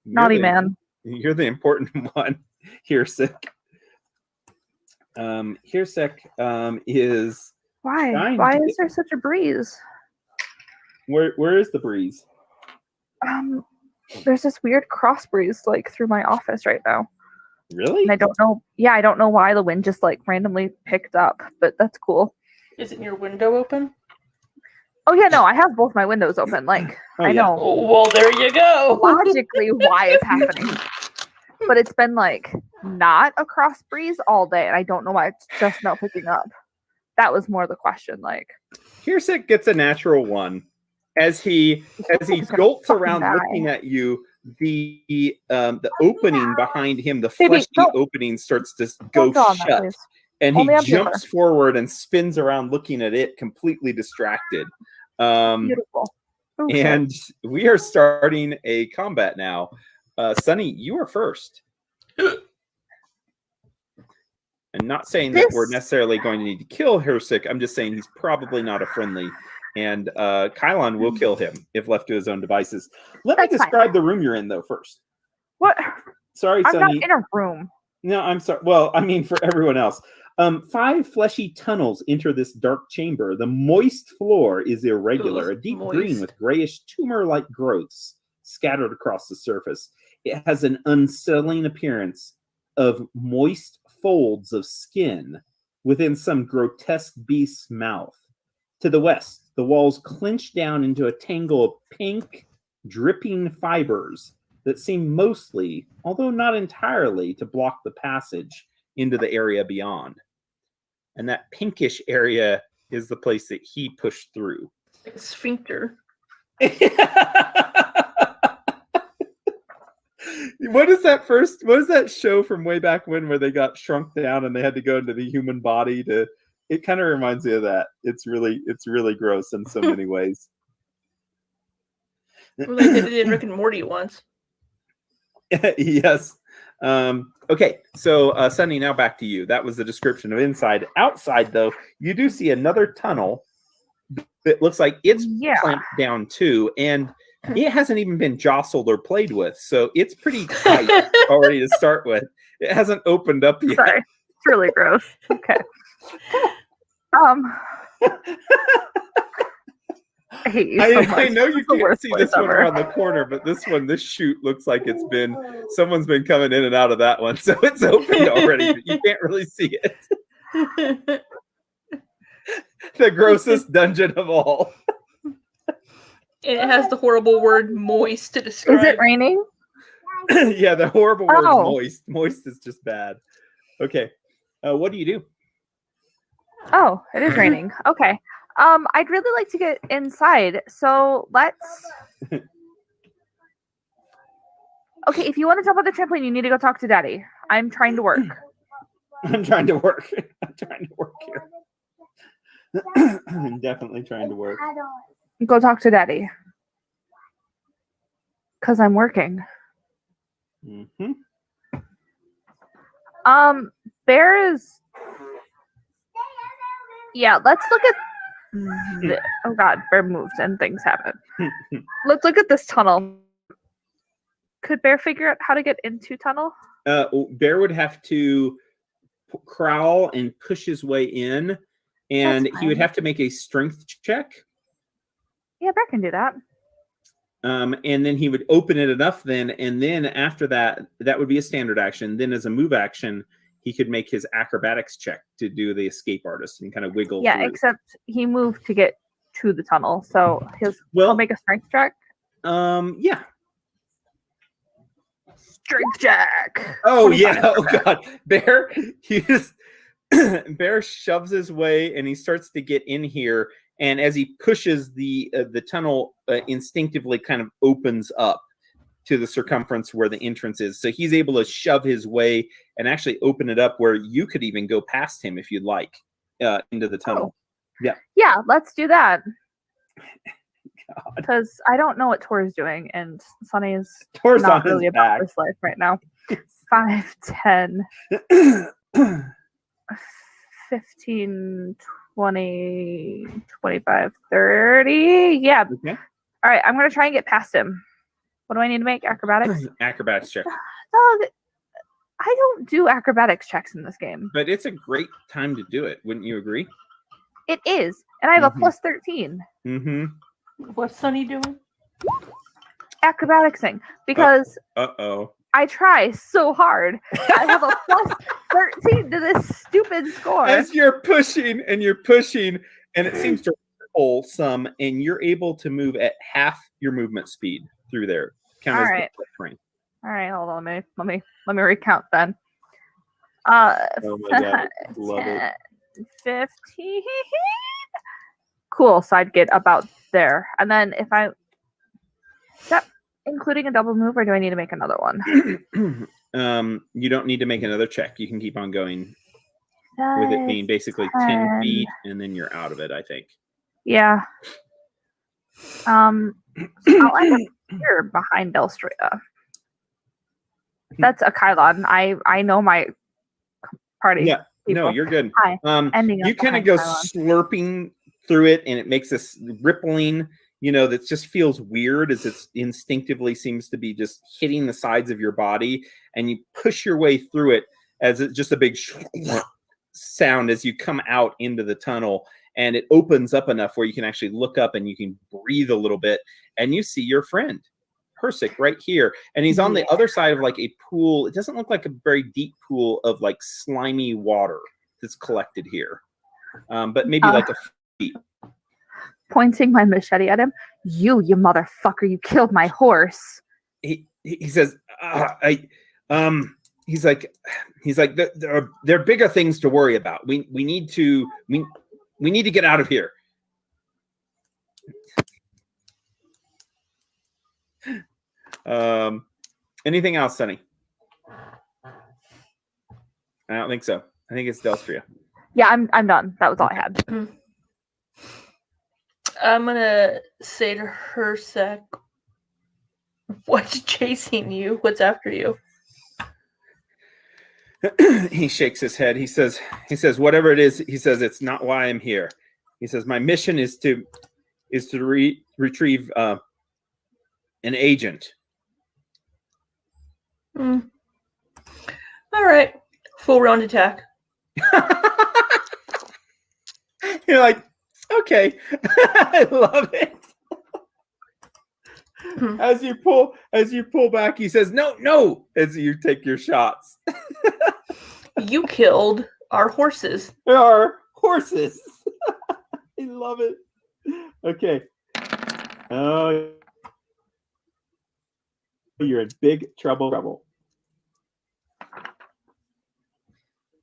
naughty man. You're the important one. Hirsik. Hirsik is Why? Why is there such a breeze? Where is the breeze? There's this weird cross breeze like through my office right now. Really? And I don't know. Yeah, I don't know why the wind just like randomly picked up, but that's cool. Isn't your window open? Oh yeah, no, I have both my windows open. Like I know Oh, well, there you go. logically why it's happening, but it's been like not a cross breeze all day, and I don't know why it's just not picking up. That was more the question. Like Hirsik gets a natural one as he jolts around looking at you. The opening behind him, the fleshy opening, starts to go shut, and he jumps forward and spins around looking at it, completely distracted. Beautiful. And we are starting a combat now. Sunny, you are first. I'm not saying that we're necessarily going to need to kill Hirsik. I'm just saying he's probably not a friendly. And Kylon will kill him if left to his own devices. Let me describe the room you're in, though, first. What? Sorry, I'm Sunny. not in a room. No, I'm sorry. Well, I mean, for everyone else. 5 fleshy tunnels enter this dark chamber. The moist floor is irregular, a deep green with grayish tumor-like growths scattered across the surface. It has an unsettling appearance of moist folds of skin within some grotesque beast's mouth. To the west, the walls clench down into a tangle of pink, dripping fibers that seem mostly, although not entirely, to block the passage into the area beyond. And that pinkish area is the place that he pushed through. Like a sphincter. What is that show from way back when where they got shrunk down and they had to go into the human body to... It kind of reminds me of that. It's really gross in so many ways. Well, they did it in Rick and Morty once. Yes. Okay, so Sunny, now back to you. That was the description of inside. Outside, though, you do see another tunnel that looks like it's clamped down too, and it hasn't even been jostled or played with, so it's pretty tight already to start with. It hasn't opened up yet. Sorry, it's really gross. Okay. I hate you so much. I know you can't see this one ever. around the corner, but this chute looks like someone's been coming in and out of that one, so it's opened already, but you can't really see it. The grossest dungeon of all. It has the horrible word moist to describe. Is it raining? Yeah, the horrible word moist. Moist is just bad. Okay. What do you do? Oh, it is raining. Okay. I'd really like to get inside. So let's. Okay, if you want to jump on the trampoline, you need to go talk to Daddy. I'm trying to work. I'm trying to work. I'm trying to work here. I'm definitely trying to work. Go talk to Daddy. Because I'm working. Mm-hmm. Bear is. Yeah, let's look at. Oh God, Bear moved and things happen. Let's look at this tunnel. Could Bear figure out how to get into tunnel? Bear would have to crawl and push his way in, and he would have to make a strength check. Yeah, Bear can do that. And then he would open it enough then, and then after that, that would be a standard action. Then as a move action, he could make his acrobatics check to do the escape artist and kind of wiggle Yeah, through. except he moved to get to the tunnel, so he'll make a strength check. Yeah. Strength check. Oh 25. yeah. Oh God. Bear shoves his way and he starts to get in here. And as he pushes the tunnel, instinctively kind of opens up to the circumference where the entrance is. So he's able to shove his way and actually open it up where you could even go past him if you'd like into the tunnel. Oh. Yeah, let's do that. Because I don't know what Tor is doing, and Sunny is Tor's not on really his about back. this life right now. 5, 10, 15, 20, 25, 30. Yeah. Okay. All right, I'm going to try and get past him. What do I need to make? Acrobatics? Acrobatics check. No, I don't do acrobatics checks in this game. But it's a great time to do it. Wouldn't you agree? It is. And I have a plus 13. Mm-hmm. What's Sunny doing? Acrobaticsing. Because Uh-oh. I try so hard. I have a plus 13 to this stupid score. As you're pushing, and it seems to pull some, and you're able to move at half your movement speed through there. All right. All right, hold on. Let me recount then. Oh my God. Love it. 15. Cool. So I'd get about there. And then if is that including a double move, or do I need to make another one? You don't need to make another check. You can keep on going with it being basically 10 feet, and then you're out of it, I think. Yeah. So I'll end up here behind Delstria. That's a Kylon. I know my party. Yeah. people. No, you're good. Hi. Ending You up kind of behind go Kylon. slurping through it, and it makes this rippling, that just feels weird, as it instinctively seems to be just hitting the sides of your body, and you push your way through it as it's just a big sound as you come out into the tunnel, and it opens up enough where you can actually look up and you can breathe a little bit, and you see your friend Persic right here, and he's on the other side of like a pool. It doesn't look like a very deep pool of like slimy water that's collected here, but maybe like a feet. Pointing my machete at him. You motherfucker! You killed my horse. He says, he's like there are bigger things to worry about. We need to get out of here. Anything else, Sunny? I don't think so. I think it's Delstria. Yeah, I'm done. That was all I had. I'm gonna say to Hersek, what's chasing you? What's after you? He shakes his head. He says, whatever it is, he says, it's not why I'm here. He says, my mission is to retrieve an agent. All right. Full round attack. You're like, okay. I love it. As you pull back, he says, no, as you take your shots. You killed our horses. There are horses. I love it. Okay. Oh, you're in big trouble.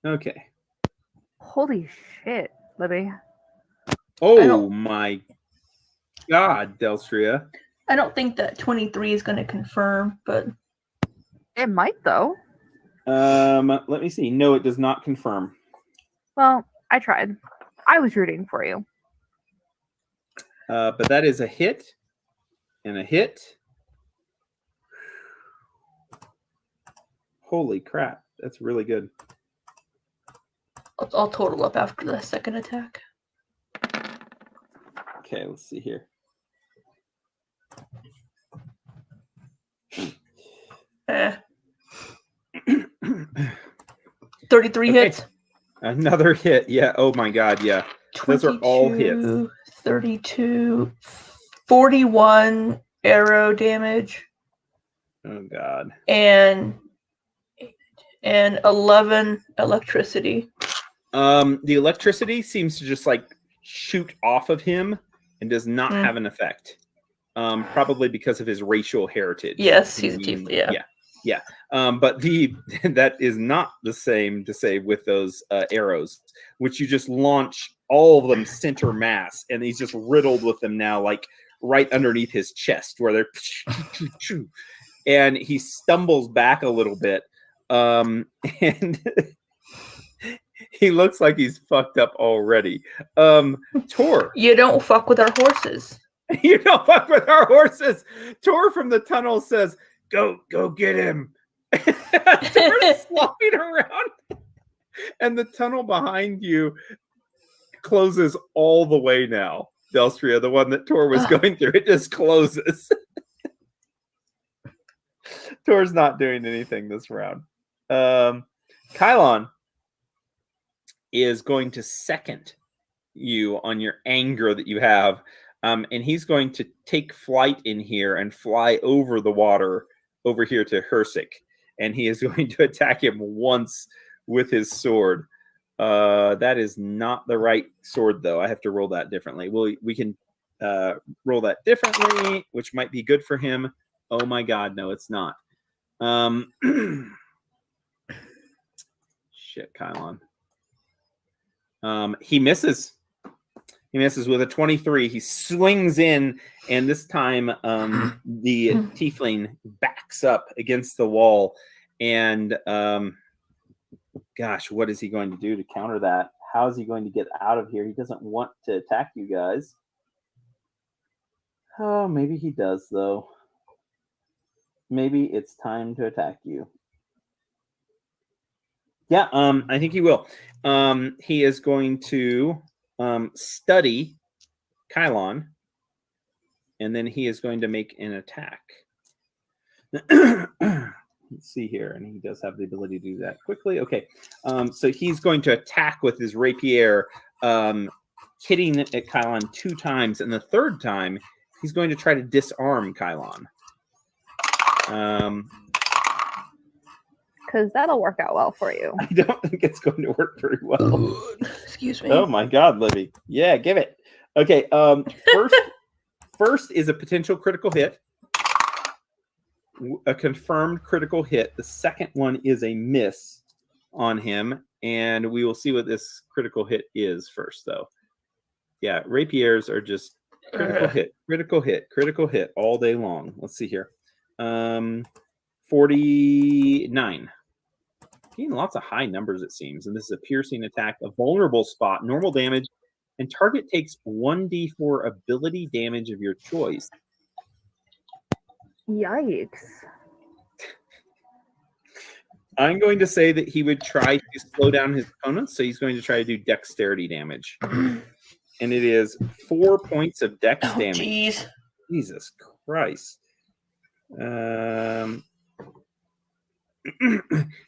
Okay. Holy shit, Libby. Oh my God, Delstria. I don't think that 23 is going to confirm, but It might though. Let me see. No, it does not confirm. Well, I tried. I was rooting for you. But that is a hit and a hit. Holy crap. That's really good. I'll total up after the second attack. Okay, let's see here. Eh. 33 Okay. hits. Another hit. Yeah. Oh my God. Yeah. Those are all hits. 32, 41 arrow damage, Oh God. and 11 electricity. The electricity seems to just like shoot off of him and does not have an effect. Probably because of his racial heritage. Yes, he's a tiefling. Yeah. But that is not the same to say with those arrows, which you just launch all of them center mass, and he's just riddled with them now, like right underneath his chest, where they're and he stumbles back a little bit, and he looks like he's fucked up already. Tor, You don't fuck with our horses. you don't fuck with our horses. Tor from the tunnel says, Go get him. Tor's flopping around. And the tunnel behind you closes all the way now. Delstria, the one that Tor was going through, it just closes. Tor's not doing anything this round. Kylon is going to second you on your anger that you have. And he's going to take flight in here and fly over the water over here to Hersik. And he is going to attack him once with his sword. That is not the right sword, though. I have to roll that differently. We can roll that differently, which might be good for him. Oh my God, no, it's not. Shit, Kylon. He misses. He misses with a 23. He swings in, and this time the tiefling backs up against the wall. And gosh, what is he going to do to counter that? How is he going to get out of here? He doesn't want to attack you guys. Oh, maybe he does, though. Maybe it's time to attack you. Yeah, I think he will. He is going to study Kylon, and then he is going to make an attack. Let's see here, and he does have the ability to do that quickly. Okay, so he's going to attack with his rapier, hitting at Kylon 2 times, and the third time he's going to try to disarm Kylon. Because that'll work out well for you. I don't think it's going to work very well. Excuse me. Oh my God, Libby. Yeah, give it. Okay. First is a potential critical hit, a confirmed critical hit. The second one is a miss on him, and we will see what this critical hit is first, though. Yeah, rapiers are just critical hit, critical hit, critical hit all day long. Let's see here. 49. Getting lots of high numbers, it seems. And this is a piercing attack, a vulnerable spot, normal damage, and target takes 1d4 ability damage of your choice. Yikes. I'm going to say that he would try to slow down his opponents, so he's going to try to do dexterity damage. And it is 4 points of dex damage. Geez. Jesus Christ.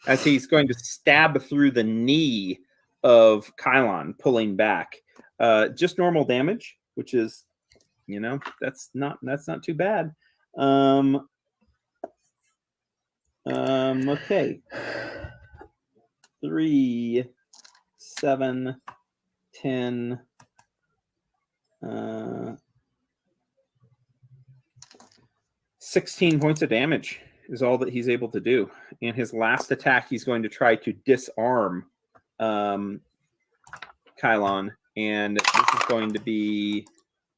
As he's going to stab through the knee of Kylon, pulling back. Just normal damage, which is, that's not too bad. Okay. 3, 7, 10. 16 points of damage is all that he's able to do. And his last attack, he's going to try to disarm Kylon and this is going to be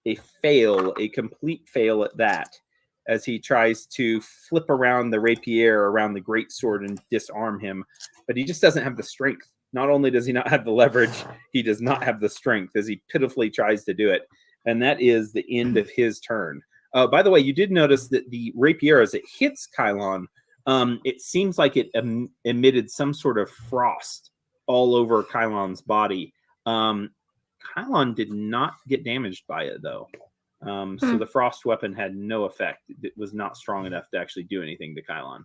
a fail, a complete fail at that, as he tries to flip around the rapier around the greatsword and disarm him, but he just doesn't have the strength. Not only does he not have the leverage, he does not have the strength as he pitifully tries to do it. And that is the end of his turn. By the way, you did notice that the rapier, as it hits Kylon, it seems like it emitted some sort of frost all over Kylon's body. Kylon did not get damaged by it, though. So the frost weapon had no effect. It was not strong enough to actually do anything to Kylon.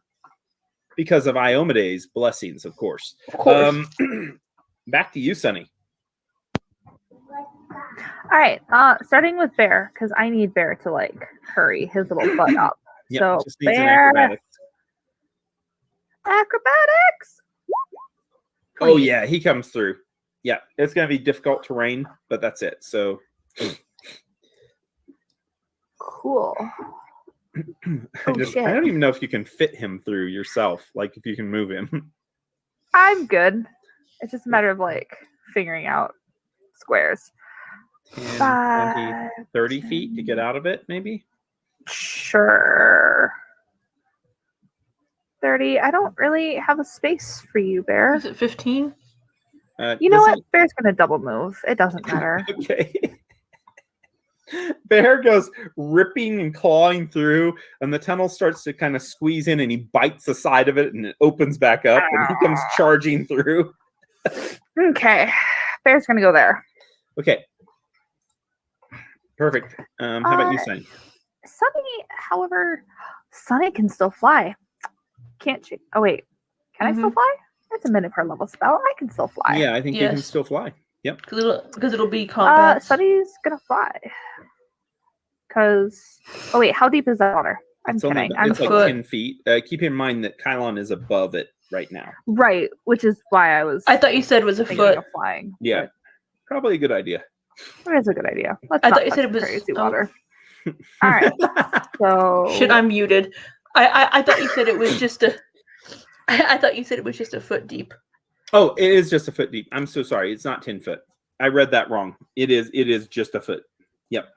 Because of Iomede's blessings, of course. Of course. Back to you, Sunny. All right, starting with Bear, because I need Bear to like hurry his little butt up. Yep, So just needs an Bear acrobatics. acrobatics. Oh yeah, he comes through. Yeah, it's going to be difficult terrain, but that's it. So Cool. I don't even know if you can fit him through yourself. Like if you can move him. I'm good. It's just a matter of like figuring out squares. 10, 20, 5, 30 feet to get out of it, maybe? Sure. 30. I don't really have a space for you, Bear. Is it 15? You know what? Bear's gonna double move. It doesn't matter. Okay. Bear goes ripping and clawing through, and the tunnel starts to kind of squeeze in, and he bites the side of it, and it opens back up, and he comes charging through. Okay. Bear's gonna go there. Okay. Perfect. How about you, Sunny? Sunny, however, Sunny can still fly. Can't she? Oh, wait. Can I still fly? It's a minute per level spell. I can still fly. Yeah, I think you can Yes. still fly. Yep. Because it'll be combat. Sunny's gonna fly. Because, oh wait, how deep is that water? I'm It's only kidding. about- I'm it's like foot. 10 feet. Keep in mind that Kylon is above it right now. right, which is why I was I thought you said it was a thinking foot. of flying. Yeah. Probably a good idea. It is a good idea. Let's I not thought you touch said it the was- crazy oh. water. All right, so Shit, I'm muted. I thought you said it was just a. I thought you said it was just a foot deep. Oh, it is just a foot deep. I'm so sorry. It's not 10 foot. I read that wrong. It is just a foot. Yep.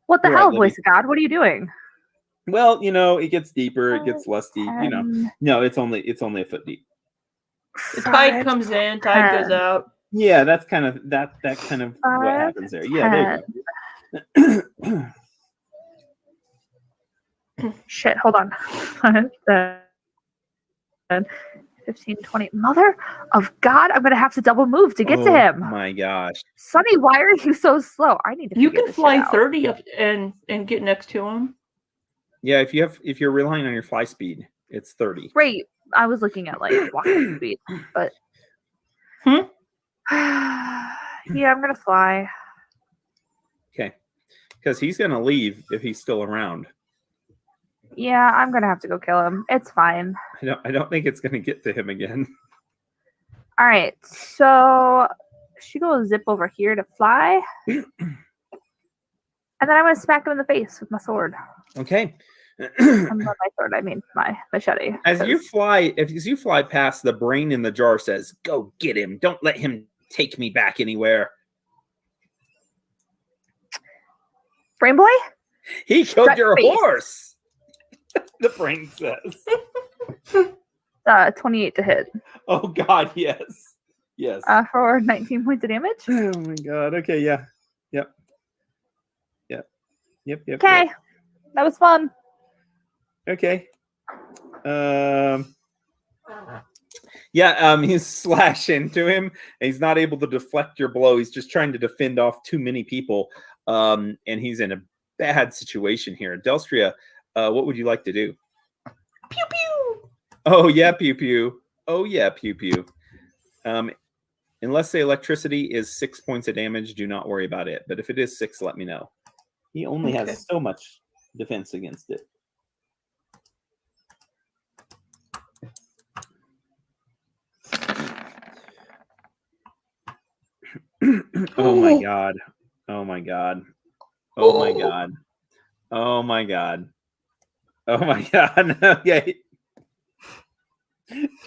what the You're hell, right, voice of God? What are you doing? Well, it gets deeper, it gets less deep, 10, No, it's only a foot deep. The tide 5, comes in, tide goes 10. out. Yeah, that's kind of that kind of what 5, happens there. Yeah, there you go. Shit, hold on. 10, 15, 20. Mother of God, I'm gonna have to double move to get to him. Oh my gosh. Sunny, why are you so slow? I need to. You figure can this fly shit out. 30 up and get next to him. Yeah, if you're relying on your fly speed, it's 30. Great. I was looking at like walking speed, but Hmm? yeah, I'm gonna fly. Okay. Because he's gonna leave if he's still around. Yeah, I'm gonna have to go kill him. It's fine. I don't think it's gonna get to him again. All right, so she goes zip over here to fly, and then I'm gonna smack him in the face with my sword. Okay. Not my sword, I mean my machete. As you 'cause- fly past, the brain in the jar says, "Go get him. Don't let him take me back anywhere." Brain boy, He killed Shut your face. horse. The brain says. 28 to hit Oh God, yes. Yes. for 19 points of damage. Oh my God. Okay, yeah. Yep. Yep. Okay, that was fun. Okay. Yeah, you slash into him, and he's not able to deflect your blow. He's just trying to defend off too many people. And he's in a bad situation here. Delstria, what would you like to do? Pew pew. Oh yeah, pew pew. Oh yeah, pew pew. Unless the electricity is 6 points of damage, do not worry about it. But if it is 6, let me know. He only Okay. has so much defense against it. Oh my God. Oh my God. Oh my God. Oh my God. Oh my God. Okay.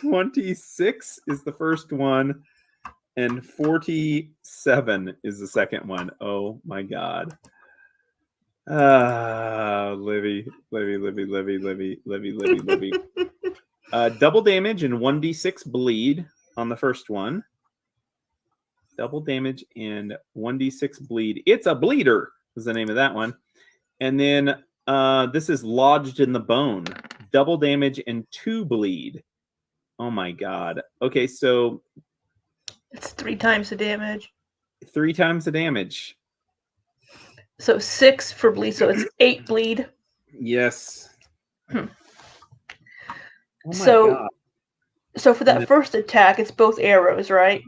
26 is the first one. and 47 is the second one. Oh my god. Livy. Double damage and 1d6 bleed on the first one. Double damage and 1d6 bleed. It's a bleeder is the name of that one. And then this is lodged in the bone. Double damage and 2 bleed. Oh my god. Okay, so It's 3 times the damage. 3 times the damage. So 6 for bleed, so it's 8 bleed. Yes. Hmm. Oh my So- god. So for that first attack, it's both arrows, right?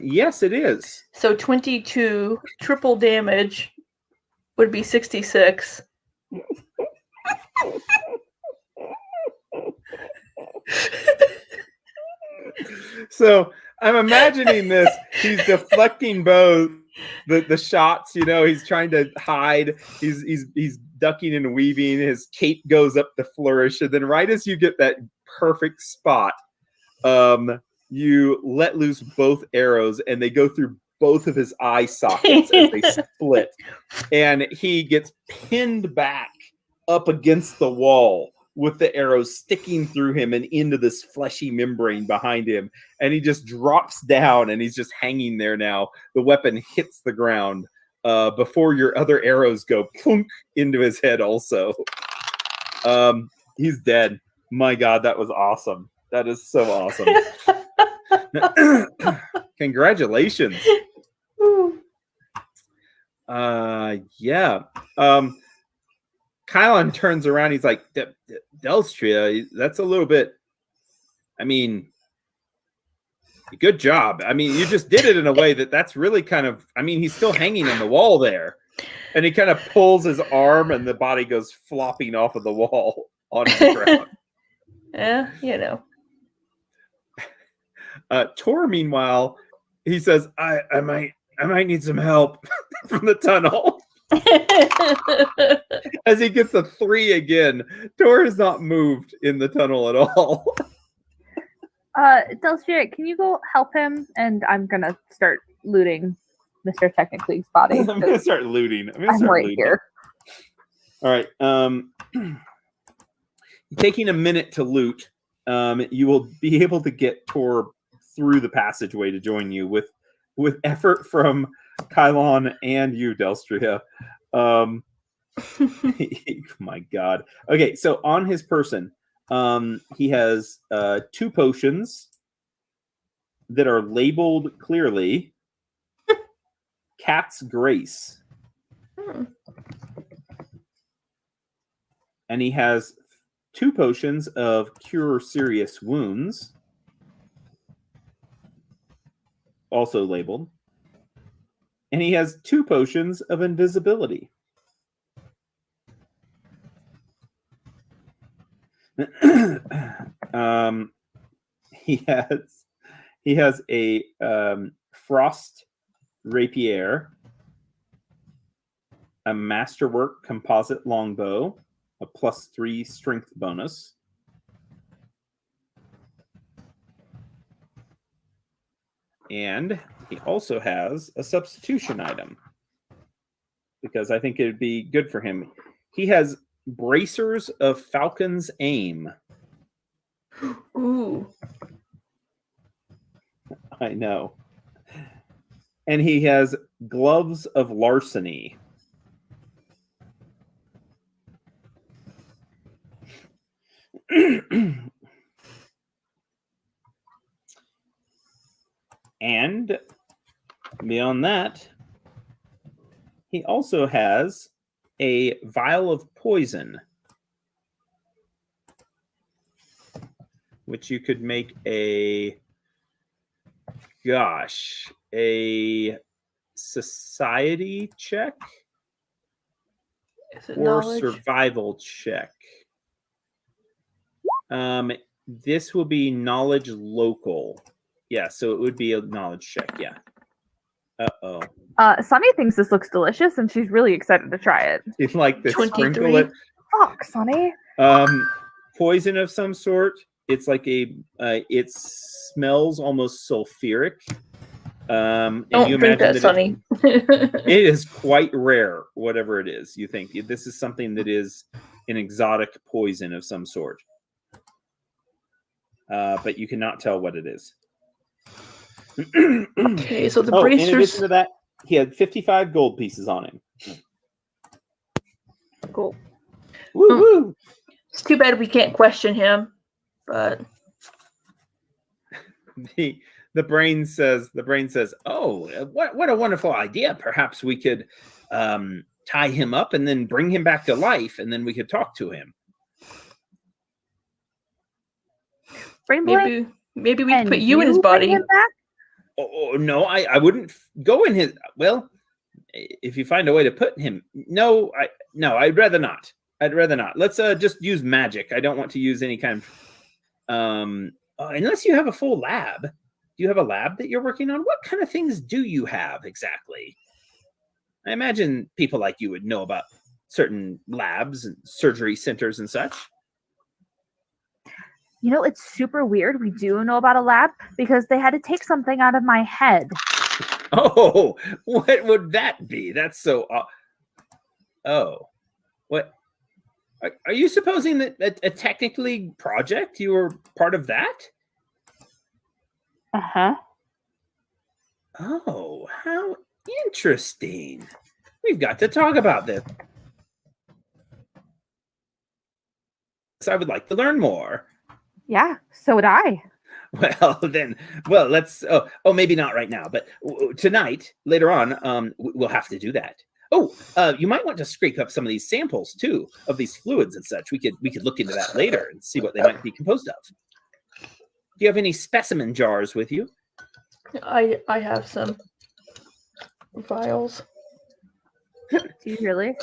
Yes, it is. So 22 triple damage would be 66. So I'm imagining this. He's deflecting both the shots. You know, he's trying to hide. He's ducking and weaving. His cape goes up to flourish, and then right as you get that perfect spot, you let loose both arrows, and they go through both of his eye sockets as they split, and he gets pinned back up against the wall with the arrows sticking through him and into this fleshy membrane behind him. And he just drops down and he's just hanging there now. The weapon hits the ground before your other arrows go plunk into his head also. He's dead. My God, that was awesome. That is so awesome. Congratulations. Yeah. Kylon turns around. He's like, Delstria, that's a little bit. I mean, good job. I mean, you just did it in a way that's really kind of. I mean, he's still hanging on the wall there, and he kind of pulls his arm, and the body goes flopping off of the wall onto the ground. Yeah, you know. Tor, meanwhile, he says, "I might need some help from the tunnel." As he gets a 3 again, Tor has not moved in the tunnel at all. Delstria, can you go help him? And I'm gonna start looting Mr. Technically's body. I'm gonna start looting. I'm right here. All right. Taking a minute to loot, you will be able to get Tor through the passageway to join you with effort from Kylon and you, Delstria. My God. Okay, so on his person, he has 2 potions that are labeled clearly. Cat's Grace. And he has 2 potions of Cure Serious Wounds, also labeled. And he has 2 potions of invisibility. He has a frost rapier, a masterwork composite longbow, a +3 strength bonus, and he also has a substitution item because I think it would be good for him. He has Bracers of Falcon's Aim. Ooh. I know. And he has Gloves of Larceny. And beyond that, he also has a vial of poison, which you could make a society check Is it or knowledge? survival check. This will be knowledge local. Yeah, so it would be a knowledge check. Yeah. Uh-oh. Sunny thinks this looks delicious, and she's really excited to try it. It's like the 23. sprinkle it. Fuck, Sunny. Poison of some sort. It's like it smells almost sulfuric. And Don't you drink imagine that, that Sonny. it is quite rare, whatever it is. You think this is something that is an exotic poison of some sort. But you cannot tell what it is. Okay, so the In bracers. addition to that, he had 55 gold pieces on him. Cool. Woo-hoo! It's too bad we can't question him, but The brain says, "Oh, what a wonderful idea! Perhaps we could tie him up and then bring him back to life, and then we could talk to him." Brain boy, maybe we can put you in his bring body. him back? Oh no, I wouldn't go in his. Well, if you find a way to put him, no, I'd rather not. Let's just use magic. I don't want to use any kind of unless you have a full lab. Do you have a lab that you're working on? What kind of things do you have exactly? I imagine people like you would know about certain labs and surgery centers and such. You know, it's super weird. We do know about a lab because they had to take something out of my head. Oh, what would that be? That's so. Oh, what? Are you supposing that a technically project you were part of that? Uh-huh. Oh, how interesting. We've got to talk about this. I would like to learn more. Yeah, so would I. Well, let's. Oh, maybe not right now, but tonight, later on, we'll have to do that. Oh, you might want to scrape up some of these samples too of these fluids and such. We could look into that later and see what they might be composed of. Do you have any specimen jars with you? I have some vials. Do you really?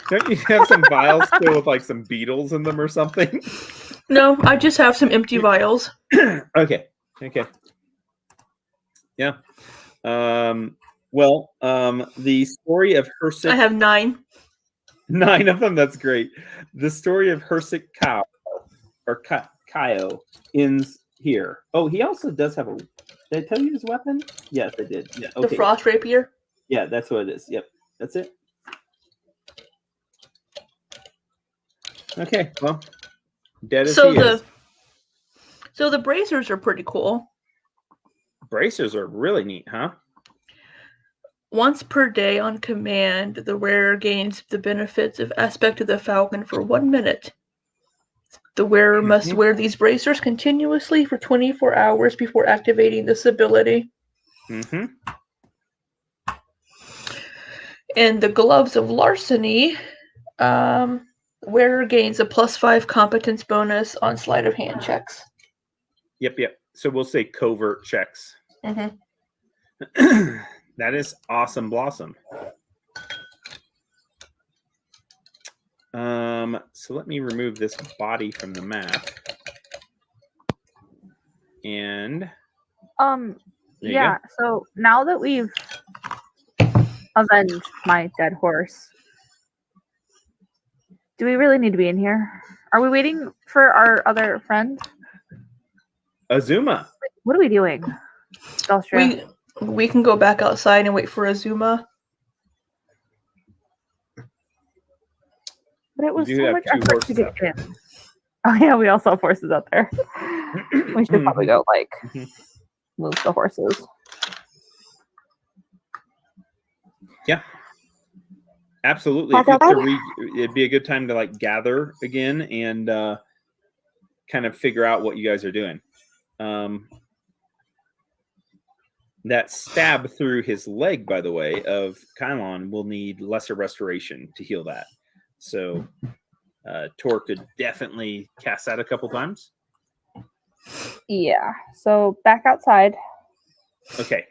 Don't you have some vials still with like some beetles in them or something? No, I just have some empty vials. Okay. Yeah. Well, the story of Hersik. I have 9. 9 of them. That's great. The story of Hersik Kao or Kaio ends here. Oh, he also does have a. Did I tell you his weapon? Yes, I did. Yeah. Okay. The frost rapier. Yeah, that's what it is. Yep, that's it. Okay. Well, dead as he is. So the bracers are pretty cool. Bracers are really neat, huh? Once per day on command, the wearer gains the benefits of Aspect of the Falcon for 1 minute. The wearer must wear these bracers continuously for 24 hours before activating this ability. Mm-hmm. And the Gloves of Larceny, wearer gains a +5 competence bonus on sleight of hand checks. Yep. So we'll say covert checks. Mm-hmm. That is awesome blossom. So let me remove this body from the map. And yeah, so now that we've avenged my dead horse, do we really need to be in here? Are we waiting for our other friend? Azuma. What are we doing? Delstra? We can go back outside and wait for Azuma. But it was You so have much 2 effort to horses get out there. in. Oh yeah, we also have horses out there. We should probably go move the horses. Yeah. Absolutely. It'd be a good time to gather again and kind of figure out what you guys are doing. That stab through his leg, by the way, of Kylon will need lesser restoration to heal that. So Tor could definitely cast that a couple times. Yeah. So back outside. Okay.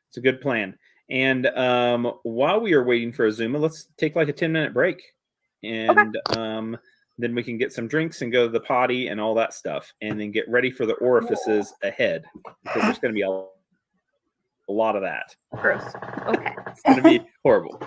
It's a good plan. And while we are waiting for Azuma, let's take a 10-minute break. And then we can get some drinks and go to the potty and all that stuff. And then get ready for the orifices ahead. Because there's going to be a lot of that. Gross. Okay. It's going to be horrible.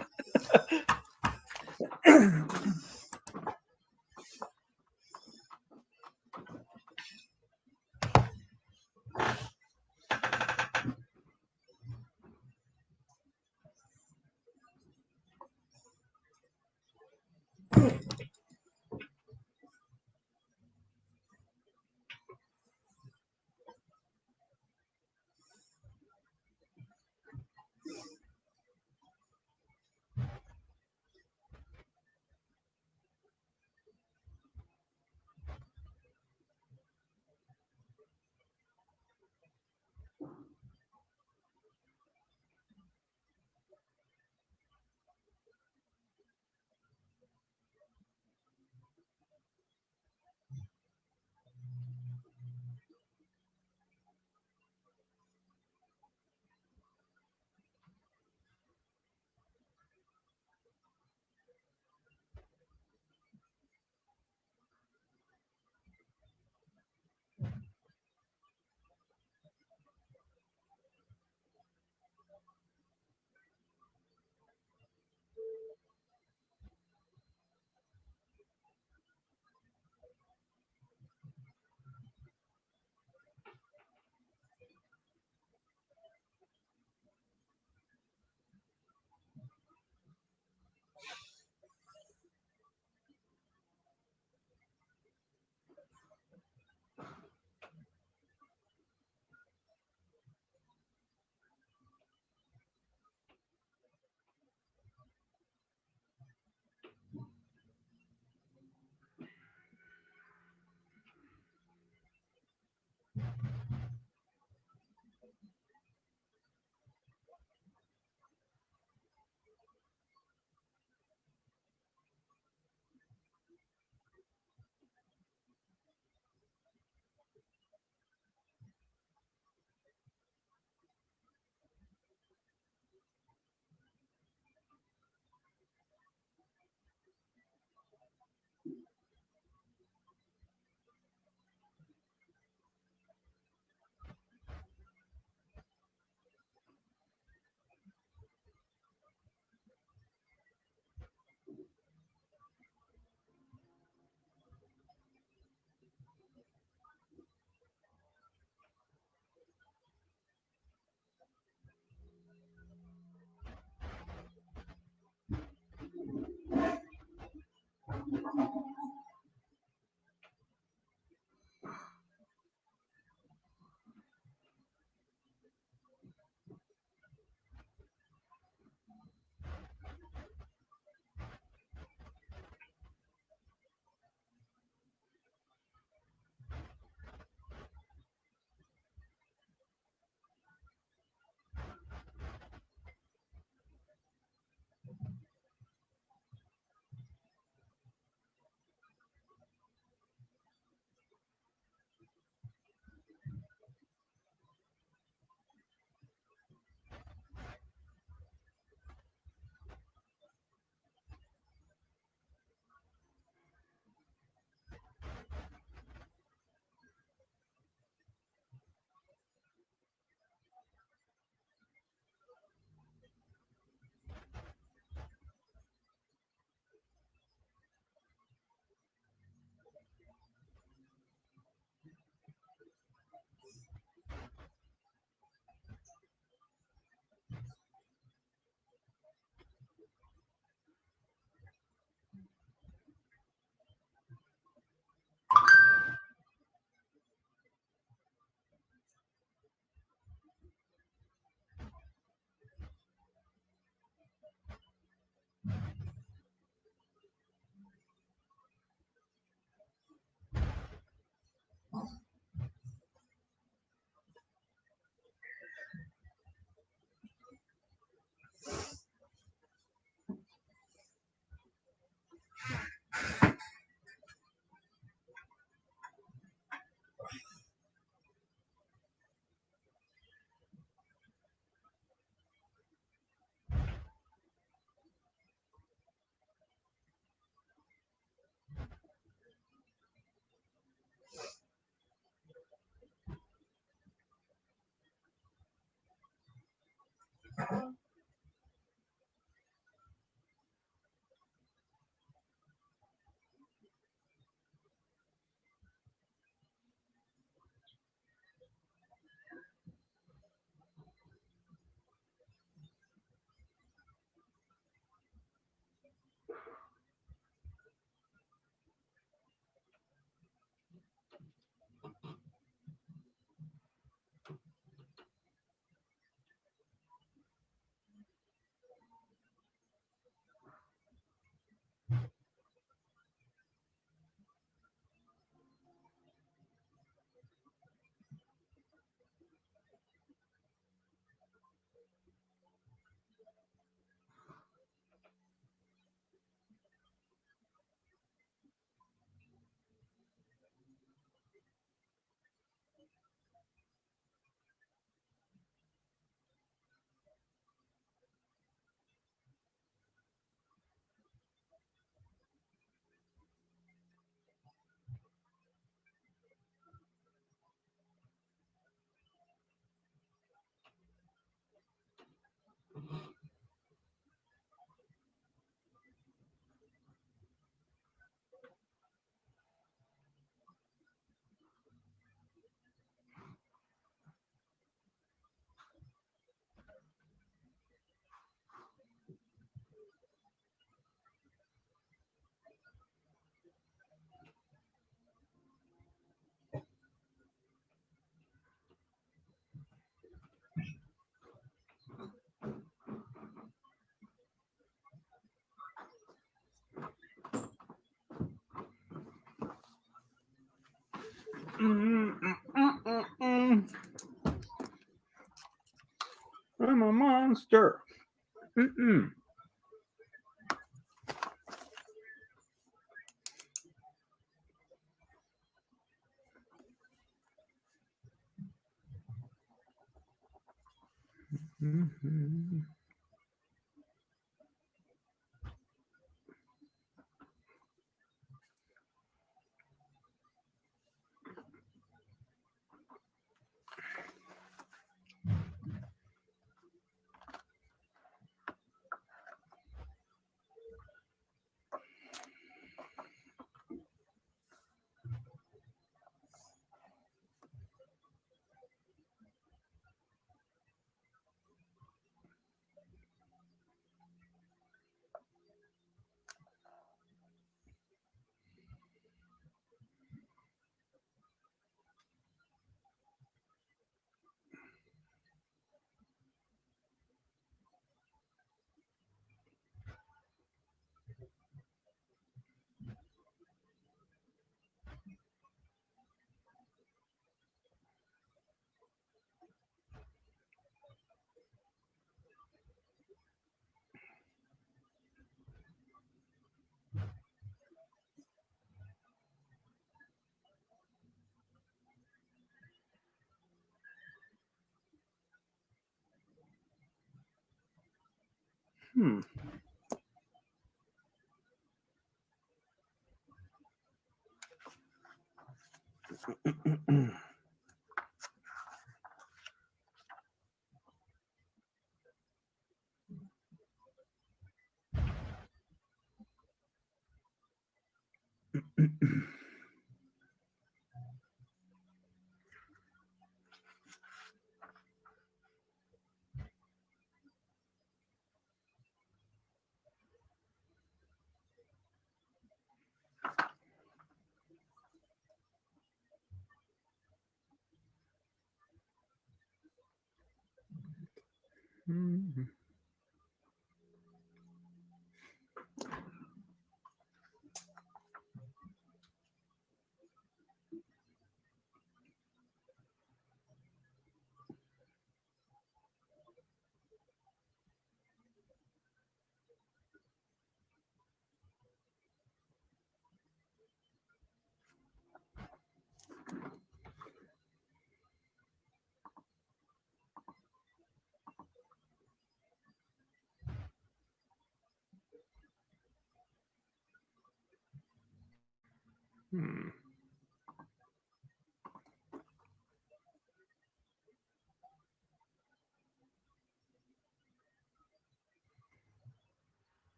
I'm a monster.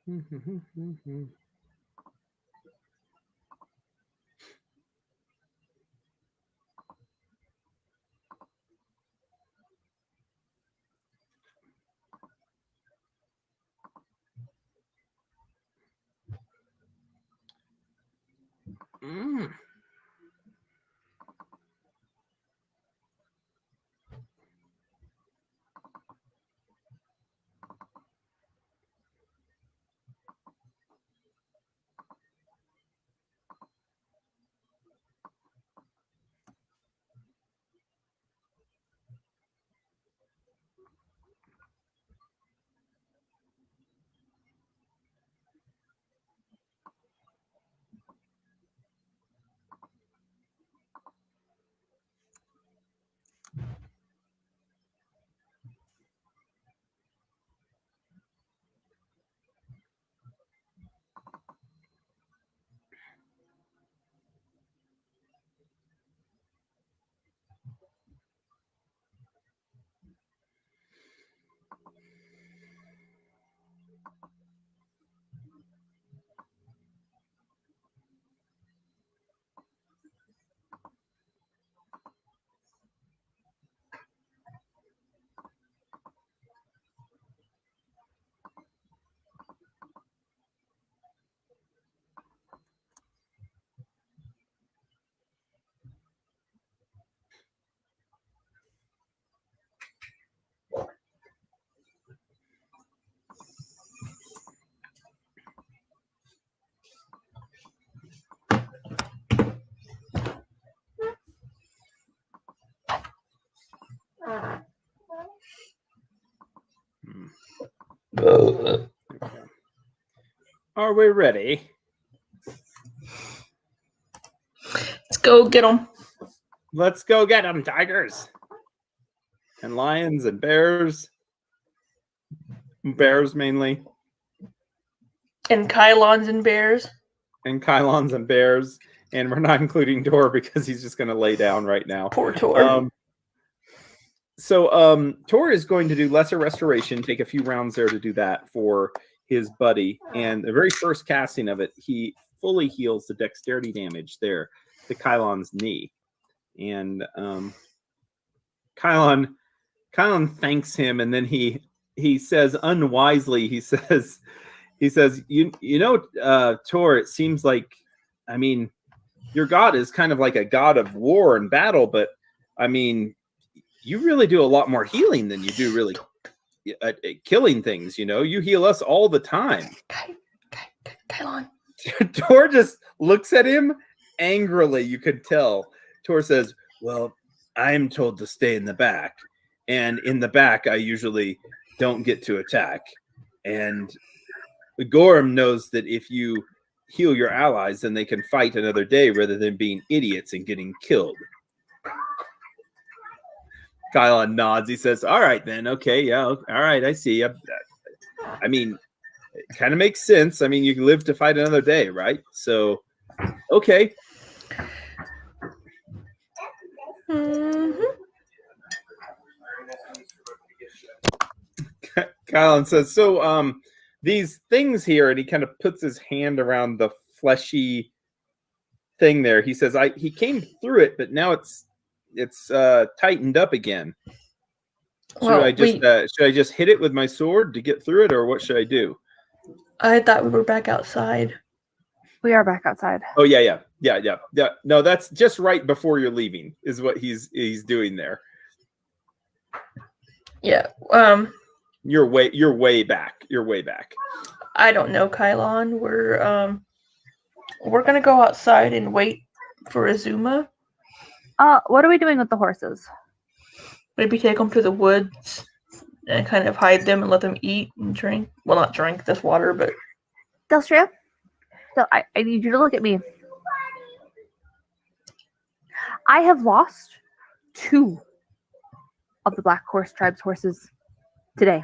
Okay. Are we ready? Let's go get them. Let's go get them, tigers. And lions and bears. Bears mainly. And Kylons and bears. And Kylons and bears. And we're not including Tor because he's just going to lay down right now. Poor Tor. So Tor is going to do lesser restoration, take a few rounds there to do that for his buddy. And the very first casting of it, he fully heals the dexterity damage there to Kylon's knee. And Kylon thanks him, and then he says unwisely, he says, you know, Tor, it seems like, I mean, your god is kind of like a god of war and battle, but I mean, you really do a lot more healing than you do really killing things. You know, you heal us all the time. Kylon. Tor just looks at him angrily. You could tell. Tor says, well, I'm told to stay in the back. And in the back, I usually don't get to attack. And Gorm knows that if you heal your allies, then they can fight another day rather than being idiots and getting killed. Kylon nods. He says, all right, then. Okay, yeah. All right, I see. I mean, it kind of makes sense. I mean, you can live to fight another day, right? So, okay. Kylon says, so these things here, and he kind of puts his hand around the fleshy thing there. He says, he came through it, but now it's tightened up again. Should I just hit it with my sword to get through it, or what should I do? I thought we were back outside. We are back outside. Oh yeah. No, that's just right before you're leaving is what he's doing there. Yeah. You're way back. You're way back. I don't know, Kylon. We're gonna go outside and wait for Azuma. What are we doing with the horses? Maybe take them to the woods and kind of hide them and let them eat and drink. Well, not drink this water, but Delstria, so I need you to look at me. I have lost 2 of the Black Horse Tribe's horses today.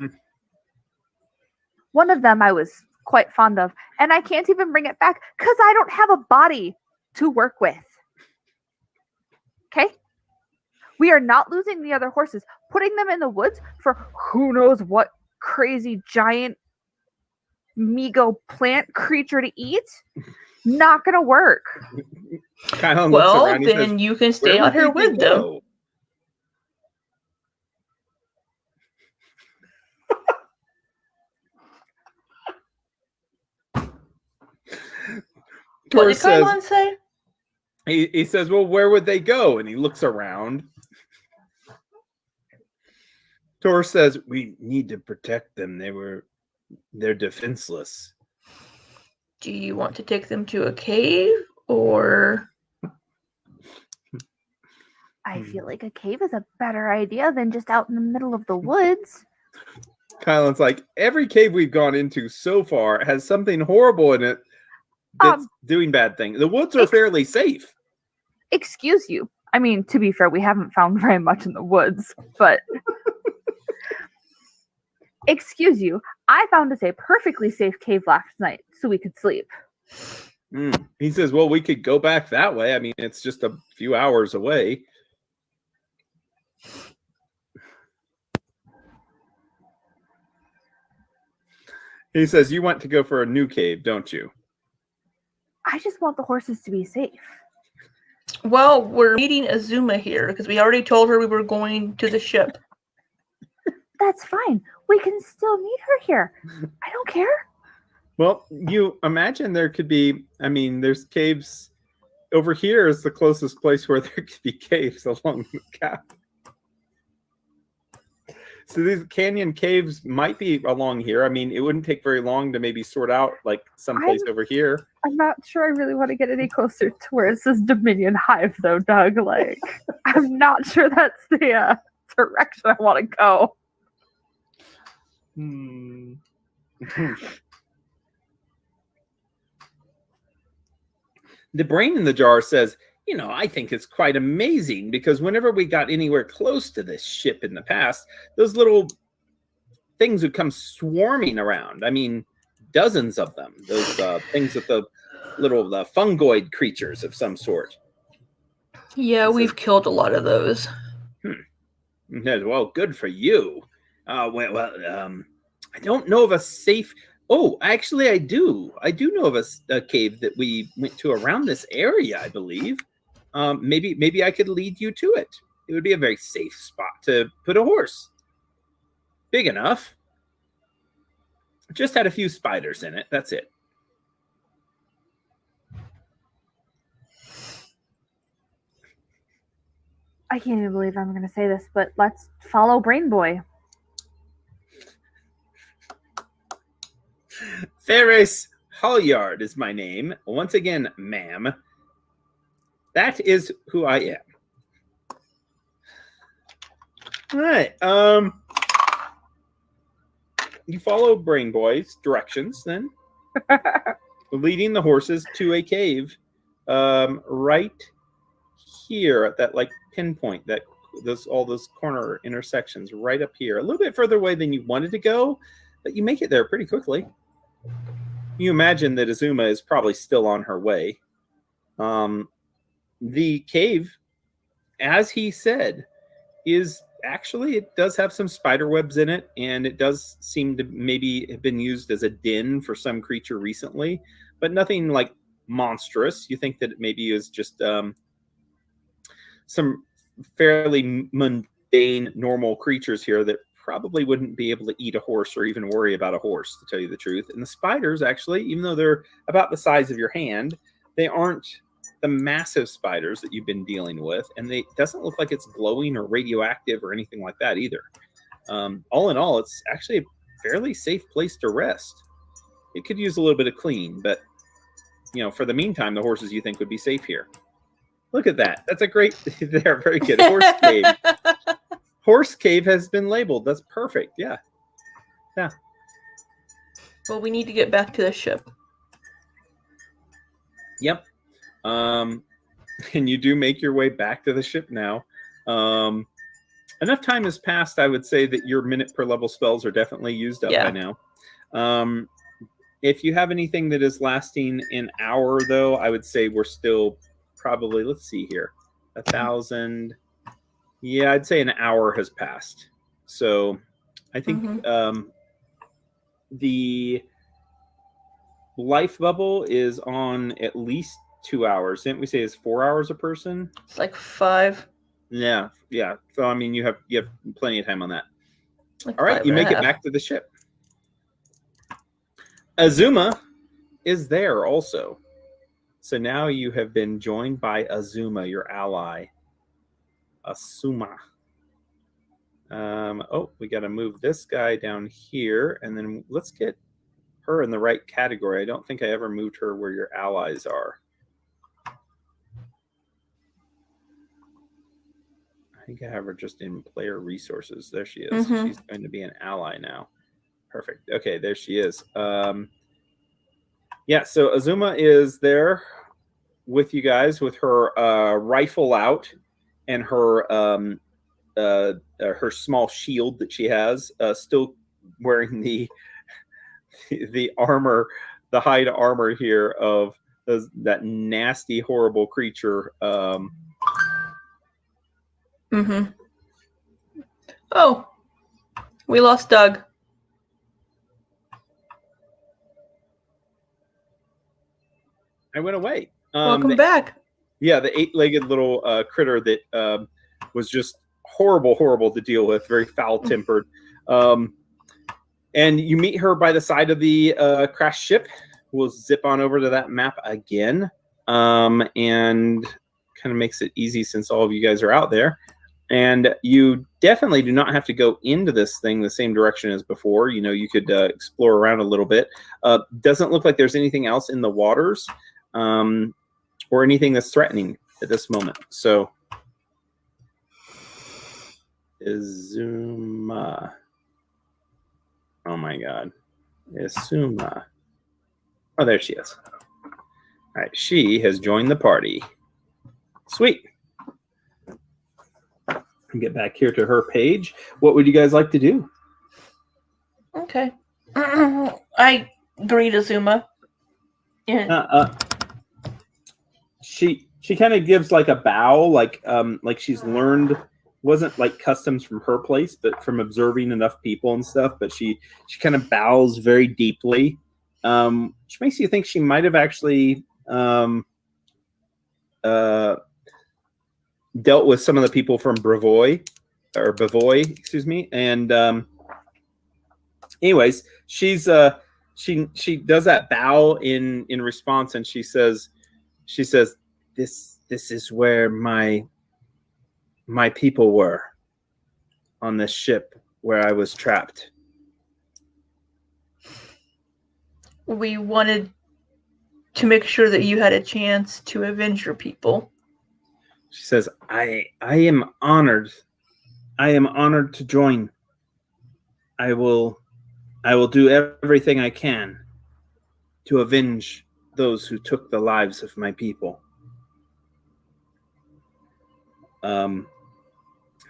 One of them I was quite fond of, and I can't even bring it back because I don't have a body to work with. Okay? We are not losing the other horses, putting them in the woods for who knows what crazy giant Migo plant creature to eat? Not gonna work. Kylon looks Well, around. He then says, you can "Where stay out would here they with them. go?" What Tor did says, Kylon say? he says, "Well, where would they go?" And he looks around. Tor says, "We need to protect them. They're defenseless." Do you want to take them to a cave or? I feel like a cave is a better idea than just out in the middle of the woods. Kylon's like, every cave we've gone into so far has something horrible in it that's doing bad things. The woods are fairly safe. Excuse you. I mean, to be fair, we haven't found very much in the woods, but excuse you. I found us a perfectly safe cave last night so we could sleep. He says, well, we could go back that way. I mean, it's just a few hours away. He says, you want to go for a new cave, don't you? I just want the horses to be safe. Well, we're meeting Azuma here because we already told her we were going to the ship. That's fine. We can still meet her here. I don't care. Well, you imagine there could be, I mean, there's caves over here is the closest place where there could be caves along the cap. So these canyon caves might be along here. I mean, it wouldn't take very long to maybe sort out like someplace over here. I'm not sure I really want to get any closer to where it says Dominion Hive, though, Doug. Like, I'm not sure that's the direction I want to go. The brain in the jar says, you know, I think it's quite amazing because whenever we got anywhere close to this ship in the past, those little things would come swarming around. I mean, dozens of them. Those things with the little fungoid creatures of some sort. Yeah, we've killed a lot of those. Well, good for you. I don't know of a safe... Oh, actually, I do. I do know of a cave that we went to around this area, I believe. Maybe I could lead you to it. It would be a very safe spot to put a horse. Big enough. Just had a few spiders in it. That's it. I can't even believe I'm going to say this, but let's follow Brain Boy. Ferris Halyard is my name. Once again, ma'am. That is who I am. All right. You follow Brain Boy's directions then. Leading the horses to a cave right here at that like pinpoint, that all those corner intersections right up here. A little bit further away than you wanted to go, but you make it there pretty quickly. You imagine that Azuma is probably still on her way. The cave, as he said, is actually, it does have some spider webs in it, and it does seem to maybe have been used as a den for some creature recently, but nothing like monstrous. You think that it maybe is just some fairly mundane, normal creatures here that probably wouldn't be able to eat a horse or even worry about a horse, to tell you the truth. And the spiders, actually, even though they're about the size of your hand, they aren't the massive spiders that you've been dealing with, and it doesn't look like it's glowing or radioactive or anything like that either. All in all, it's actually a fairly safe place to rest. It could use a little bit of clean, but you know, for the meantime, the horses you think would be safe here. Look at that. That's a great, they're very good. Horse cave. Horse cave has been labeled. That's perfect. Yeah. Yeah. Well, we need to get back to the ship. Yep. And you do make your way back to the ship now. Enough time has passed, I would say, that your minute per level spells are definitely used up by now. If you have anything that is lasting an hour, though, I would say we're still probably, let's see here, 1,000. Yeah, I'd say an hour has passed. So I think the life bubble is on at least 2 hours. Didn't we say it's 4 hours a person? It's like 5. Yeah. So I mean, you have plenty of time on that. Like All right, 5 you and a make it half. back to the ship. Azuma is there also. So now you have been joined by Azuma, your ally. Asuma. We got to move this guy down here, and then let's get her in the right category. I don't think I ever moved her where your allies are. I think I have her just in player resources. There she is. Mhm. She's going to be an ally now. Perfect. Okay, there she is. Yeah, so Azuma is there with you guys with her rifle out and her small shield that she has, still wearing the armor, the hide armor here of that nasty, horrible creature. Oh, we lost Doug. I went away. Welcome back. Yeah, the 8-legged little critter that was just horrible to deal with, very foul-tempered. And you meet her by the side of the crashed ship. We'll zip on over to that map again, and kind of makes it easy since all of you guys are out there. And you definitely do not have to go into this thing the same direction as before. You know, you could explore around a little bit. Doesn't look like there's anything else in the waters, or anything that's threatening at this moment. So, Azuma. Oh my God. Azuma. Oh, there she is. All right. She has joined the party. Sweet. Get back here to her page. What would you guys like to do? Okay. I greet Azuma. Yeah. She kind of gives like a bow, like she's learned, wasn't like customs from her place, but from observing enough people and stuff. But she kind of bows very deeply, which makes you think she might have actually dealt with some of the people from Bavoy, excuse me. And anyways, she's she does that bow in response, and she says, this is where my people were on this ship where I was trapped. We wanted to make sure that you had a chance to avenge your people. She says, I am honored. I am honored to join. I will do everything I can to avenge those who took the lives of my people.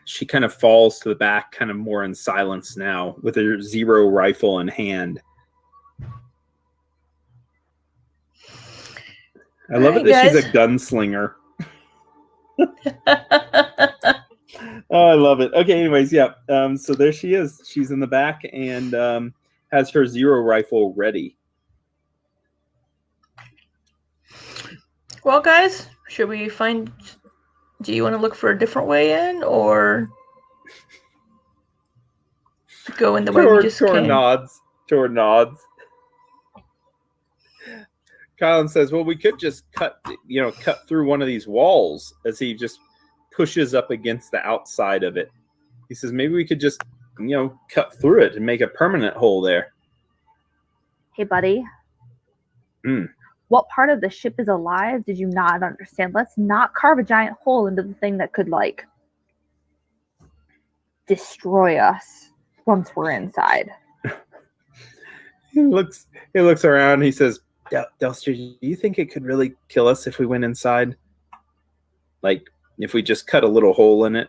She kind of falls to the back, kind of more in silence now, with her Zero rifle in hand. I love it that she's a gunslinger. Oh, I love it. Okay, anyways, yeah. So there she is. She's in the back and has her Zero rifle ready. Well, guys, should we find... Do you want to look for a different way in, or go in the way we just came? Tor nods. Colin says, well, we could just cut through one of these walls, as he just pushes up against the outside of it. He says, maybe we could just, cut through it and make a permanent hole there. Hey, buddy. What part of the ship is alive did you not understand? Let's not carve a giant hole into the thing that could, destroy us once we're inside. He looks around and he says, Delster, do you think it could really kill us if we went inside? Like, if we just cut a little hole in it?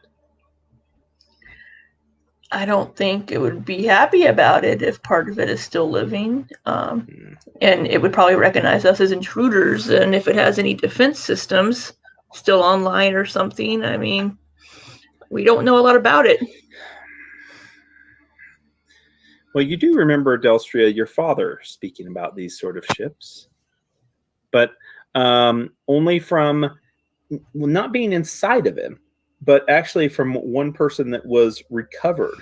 I don't think it would be happy about it if part of it is still living. And it would probably recognize us as intruders. And if it has any defense systems still online or something, I mean, we don't know a lot about it. Well, you do remember, Delstria, your father speaking about these sort of ships, but only from not being inside of him, but actually from one person that was recovered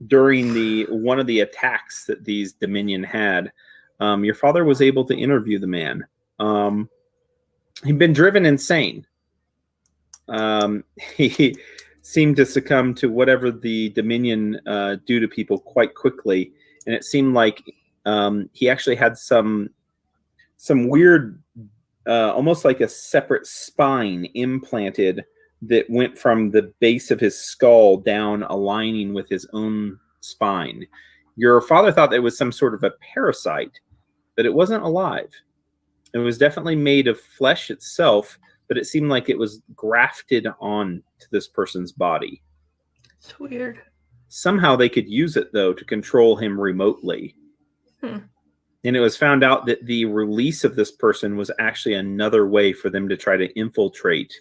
during one of the attacks that these Dominion had. Your father was able to interview the man. He'd been driven insane. He seemed to succumb to whatever the Dominion do to people quite quickly, and it seemed like he actually had some weird, almost like a separate spine implanted that went from the base of his skull down, aligning with his own spine. Your father thought that it was some sort of a parasite, but it wasn't alive. It was definitely made of flesh itself, but it seemed like it was grafted on to this person's body. It's weird. Somehow they could use it, though, to control him remotely. And it was found out that the release of this person was actually another way for them to try to infiltrate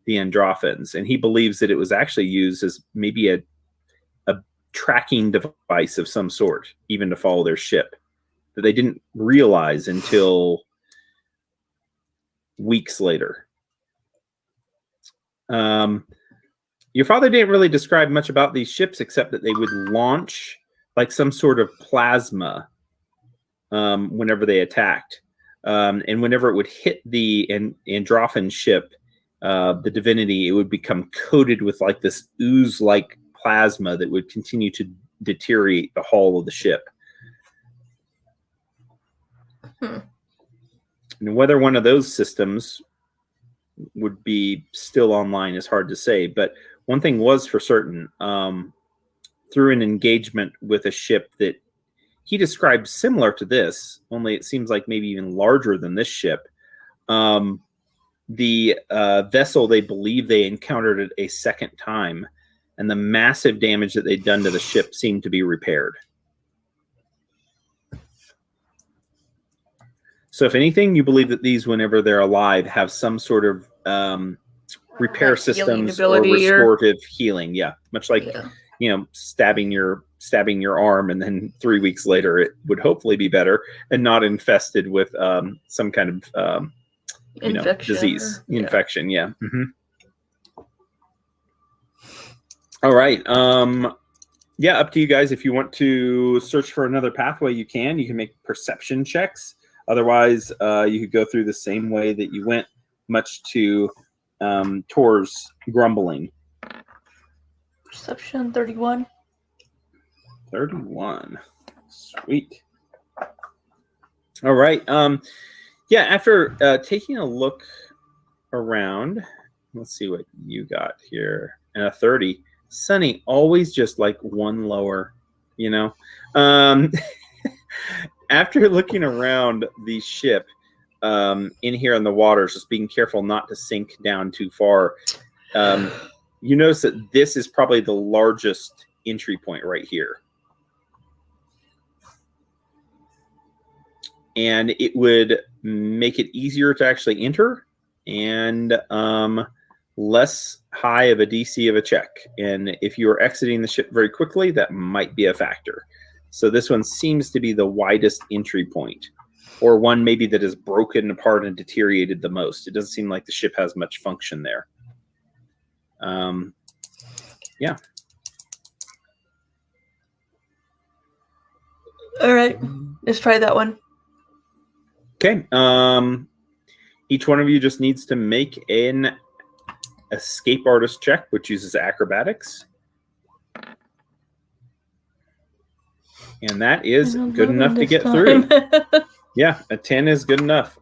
the Androphans. And he believes that it was actually used as maybe a tracking device of some sort, even to follow their ship, that they didn't realize until weeks later. Your father didn't really describe much about these ships, except that they would launch like some sort of plasma whenever they attacked. And whenever it would hit the Androphan ship, the divinity, it would become coated with like this ooze-like plasma that would continue to deteriorate the hull of the ship. And whether one of those systems would be still online is hard to say, but one thing was for certain, through an engagement with a ship that he described similar to this, only it seems like maybe even larger than this ship, the vessel, they believe they encountered it a second time, and the massive damage that they'd done to the ship seemed to be repaired. So if anything, you believe that these, whenever they're alive, have some sort of repair systems or restorative healing. Yeah, much like stabbing your arm, and then 3 weeks later it would hopefully be better and not infested with some kind of disease, infection. Yeah. All right. Yeah, up to you guys. If you want to search for another pathway, you can. You can make perception checks. Otherwise, you could go through the same way that you went, much to Tor's grumbling. Perception 31. 31. Sweet. All right. Yeah, after taking a look around, let's see what you got here. And a 30. Sunny, always just like one lower, After looking around the ship in here in the waters, just being careful not to sink down too far, you notice that this is probably the largest entry point right here. And it would make it easier to actually enter and less high of a DC of a check. And if you are exiting the ship very quickly, that might be a factor. So this one seems to be the widest entry point, or one maybe that is broken apart and deteriorated the most. It doesn't seem like the ship has much function there. Yeah. All right, let's try that one. Okay. Each one of you just needs to make an escape artist check, which uses acrobatics. And that is good enough to get through. Yeah, a 10 is good enough.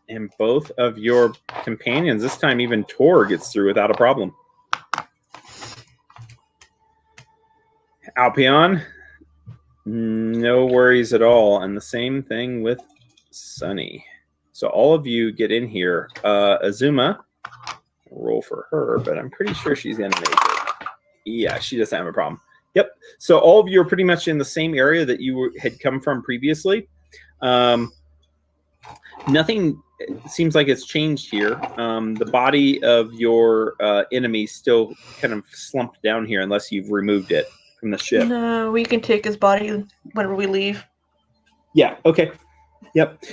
And both of your companions, this time even Tor gets through without a problem. Alpion, no worries at all. And the same thing with Sunny. So all of you get in here. Azuma, roll for her, but I'm pretty sure she's going to make it. Yeah, she doesn't have a problem. Yep. So all of you are pretty much in the same area that you had come from previously. Nothing it seems like it's changed here. The body of your enemy still kind of slumped down here unless you've removed it from the ship. No, we can take his body whenever we leave. Yeah, okay. Yep.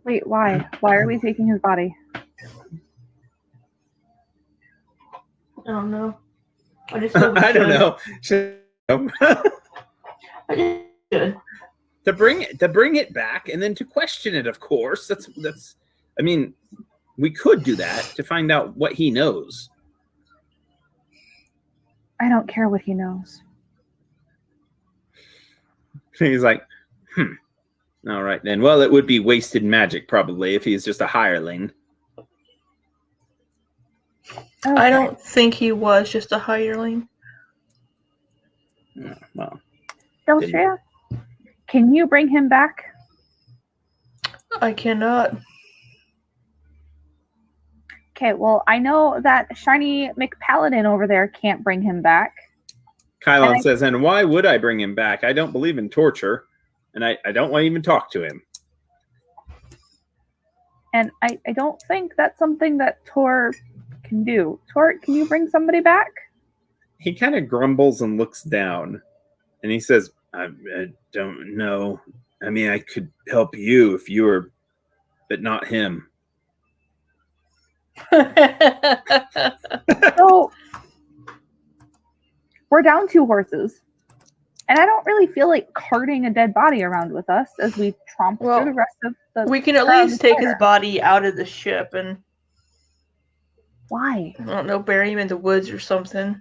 Wait, why? Why are we taking his body? I don't know. I just I don't know. I just should. to bring it back and then to question it, of course. That's I mean, we could do that to find out what he knows. I don't care what he knows. He's like, all right then. Well, it would be wasted magic probably if he's just a hireling. Okay. I don't think he was just a hireling. Well, Delstria, can you bring him back? I cannot. Okay, well, I know that Shiny McPaladin over there can't bring him back. Kylon says, and why would I bring him back? I don't believe in torture, and I don't want to even talk to him. And I don't think that's something that Tor can do. Tor, can you bring somebody back? He kind of grumbles and looks down, and he says, I don't know. I mean, I could help you if you were, but not him. So, we're down 2 horses. And I don't really feel like carting a dead body around with us as we tromp through the rest of the... We can at least take his body out of the ship and... Why? I don't know, bury him in the woods or something.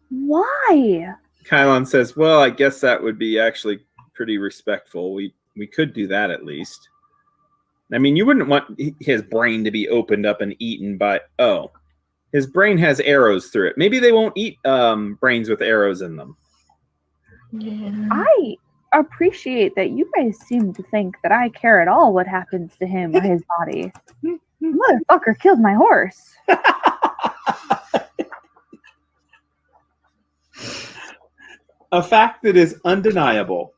Why? Kylon says, well, I guess that would be actually pretty respectful. We could do that at least. I mean, you wouldn't want his brain to be opened up and eaten by... Oh, his brain has arrows through it. Maybe they won't eat brains with arrows in them. Yeah. I appreciate that you guys seem to think that I care at all what happens to him or his body. Motherfucker killed my horse. A fact that is undeniable.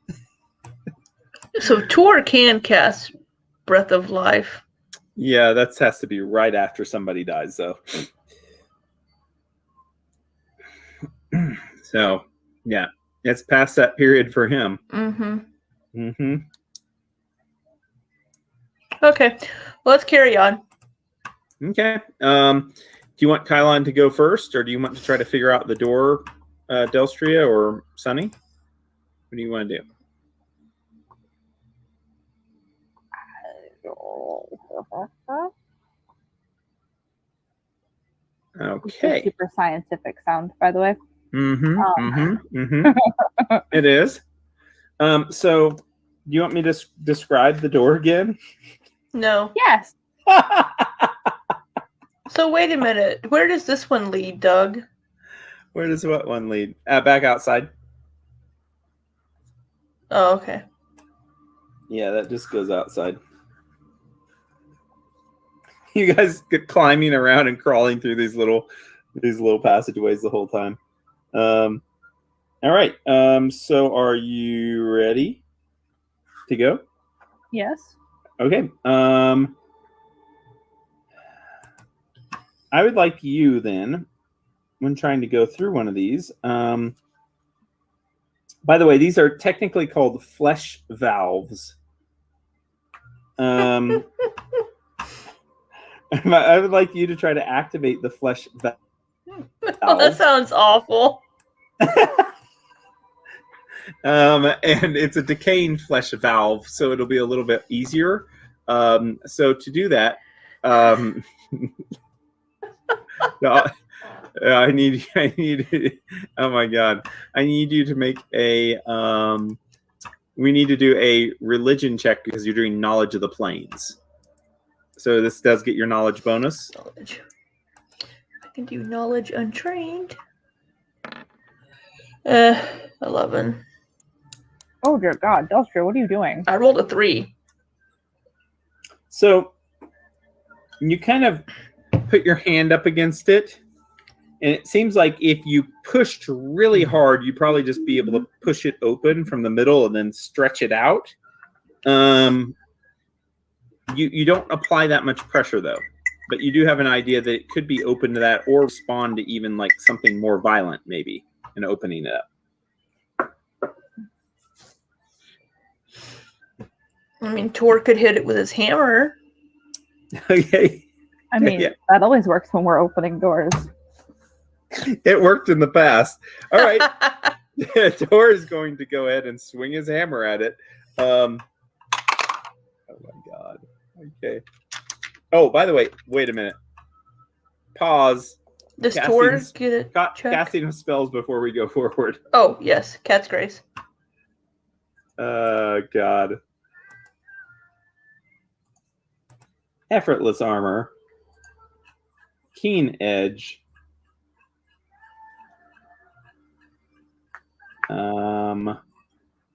So Tor can cast Breath of Life. Yeah, that has to be right after somebody dies, though. So, yeah, it's past that period for him. Mm-hmm. Okay, well, let's carry on. Okay. Do you want Kylon to go first, or do you want to try to figure out the door, Delstria or Sunny? What do you want to do? Okay. Super scientific sound, by the way. It is. So, do you want me to describe the door again? No. Yes. So wait a minute. Where does this one lead, Doug? Where does what one lead? Back outside. Oh, okay. Yeah, that just goes outside. You guys get climbing around and crawling through these little passageways the whole time. All right. So are you ready to go? Yes. Okay. I would like you then, when trying to go through one of these. By the way, these are technically called flesh valves. I would like you to try to activate the flesh valve. Oh, that sounds awful. And it's a decaying flesh valve, so it'll be a little bit easier. So to do that, I need. Oh my god! I need you to make a. We need to do a religion check because you're doing knowledge of the planes. So this does get your knowledge bonus. Knowledge. I can do knowledge untrained. 11. Oh dear God, Delstria, what are you doing? I rolled a 3. So you kind of put your hand up against it, and it seems like if you pushed really hard, you'd probably just be able to push it open from the middle and then stretch it out. You don't apply that much pressure though, but you do have an idea that it could be open to that or respond to even like something more violent maybe in opening it up. I mean, Tor could hit it with his hammer. Okay. I mean, Yeah. that always works when we're opening doors. It worked in the past. All right. Tor is going to go ahead and swing his hammer at it. Oh my God. Okay. Oh, by the way, wait a minute. Pause. Does Casting- Tor get it? Casting of spells before we go forward. Oh, yes. Cat's Grace. God. Effortless armor. Keen edge.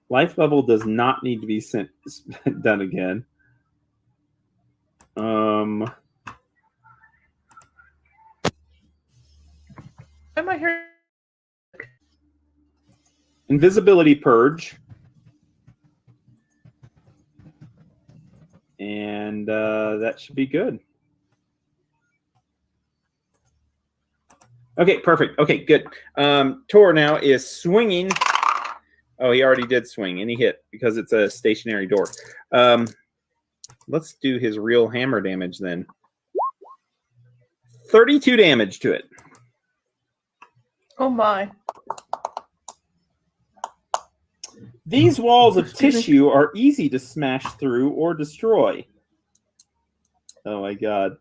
Life level does not need to be done again. Why am I here? Invisibility purge. And that should be good. Okay, perfect. Okay, good. Tor now is swinging. Oh, he already did swing, and he hit because it's a stationary door. Let's do his real hammer damage then. 32 damage to it. Oh, my. These walls of tissue are easy to smash through or destroy. Oh my God.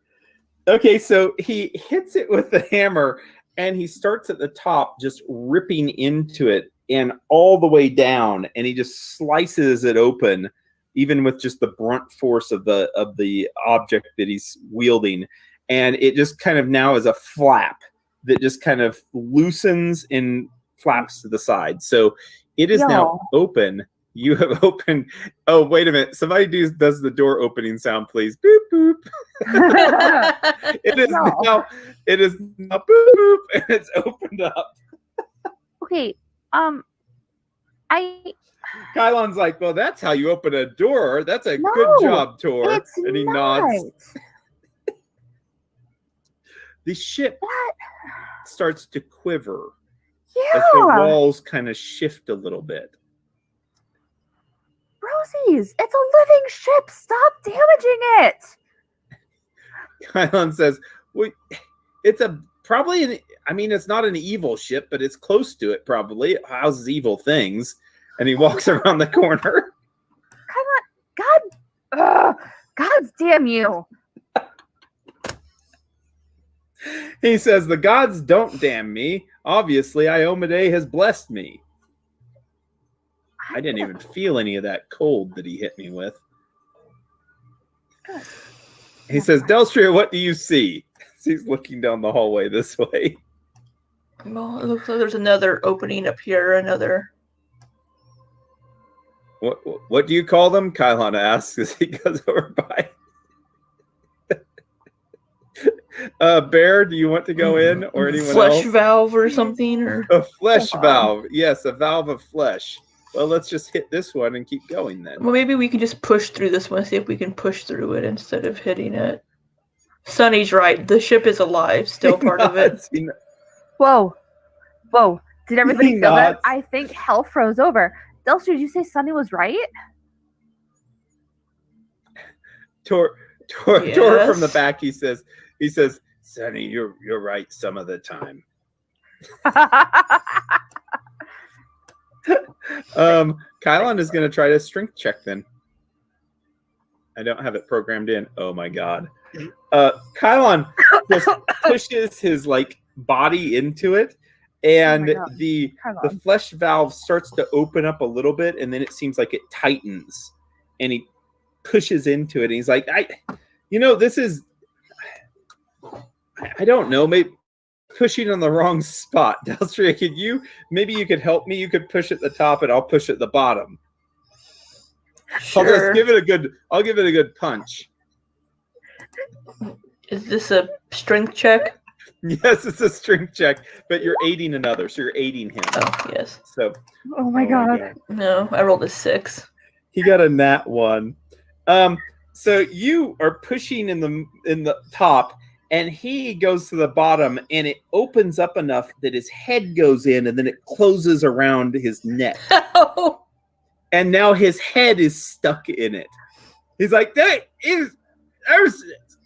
Okay, so he hits it with the hammer and he starts at the top just ripping into it and all the way down, and he just slices it open even with just the brunt force of the object that he's wielding, and it just kind of now is a flap that just kind of loosens and flaps to the side. So it is now open. You have opened. Oh, wait a minute. Somebody does the door opening sound, please. Boop, boop. It is now. It is now. Boop, boop, and it's opened up. Okay. Kylon's like, well, that's how you open a door. That's a No, good job, Tor. it's And he not. nods. The ship starts to quiver as the Yeah. walls kind of shift a little bit. Rosies, it's a living ship. Stop damaging it. Kylon says, well, it's it's not an evil ship, but it's close to it probably. It houses evil things. And he walks around the corner. God damn you. He says, the gods don't damn me. Obviously, Iomedae has blessed me. I didn't even feel any of that cold that he hit me with. Good. He says, Delstria, what do you see? He's looking down the hallway this way. Well, it looks like there's another opening up here. Another. What do you call them? Kylon asks as he goes over by. Bear, do you want to go in, or anyone flesh else? valve or something, or A flesh valve. Yes, a valve of flesh. Well, let's just hit this one and keep going then. well, maybe we can just push through this one. See if we can push through it instead of hitting it. Sunny's right. The ship is alive. Still part of it. Whoa. Did everybody He feel that? nods. I think hell froze over. Delster, did you say Sunny was right? Tor Yes. from the back. He says, Sonny, you're right some of the time. Kylon is going to try to strength check then. I don't have it programmed in. Oh my God. Kylon just pushes his body into it, and God. the Kylon. flesh valve starts to open up a little bit, and then it seems like it tightens, and he pushes into it, and he's like, this is, I don't know, maybe pushing on the wrong spot. Delstria, maybe you could help me? You could push at the top, and I'll push at the bottom. Sure. I'll just give it a good punch. Is this a strength check? Yes, it's a strength check, but you're aiding another, so you're aiding him. Oh, yes. So, Oh my God. No, I rolled a 6. he got a nat 1. So you are pushing in the top, and he goes to the bottom, and it opens up enough that his head goes in, and then it closes around his neck. Oh. And now his head is stuck in it. He's like, that is,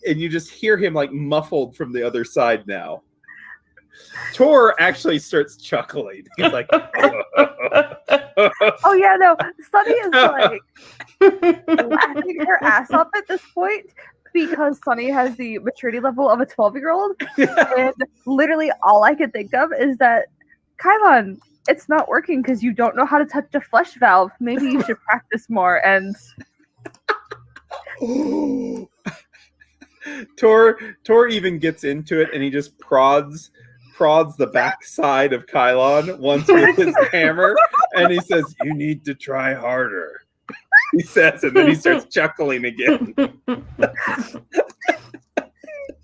and you just hear him like muffled from the other side now. Tor actually starts chuckling. He's like, Oh yeah, no. Sunny is like laughing her ass off at this point because Sunny has the maturity level of a 12-year-old. And literally all I can think of is that, Kylon, it's not working because you don't know how to touch a flush valve. Maybe you should practice more. And Tor even gets into it, and he just prods the backside of Kylon once with his hammer, and he says, "You need to try harder." He says, and then he starts chuckling again.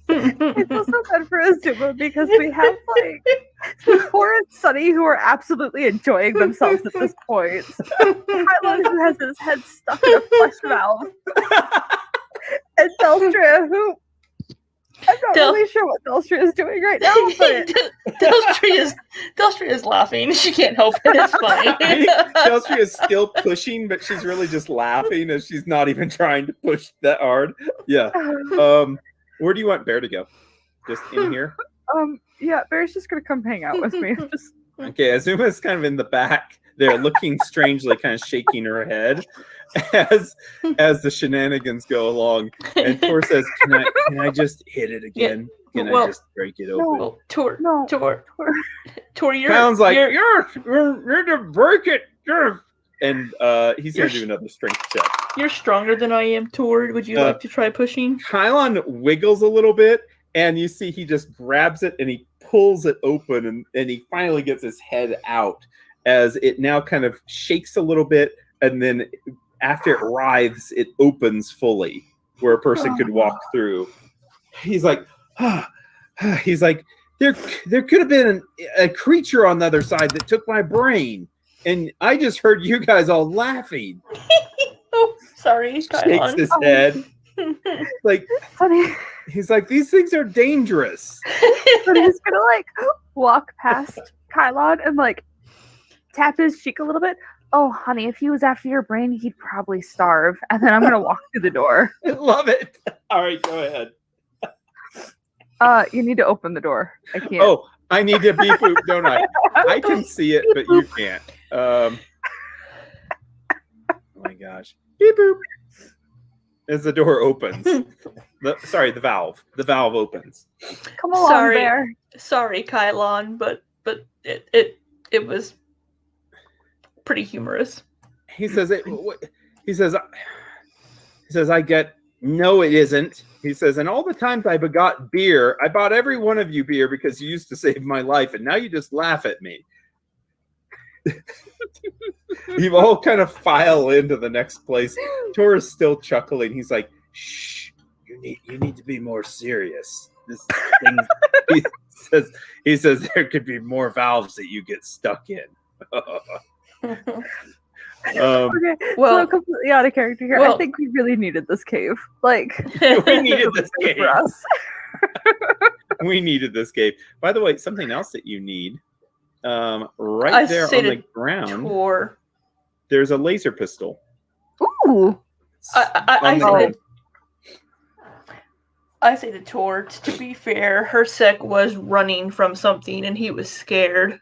I feel so bad for Azuma because we have like Tor and Sunny who are absolutely enjoying themselves at this point. Kylon who has his head stuck in a flush valve. And Delstria who I'm not really sure what Delstria is doing right now, but Delstria is laughing. She can't help it. It's funny. Delstria is still pushing, but she's really just laughing as she's not even trying to push that hard. Yeah. Where do you want Bear to go? Just in here? Yeah, Bear's just gonna come hang out with me. Just... Okay, Azuma's kind of in the back there, looking strangely, kind of shaking her head as the shenanigans go along. And Tor says, "Can I just hit it again? Can I just break it open?" No, Tor, you're sounds like you're you're to break it. And he's gonna do another strength check. You're stronger than I am, Tor. Would you like to try pushing? Kylon wiggles a little bit, and you see he just grabs it and he pulls it open, and he finally gets his head out as it now kind of shakes a little bit, and then after it writhes, it opens fully where a person could walk through. He's like, he's like, there could have been a creature on the other side that took my brain, and I just heard you guys all laughing. Oh, sorry, Shakes his head. Like, Funny. He's like, these things are dangerous. But he's gonna like walk past Kylon and like tap his cheek a little bit. Oh, honey, if he was after your brain, he'd probably starve. And then I'm gonna walk through the door. I love it. All right, go ahead. You need to open the door. I can't. Oh, I need to beep boop, don't I? I can see it, but you can't. Oh my gosh. Beep boop. As the door opens. The valve. The valve opens. Come along, Bear. Sorry, Kylon, but it was pretty humorous. He says I get, no, it isn't. He says, and all the times I begot beer, I bought every one of you beer because you used to save my life, and now you just laugh at me. You all kind of file into the next place. Tor is still chuckling. He's like, shh, you need to be more serious. This thing, he says there could be more valves that you get stuck in. Okay, well, so completely out of character here. I think we really needed this cave. Like, we needed this cave for us. We needed this cave. By the way, something else that you need, right there on the ground, Tor. There's a laser pistol. Ooh. I say to Tor, to be fair, Hersek was running from something and he was scared.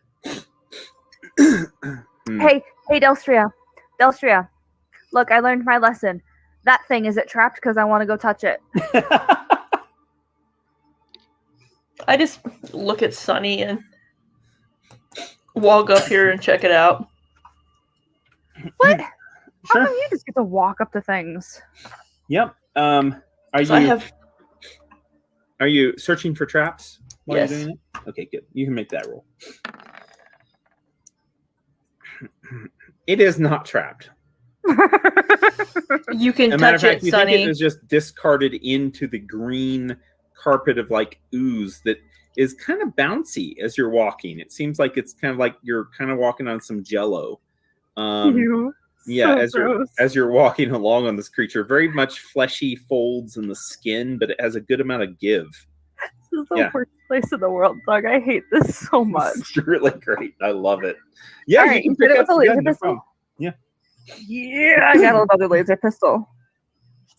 Hey, Delstria. Delstria, look, I learned my lesson. That thing, is it trapped? Because I want to go touch it. I just look at Sunny and walk up here and check it out. What? Sure. How come you just get to walk up to things? Yep. Are you searching for traps while you're doing it? Okay, good. You can make that roll. It is not trapped. You can As a matter touch of fact, it, you Sunny. think it was just discarded into the green carpet of like ooze that is kind of bouncy as you're walking. It seems like it's kind of like you're kind of walking on some jello. Yeah, So as you're walking along on this creature, very much fleshy folds in the skin, but it has a good amount of give. This is the Yeah. worst place in the world, Doug. I hate this so much. It's really great. I love it. Yeah, All you right, can you said pick it up was a the laser gun. No pistol? problem. Yeah. Yeah, I got another laser pistol.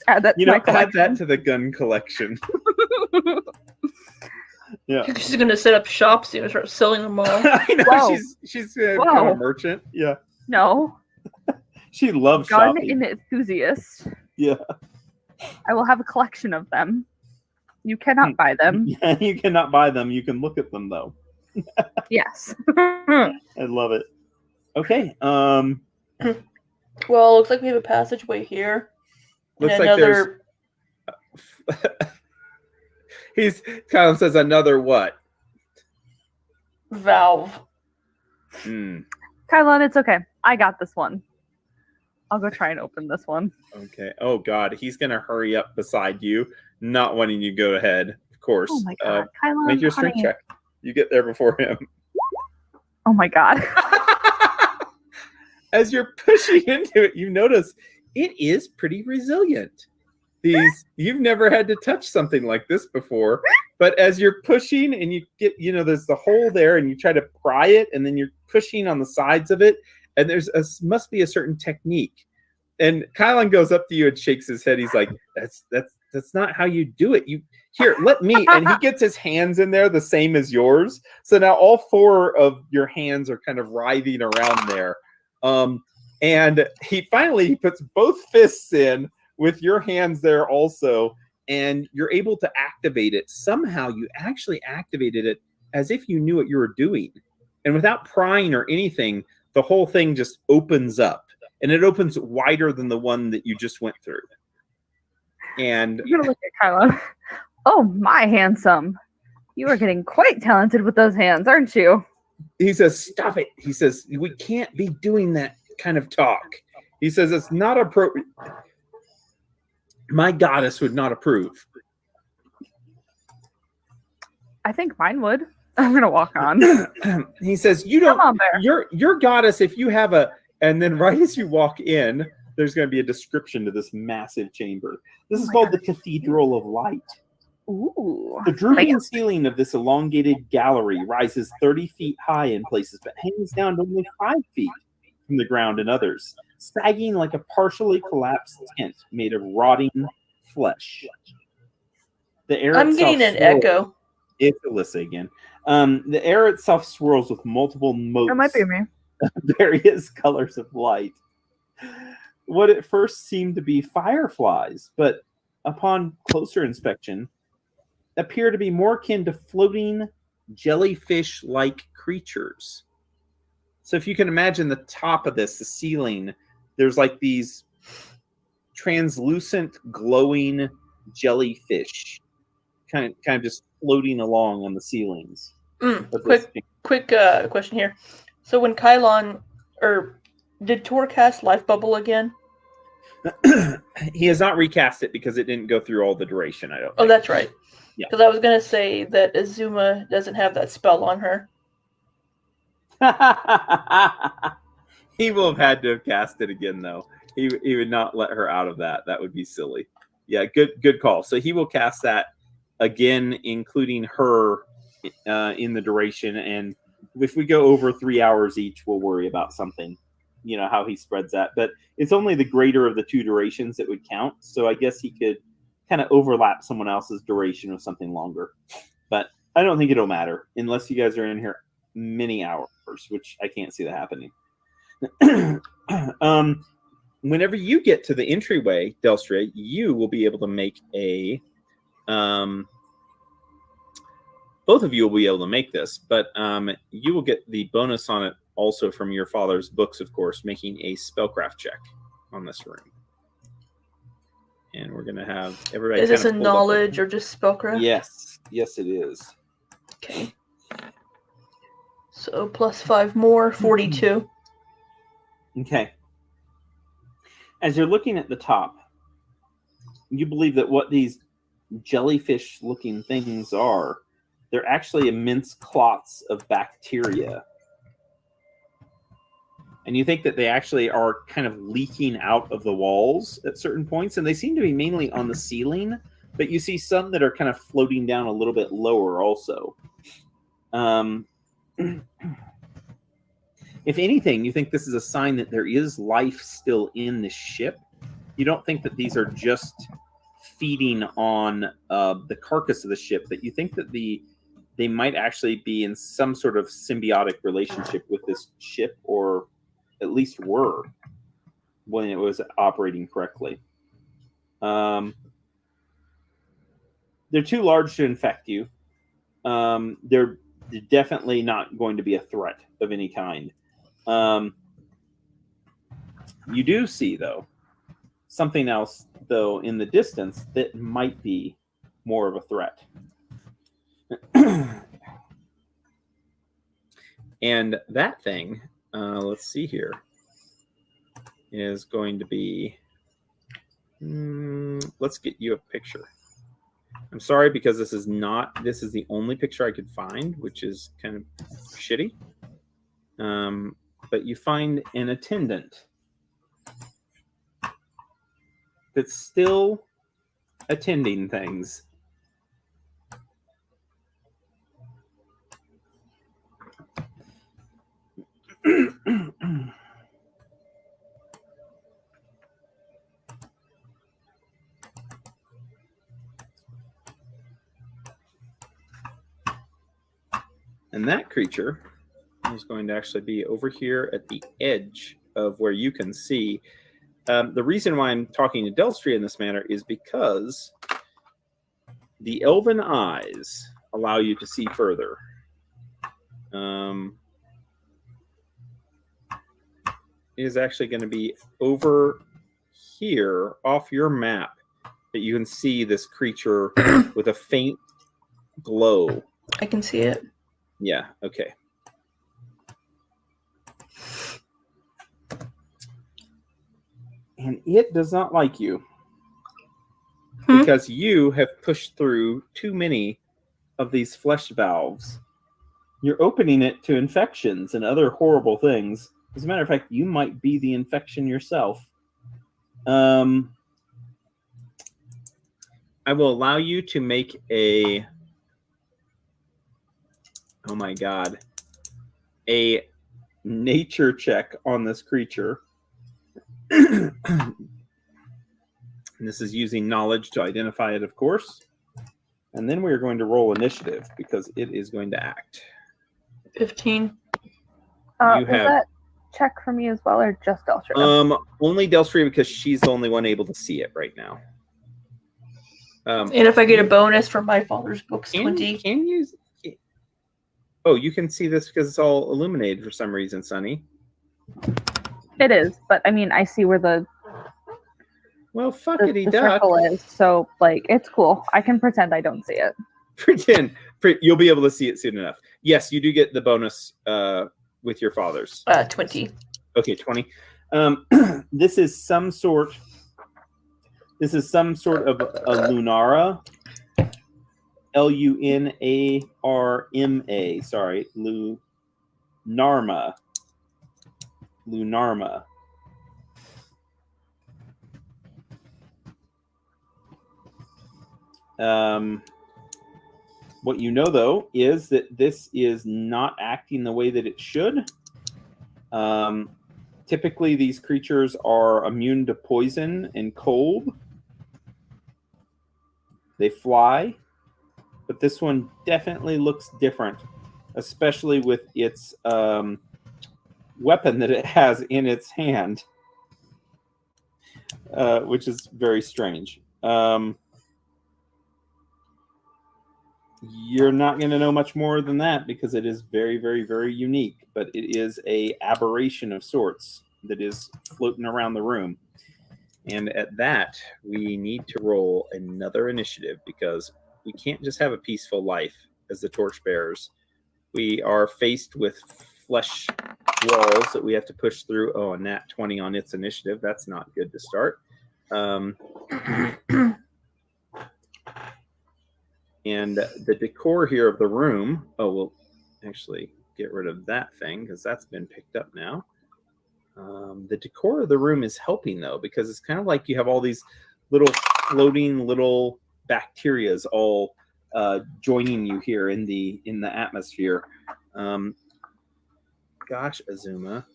Add that to my Add collection. that to the gun collection. Yeah. She's gonna set up shops and start selling them all. I know Whoa. she's gonna become a Whoa. merchant. Yeah. No, She loves gun shopping. enthusiast. Yeah. I will have a collection of them. You cannot buy them. Yeah, you cannot buy them. You can look at them though. Yes. I love it. Okay. Well, looks like we have a passageway here. And Looks like there's another Colin says another what? valve. Kylon, it's okay. I got this one. I'll go try and open this one. Okay. Oh God, he's gonna hurry up beside you, not wanting you to go ahead. Of course. Oh my god, Kylon, Make your strength honey. check. You get there before him. Oh my god. As you're pushing into it, you notice it is pretty resilient. You've never had to touch something like this before, but as you're pushing and you get, there's the hole there, and you try to pry it, and then you're pushing on the sides of it, and must be a certain technique. And Kylon goes up to you and shakes his head. He's like, "That's not how you do it. Here, let me." And he gets his hands in there the same as yours. So now all four of your hands are kind of writhing around there. And he puts both fists in with your hands there also, and you're able to activate it. Somehow you actually activated it as if you knew what you were doing. And without prying or anything, the whole thing just opens up. And it opens wider than the one that you just went through. And You're gonna look at Kylon. Oh my handsome. You are getting quite talented with those hands, aren't you? he says, "Stop it." He says, "We can't be doing that kind of talk." He says, "It's not appropriate. My goddess would not approve." I think mine would. I'm gonna walk on. He says, "You don't. Come on there. Your goddess. If you have a," and then right as you walk in, there's going to be a description to this massive chamber. This is called the Cathedral of Light. Ooh. The drooping ceiling of this elongated gallery rises 30 feet high in places, but hangs down to only 5 feet from the ground in others, sagging like a partially collapsed tent made of rotting flesh. The air I'm itself getting an swirls. echo. It's Alyssa again. The air itself swirls with multiple motes. That might be me. Various colors of light. What at first seemed to be fireflies, but upon closer inspection, appear to be more akin to floating jellyfish-like creatures. So if you can imagine the top of this, the ceiling, there's like these translucent, glowing jellyfish kind of just floating along on the ceilings. Quick question here. So when Kylon, did Tor cast Life Bubble again? He has not recast it because it didn't go through all the duration, I don't think. Oh, that's right. Yeah. Because I was going to say that Azuma doesn't have that spell on her. He will have had to have cast it again, though. He would not let her out of that. That would be silly. Yeah, good call. So he will cast that again, including her in the duration. And if we go over 3 hours each, we'll worry about something, how he spreads that. But it's only the greater of the two durations that would count. So I guess he could kind of overlap someone else's duration with something longer. But I don't think it'll matter unless you guys are in here many hours, which I can't see that happening. Whenever you get to the entryway, Delstra, you will be able to make a both of you will be able to make this, but you will get the bonus on it also from your father's books, of course, making a spellcraft check on this room. And we're going to have everybody. Is this a knowledge or just spellcraft? Yes, it is. Okay. So plus 5 more, 42. Okay. As you're looking at the top, you believe that what these jellyfish-looking things are, they're actually immense clots of bacteria. And you think that they actually are kind of leaking out of the walls at certain points, and they seem to be mainly on the ceiling, but you see some that are kind of floating down a little bit lower also. If anything, you think this is a sign that there is life still in the ship. You don't think that these are just feeding on the carcass of the ship, but you think that they might actually be in some sort of symbiotic relationship with this ship, or at least were when it was operating correctly. They're too large to infect you. They're definitely not going to be a threat of any kind. You do see, though, something else, though, in the distance that might be more of a threat. And that thing, let's see here, is going to be... let's get you a picture. I'm sorry, because this is the only picture I could find, which is kind of shitty. But you find an attendant that's still attending things. And that creature is going to actually be over here at the edge of where you can see. The reason why I'm talking to Delstria in this manner is because the elven eyes allow you to see further. It is actually going to be over here off your map that you can see this creature with a faint glow. I can see it. Yeah, okay. And it does not like you because you have pushed through too many of these flesh valves. You're opening it to infections and other horrible things. As a matter of fact, you might be the infection yourself. I will allow you to make a... oh my god. A nature check on this creature. And this is using knowledge to identify it, of course. And then we're going to roll initiative because it is going to act. 15. Is that check for me as well, or just Delstria? Only Delstria, because she's the only one able to see it right now. And if I get a bonus for my father's books, 20. Can you? Oh, you can see this because it's all illuminated for some reason, Sunny. It is, but I mean, I see where the fuckity duck circle is, so like it's cool. I can pretend I don't see it. Pretend. You'll be able to see it soon enough. Yes, you do get the bonus with your father's. 20. Okay, 20. This is some sort of a Lunara. Lunarma. Sorry, Lunarma. What you know, though, is that this is not acting the way that it should. Typically, these creatures are immune to poison and cold. They fly, but this one definitely looks different, especially with its weapon that it has in its hand, which is very strange. You're not going to know much more than that because it is very, very, very unique, but it is a aberration of sorts that is floating around the room. And at that, we need to roll another initiative because we can't just have a peaceful life as the torchbearers. We are faced with flesh walls that we have to push through. Oh, a nat 20 on its initiative. That's not good to start. And the decor here of the room, we'll actually get rid of that thing because that's been picked up now. The decor of the room is helping though, because it's kind of like you have all these little floating little bacterias all joining you here in the atmosphere. Gosh, Azuma.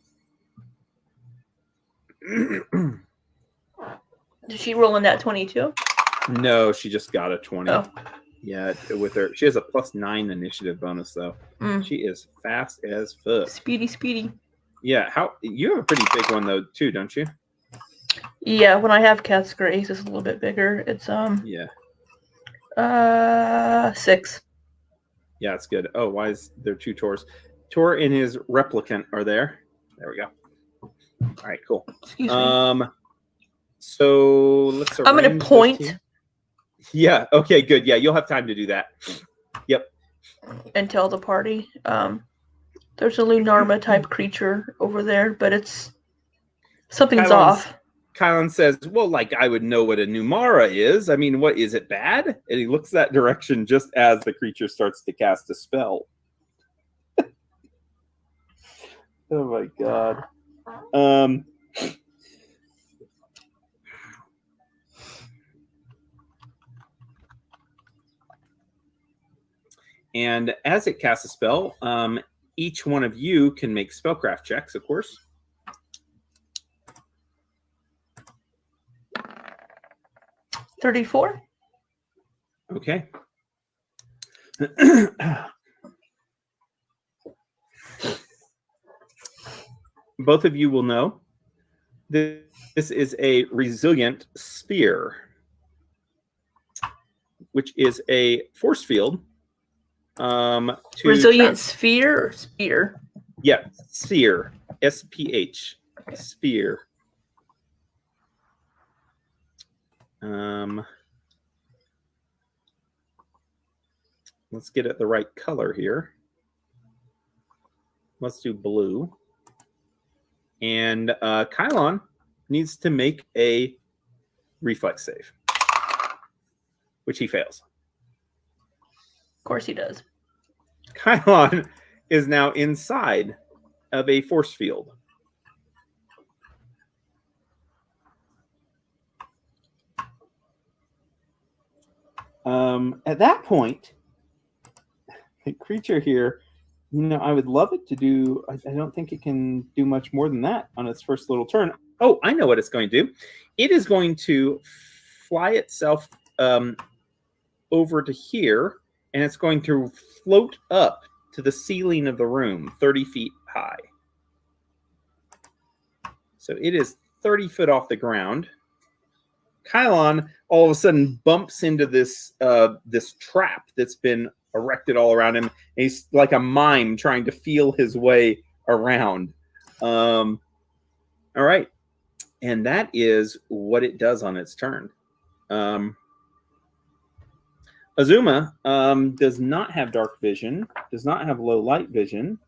Did she roll in that 22? No, she just got a 20. Oh. Yeah, with her, she has a +9 initiative bonus though. She is fast as fuck. Speedy. Yeah, you have a pretty big one though too, don't you? Yeah, when I have Cat's Grace, it's a little bit bigger. It's 6. Yeah, it's good. Oh, why is there 2 Tors? Tor and his replicant are there. There we go. All right, cool. Excuse me. So let's. I'm gonna point. Yeah. Okay. Good. Yeah, you'll have time to do that. Yep. And tell the party. There's a Lunarma type creature over there, but something's off. Kylan says, well, like I would know what a Numara is. I mean, what is it bad? And he looks that direction just as the creature starts to cast a spell. Oh my god. And as it casts a spell, each one of you can make spellcraft checks, of course. $34. Okay. Both of you will know this is a resilient sphere, which is a force field. Resilient sphere or spear? Yeah, sphere. SPH. Okay. Sphere. Let's get it the right color here. Let's do blue. And Kylon needs to make a reflex save, which he fails. Of course he does. Kylon is now inside of a force field. At that point, the creature here, I would love it to do. I don't think it can do much more than that on its first little turn. Oh, I know what it's going to do. It is going to fly itself over to here, and it's going to float up to the ceiling of the room, 30 feet high. So it is 30 foot off the ground. Kylon all of a sudden bumps into this this trap that's been erected all around him. He's like a mime trying to feel his way around. All right. And that is what it does on its turn. Azuma does not have dark vision, does not have low light vision.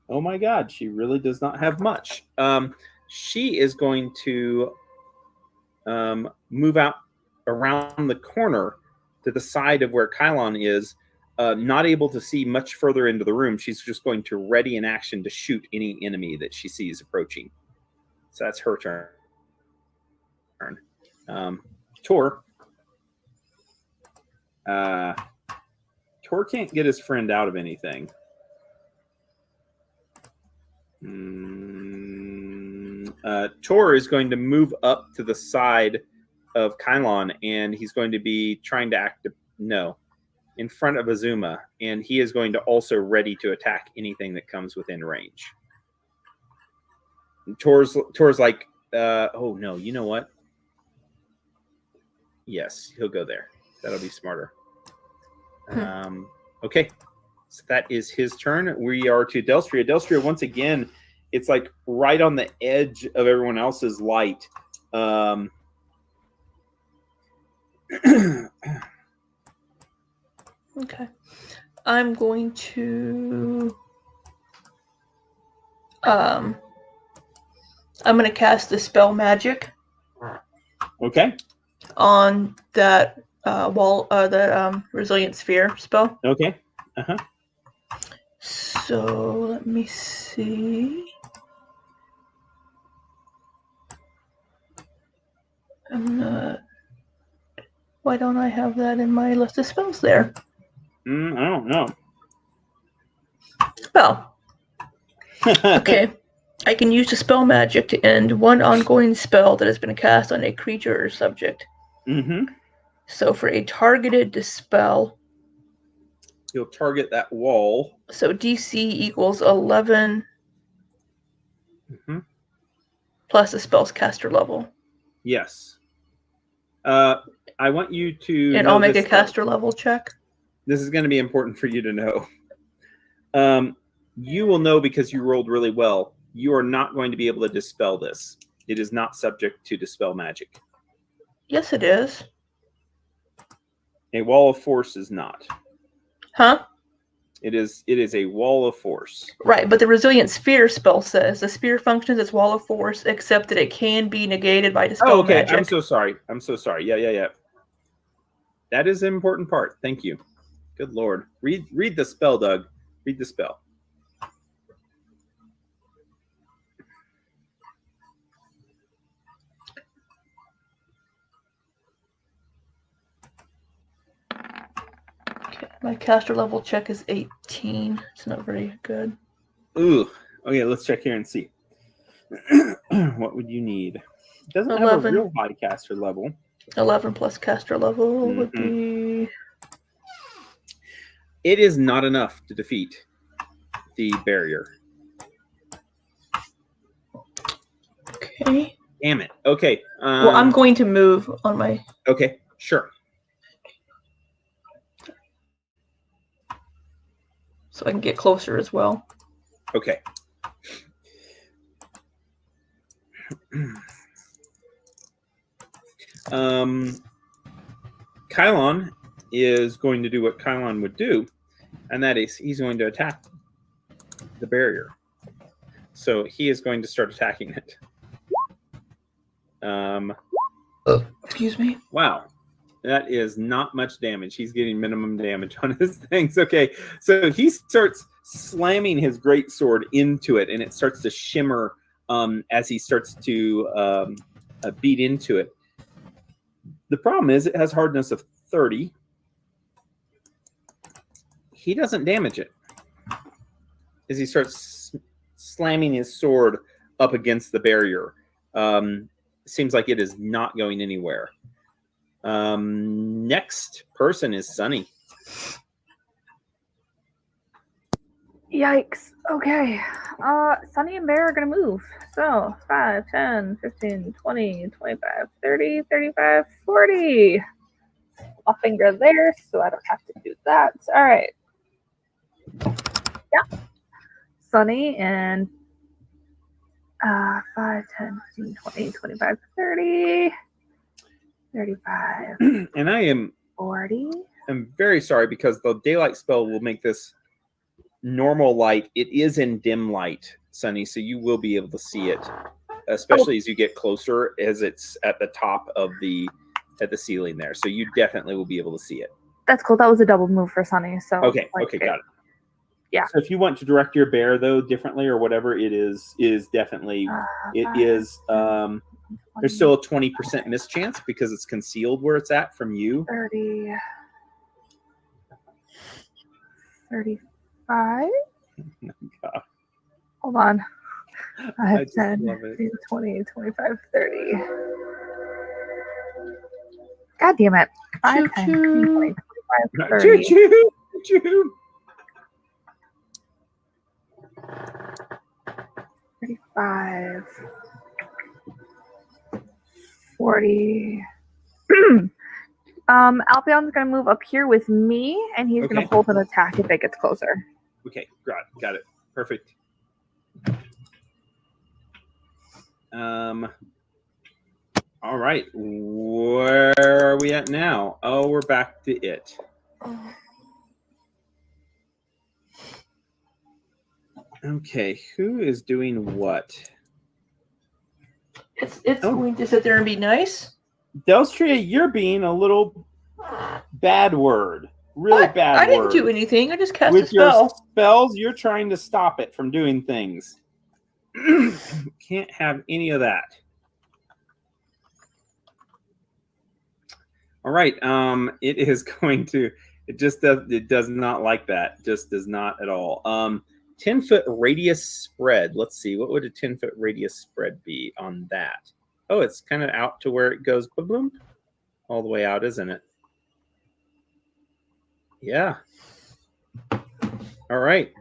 Oh my god, she really does not have much. She is going to move out around the corner to the side of where Kylon is, not able to see much further into the room. She's just going to ready an action to shoot any enemy that she sees approaching. So that's her turn. Tor. Tor can't get his friend out of anything. Tor is going to move up to the side of Kylon, and he's going to be trying to in front of Azuma, and he is going to also ready to attack anything that comes within range. Tor's like, oh no, you know what? Yes, he'll go there. That'll be smarter. Okay, so that is his turn. We are to Delstria. Delstria, once again, it's like right on the edge of everyone else's light. Okay. I'm going to cast the spell magic. Okay. On that resilient sphere spell. Okay. So let me see. Why don't I have that in my list of spells there? I don't know. Spell. Okay. I can use the spell magic to end one ongoing spell that has been cast on a creature or subject. Mm-hmm. So for a targeted dispel, You'll target that wall. so DC equals 11 Mm-hmm. plus the spell's caster level. Yes. I want you to And know I'll make this, a caster level check. This is going to be important for you to know. You will know because you rolled really well. You are not going to be able to dispel this. It is not subject to dispel magic. Yes, it is. A wall of force is not. Huh? It is a wall of force. Right, but the Resilient Sphere spell says the sphere functions as wall of force, except that it can be negated by dispel Oh, okay. magic. I'm so sorry. Yeah. That is an important part. Thank you. Good Lord. Read the spell, Doug. Read the spell. Okay, my caster level check is 18. It's not very good. Ooh. Okay, let's check here and see. What would you need? It doesn't have a 11. real high caster level. 11 plus caster level would be... It is not enough to defeat the barrier. Okay. Damn it. Okay. Well, I'm going to move on my... Okay, sure. So I can get closer as well. Okay. Kylon is going to do what Kylon would do, and that is he's going to attack the barrier. So he is going to start attacking it. Excuse me. Wow. That is not much damage. He's getting minimum damage on his things. Okay, so he starts slamming his greatsword into it, and it starts to shimmer as he starts to beat into it. The problem is it has hardness of 30. He doesn't damage it as he starts slamming his sword up against the barrier. Seems like it is not going anywhere. Next person is Sunny. Yikes. Okay. Sunny and Bear are going to move. So 5, 10, 15, 20, 25, 30, 35, 40. I'll finger there so I don't have to do that. All right. Yeah. Sunny and 5, 10, 15, 20, 25, 30, 35, And I am 40. I'm very sorry because the daylight spell will make this normal light. It is in dim light, Sunny, so you will be able to see it, especially as you get closer, as it's at the top of the ceiling there. So you definitely will be able to see it. That's cool. That was a double move for Sunny. So Okay, got it. Yeah. So if you want to direct your bear though differently or whatever, it is definitely there's still a 20% miss chance because it's concealed where it's at from you. 30, 35. God. Hold on. I 5, just 10, love it. 15, 20, 25, 30. God damn it. 5, 10, 15, 20, 25, 30. Choo-choo. 35, 40. Alpion's gonna move up here with me, and he's gonna hold an attack if it gets closer. Okay, got it. Perfect. All right, where are we at now? Oh, we're back to it. Okay, who is doing what? It's going to sit there and be nice. Delstria, you're being a little bad word. Really What? bad I didn't word. do anything. I just cast With a spell. your spells, you're trying to stop it from doing things. Can't have any of that. All right. It is going to. It just does. It does not like that. Just does not at all. 10-foot radius spread. Let's see. What would a 10-foot radius spread be on that? Oh, it's kind of out to where it goes. Boom, all the way out, isn't it? Yeah. All right.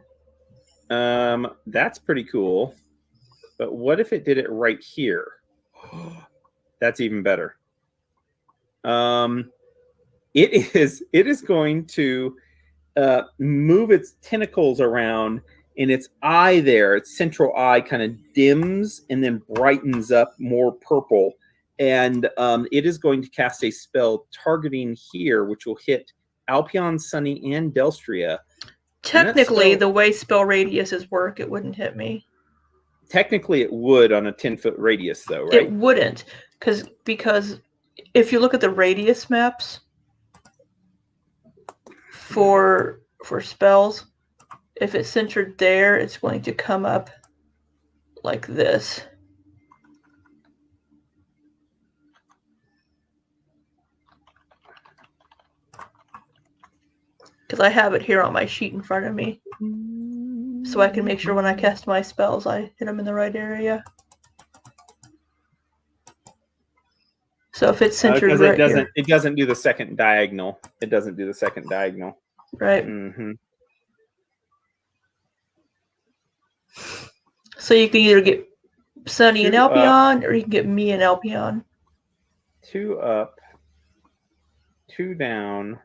That's pretty cool. But what if it did it right here? That's even better. It is going to move its tentacles around, and its eye there, its central eye, kind of dims and then brightens up more purple. And it is going to cast a spell targeting here, which will hit Alpion, Sunny, and Delstria. Technically, the way spell radiuses work, it wouldn't hit me. Technically, it would on a 10-foot radius, though, right? It wouldn't, because if you look at the radius maps for spells, if it's centered there, it's going to come up like this. Because I have it here on my sheet in front of me, so I can make sure when I cast my spells, I hit them in the right area. So if it's centered because right it here, doesn't do the second diagonal. It doesn't do the second diagonal. right? Mm-hmm. So you can either get Sunny and Alpion, or you can get me and Alpion. 2 up, 2 down.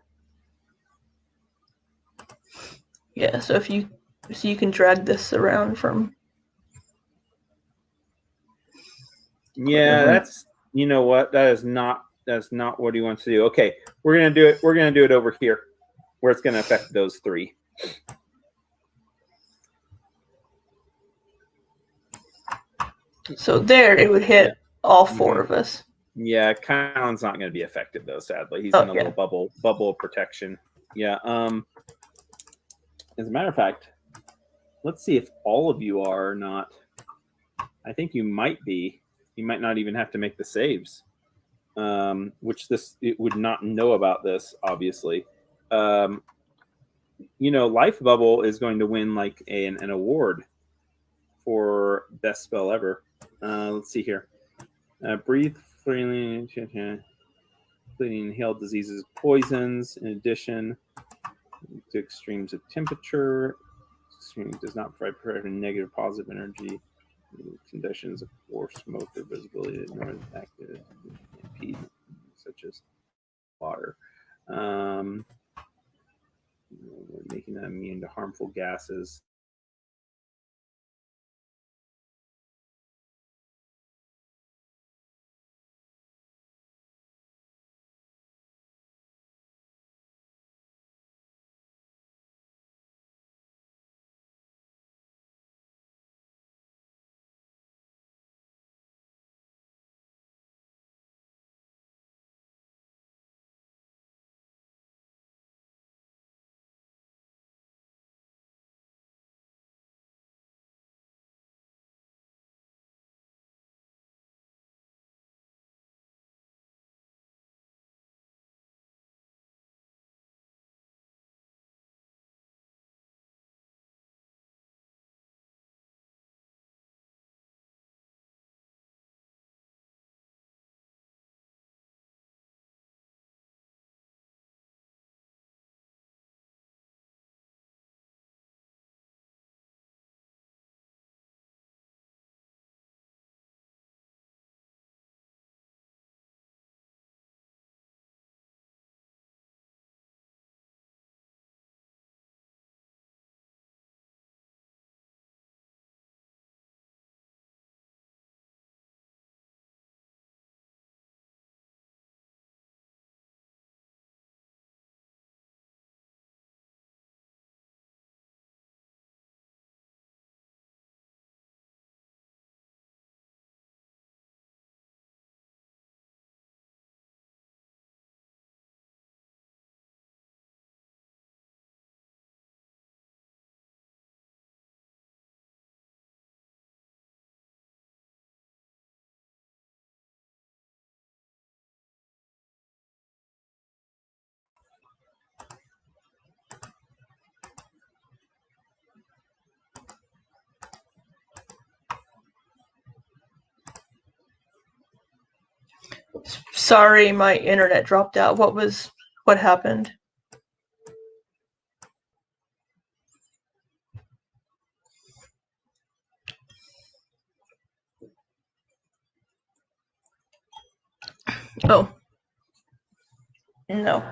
Yeah, so you can drag this around from. Yeah, that's, you know what? That's not what he wants to do. Okay, we're gonna do it. We're gonna do it over here, where it's gonna affect those 3. So there, it would hit all 4 of us. Yeah, Kylan's not going to be effective though. Sadly, he's in a little bubble of protection. Yeah. As a matter of fact, let's see if all of you are or not. I think you might be. You might not even have to make the saves, which it would not know about this, obviously. Life Bubble is going to win like an award for best spell ever. Let's see here. Breathe freely, including inhaled diseases, poisons. In addition to extremes of temperature, extreme does not provide negative, positive energy. Conditions of poor smoke or visibility nor active impede, such as water, making them immune to harmful gases. Sorry, my internet dropped out. What happened? Oh. No.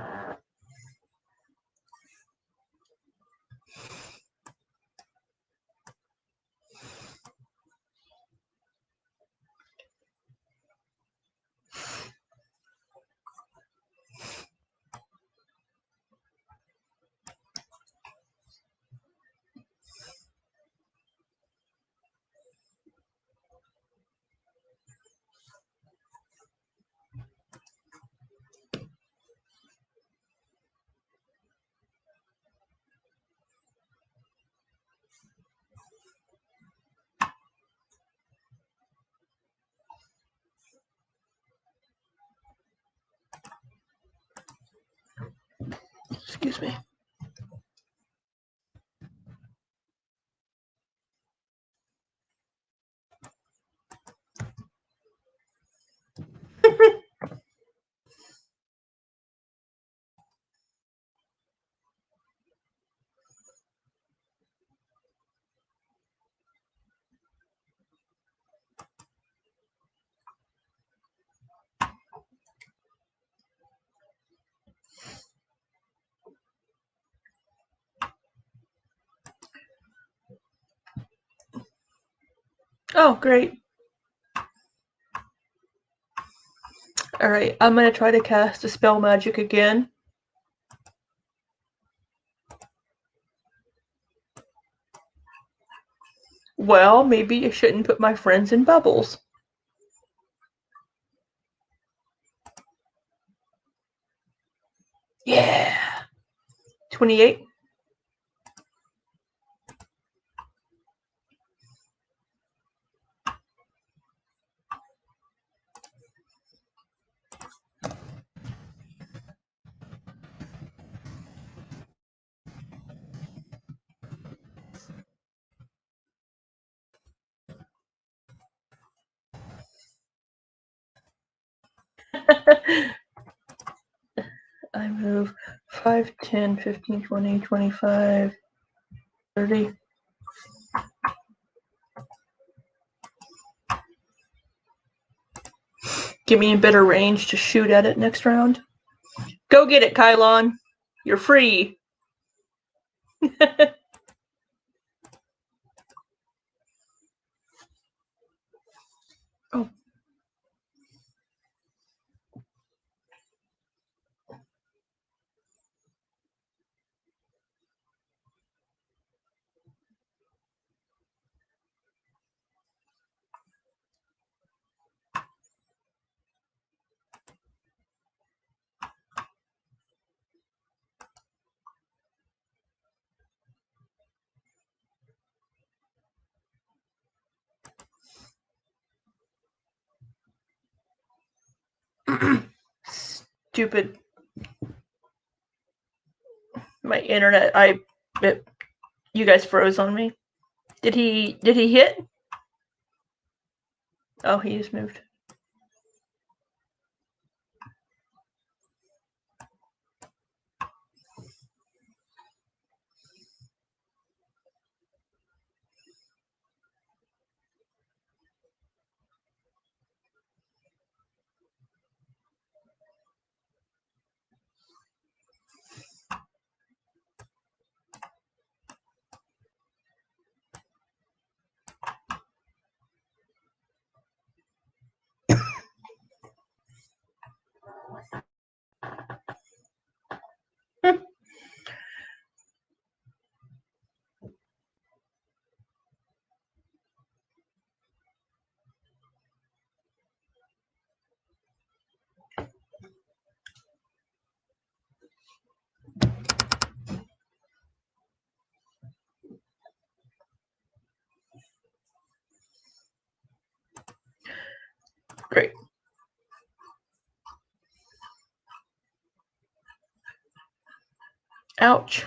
Excuse me. Oh, great. Alright, I'm gonna try to cast a spell magic again. Well, maybe I shouldn't put my friends in bubbles. Yeah. 28. I move 5, 10, 15, 20, 25, 30. Get me in better range to shoot at it next round. Go get it, Kylon. You're free. Oh. Stupid. My internet. You guys froze on me. Did he hit? Oh, he just moved. Great. Ouch.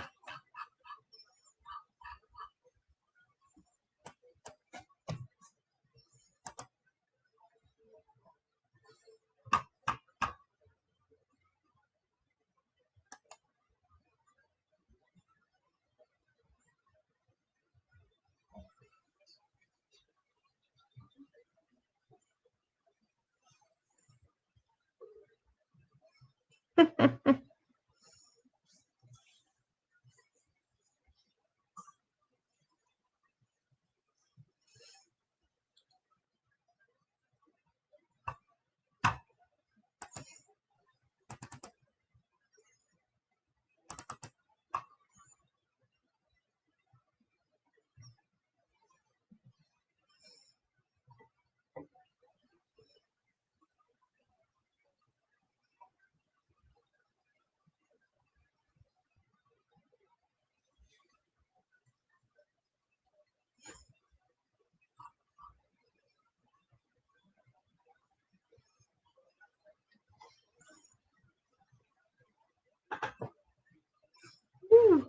Woo.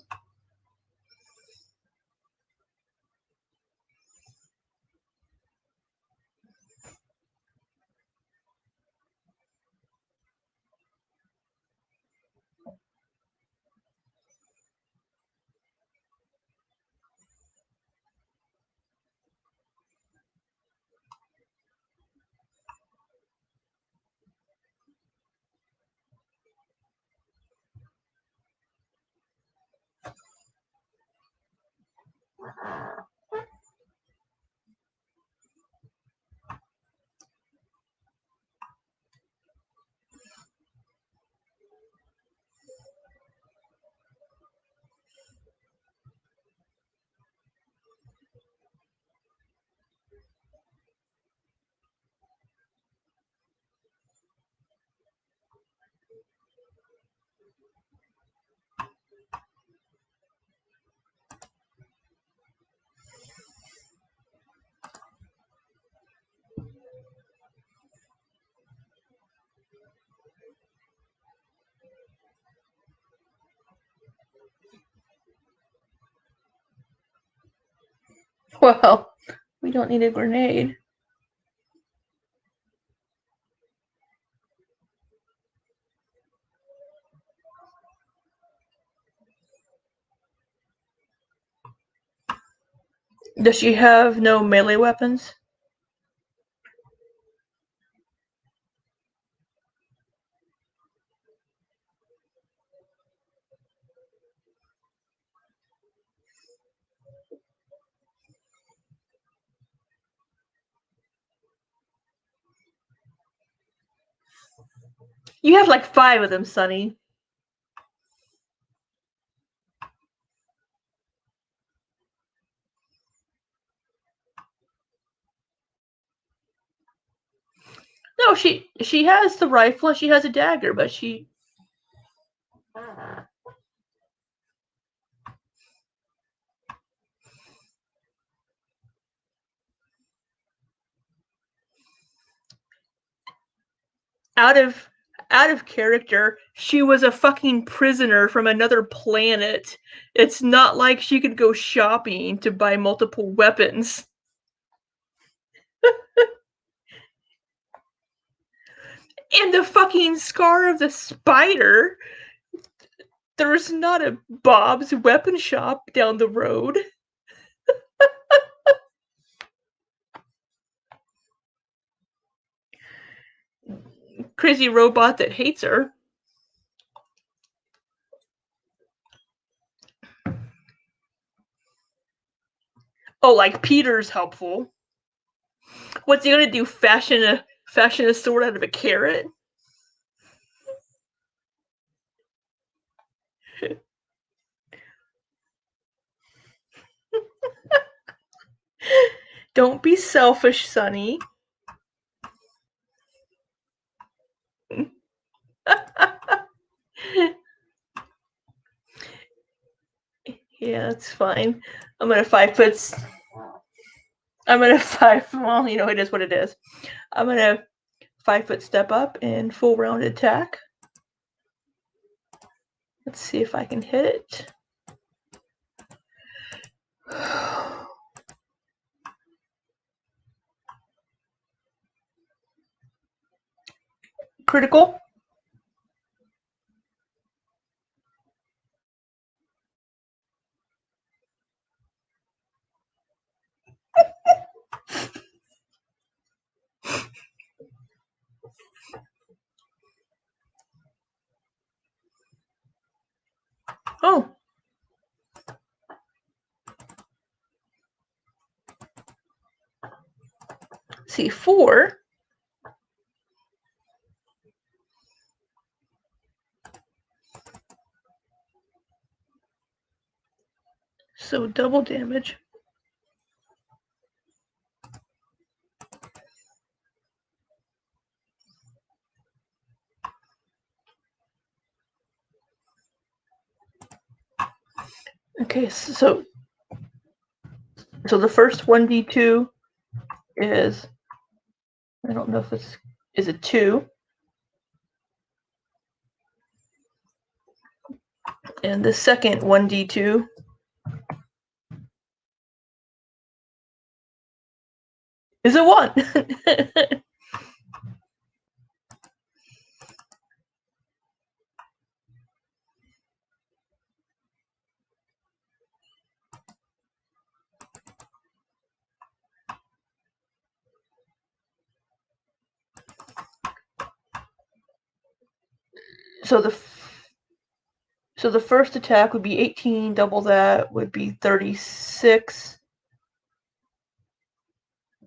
Well, we don't need a grenade. Does she have no melee weapons? You have like 5 of them, Sonny. No, she has the rifle and she has a dagger, but she out of character, she was a fucking prisoner from another planet. It's not like she could go shopping to buy multiple weapons. And the fucking scar of the spider. There's not a Bob's weapon shop down the road. Crazy robot that hates her. Oh, like Peter's helpful. What's he gonna do? Fashion a sword out of a carrot? Don't be selfish, Sonny. Yeah, that's fine. I'm gonna 5 foot. Well, it is what it is. I'm gonna 5 foot step up and full round attack. Let's see if I can hit it. Critical. C4. So double damage. Okay, so the first 1d2 is, I don't know if this is a 2. And the second 1d2 is a 1. So the first attack would be 18, double that would be 36,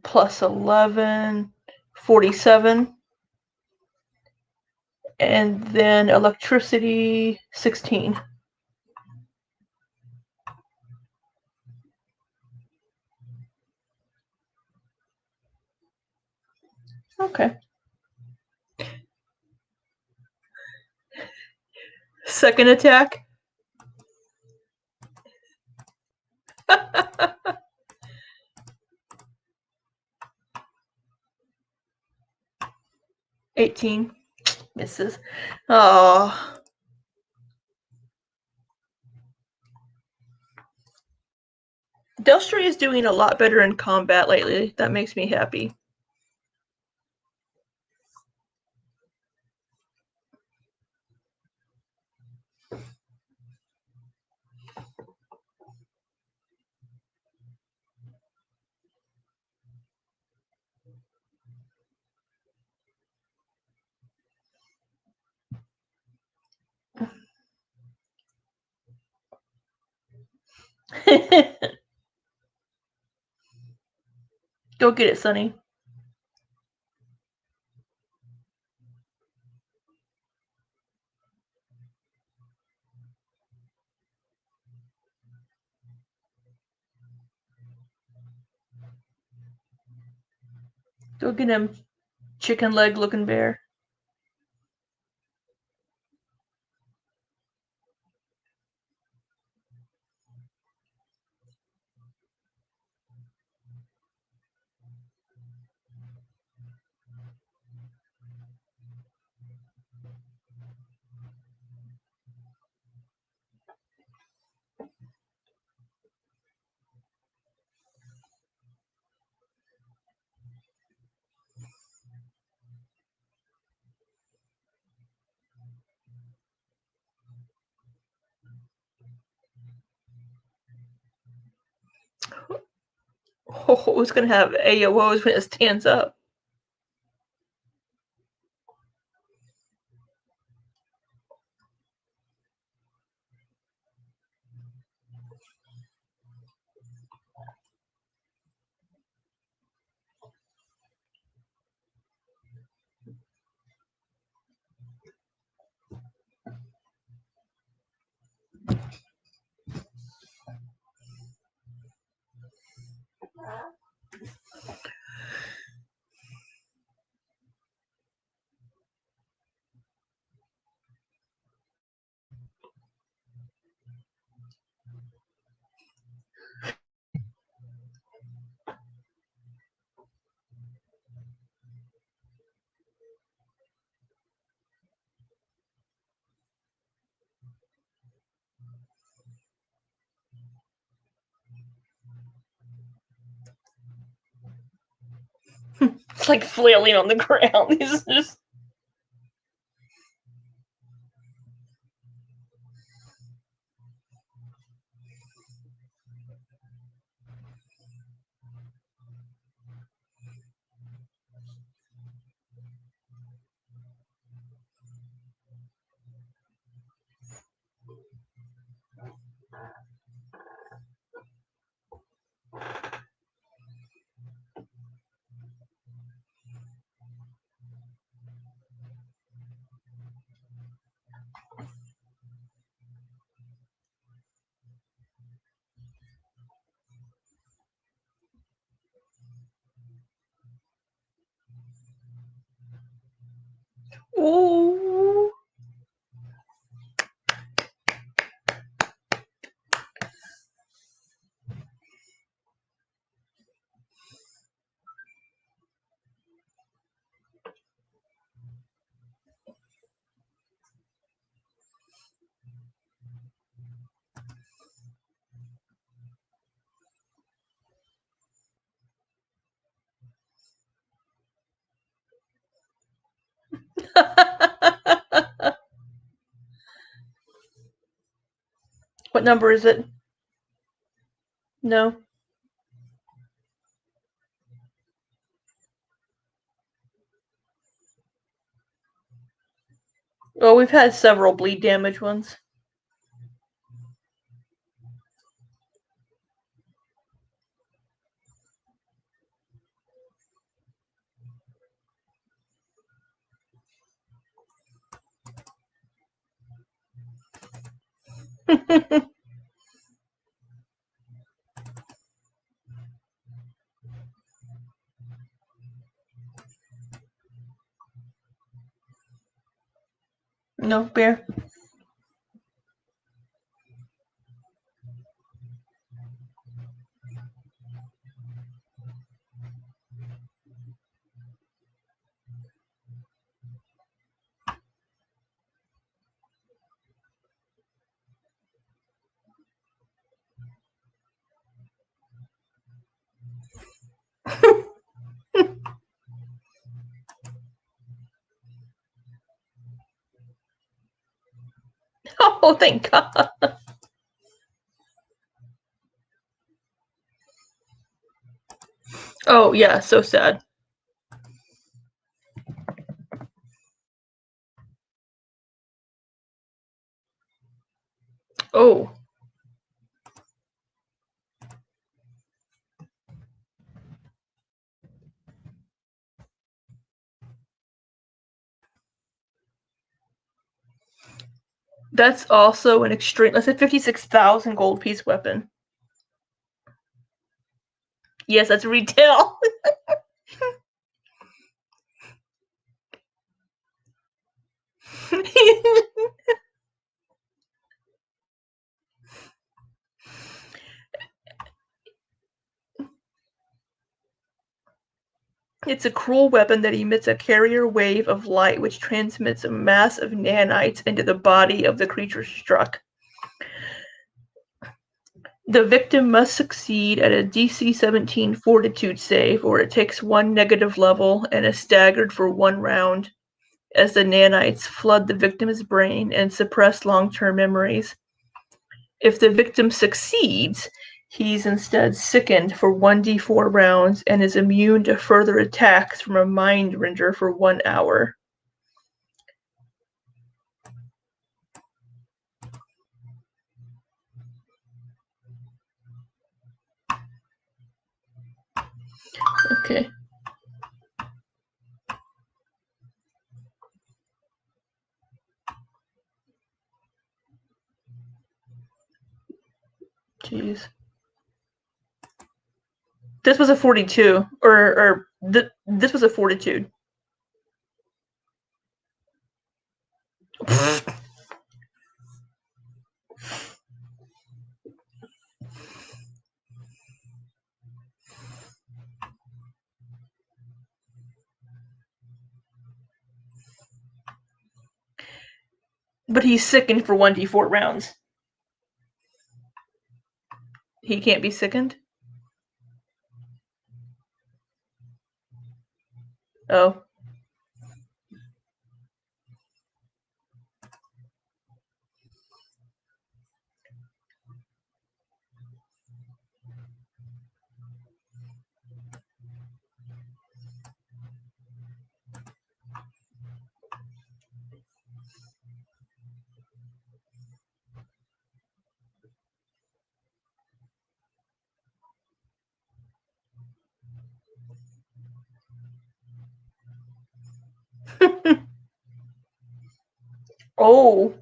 plus 11, 47. And then electricity, 16. Okay. Second attack. $18 misses. Oh. Dustry is doing a lot better in combat lately. That makes me happy. Go get it, Sonny. Go get him, chicken leg looking bear. Oh, who's gonna have AOs when it stands up? It's like flailing on the ground. He's just. What number is it? No. Well, we've had several bleed damage ones. No, bear. Oh, thank God. Oh, yeah, so sad. Oh. That's also an extreme. That's a 56,000 gold piece weapon. Yes, that's retail. It's a cruel weapon that emits a carrier wave of light which transmits a mass of nanites into the body of the creature struck. The victim must succeed at a DC 17 fortitude save, or it takes 1 negative level and is staggered for 1 round as the nanites flood the victim's brain and suppress long-term memories. If the victim succeeds, he's instead sickened for 1d4 rounds and is immune to further attacks from a mind render for 1 hour. Okay. Jeez. This was a 42, this was a fortitude. But he's sickened for 1d4 rounds. He can't be sickened? Oh. Oh.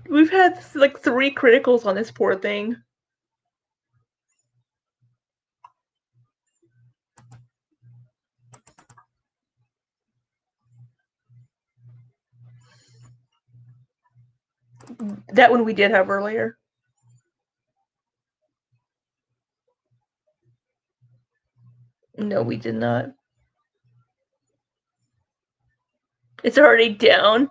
We've had like 3 criticals on this poor thing. That one we did have earlier. No, we did not. It's already down.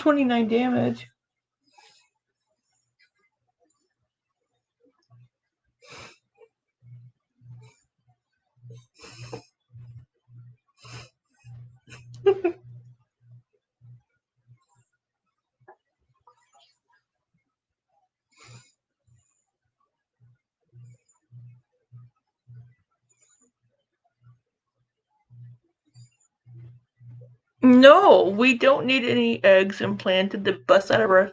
29 damage. No, we don't need any eggs implanted to bust out of our.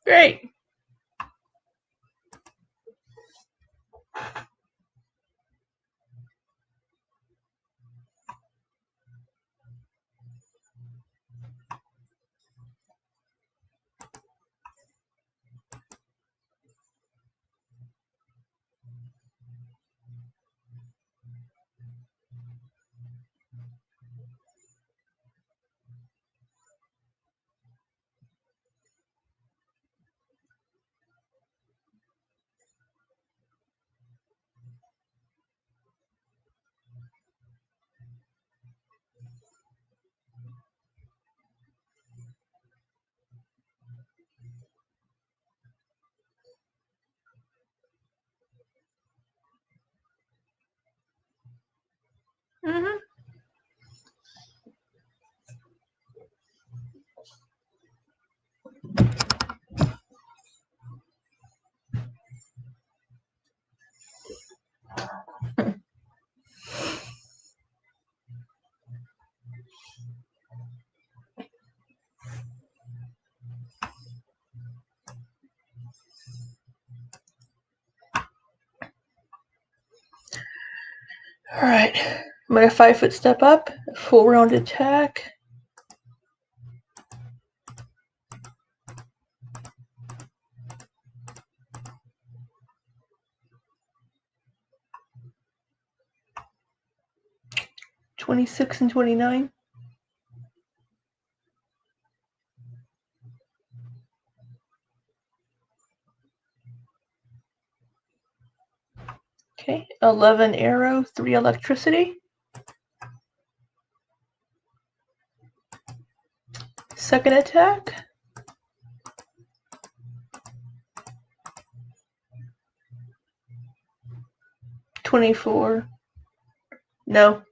Great. Mm-hmm. All right. I'm going to 5-foot step up, full round attack. (26 and 29). Okay, 11 arrow, 3 electricity. Second attack. 24. No.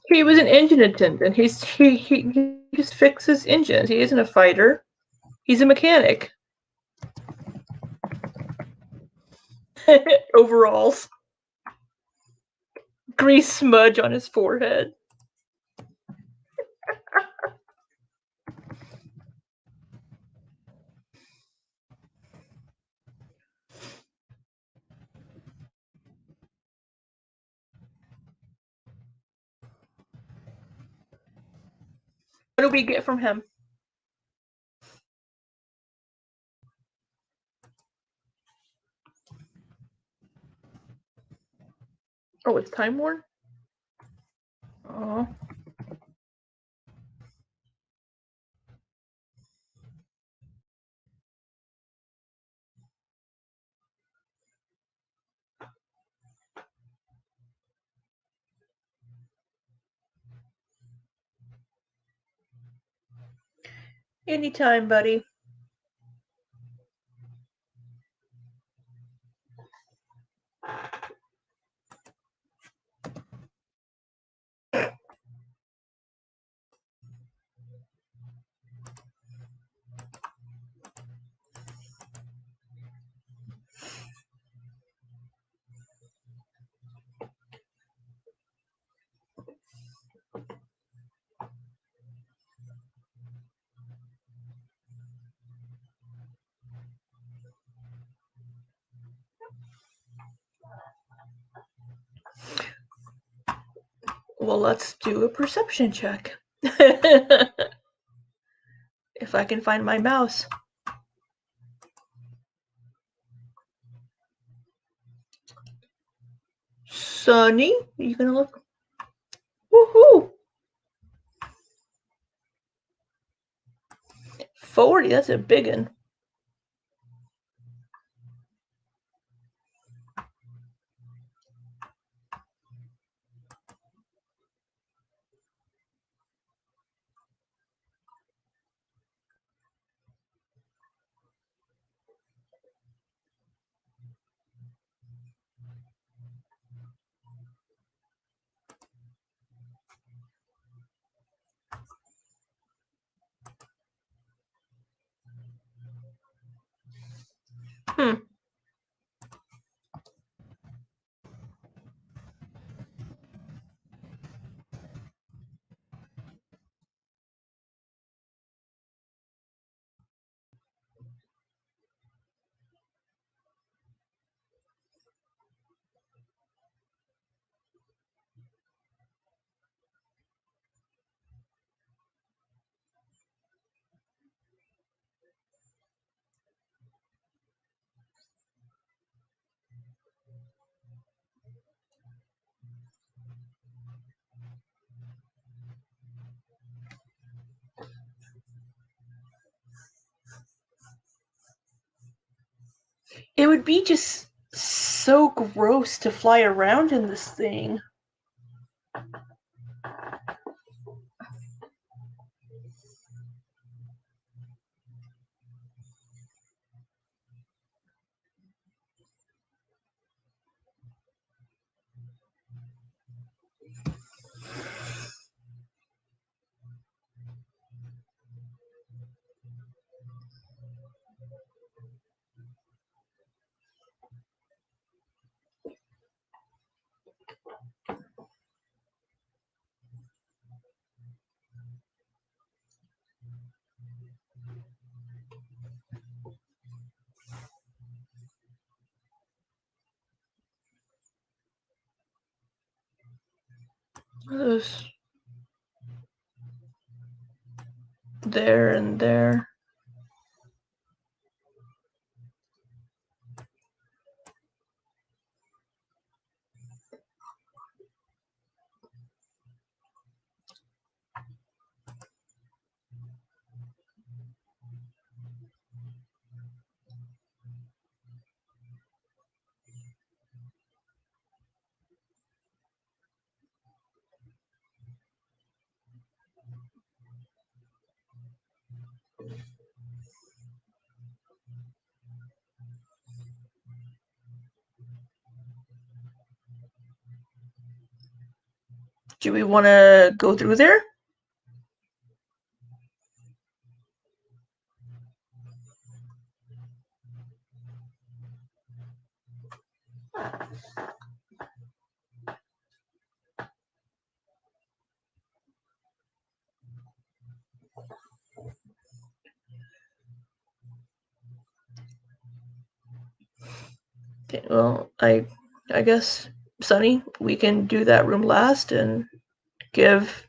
He was an engine attendant. He just fixes engines. He isn't a fighter. He's a mechanic. Overalls. Grease smudge on his forehead. What do we get from him? Oh, it's Time War? Oh. Anytime, buddy. Well, let's do a perception check. If I can find my mouse. Sunny, are you gonna look? Woohoo! 40, that's a big one. It would be just so gross to fly around in this thing. Those there and there. Do we want to go through there? Okay, well, I guess, Sunny, we can do that room last and give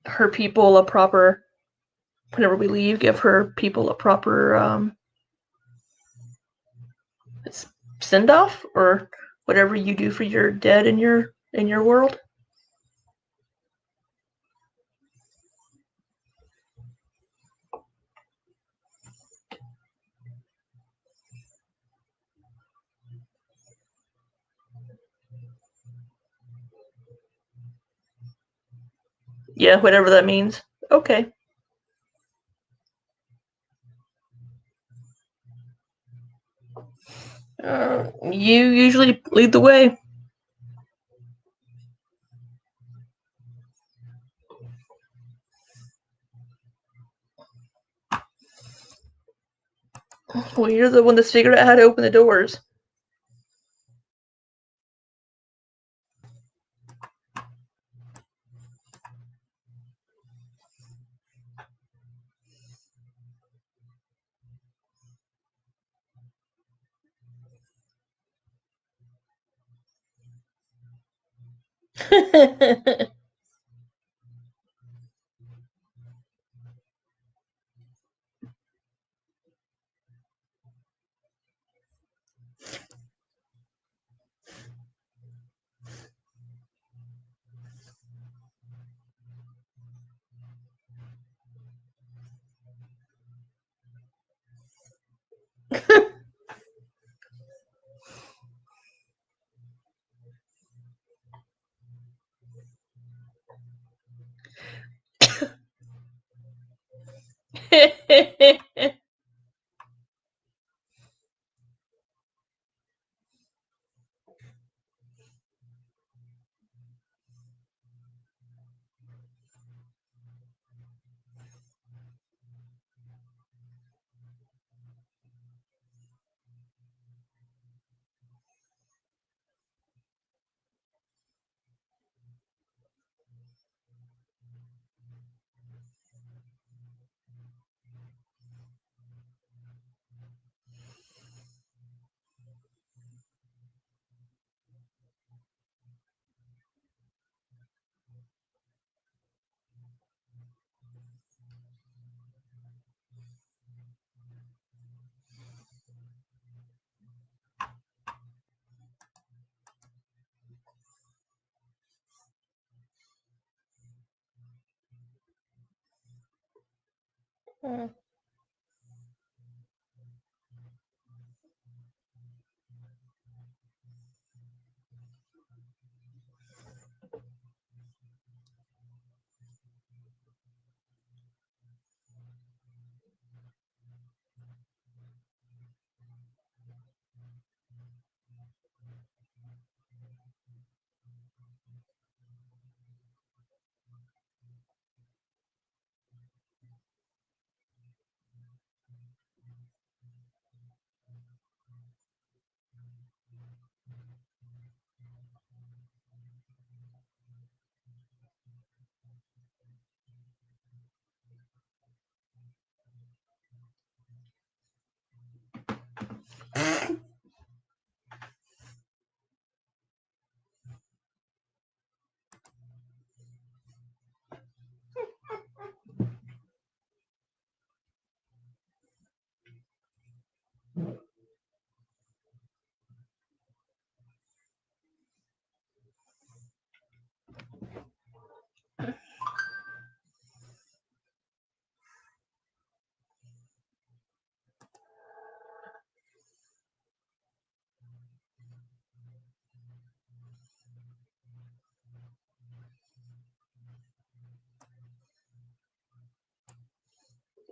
her people a proper, whenever we leave, give her people a proper send off, or whatever you do for your dead in your world. Yeah, whatever that means. Okay. You usually lead the way. Well, you're the one that's figured out how to open the doors.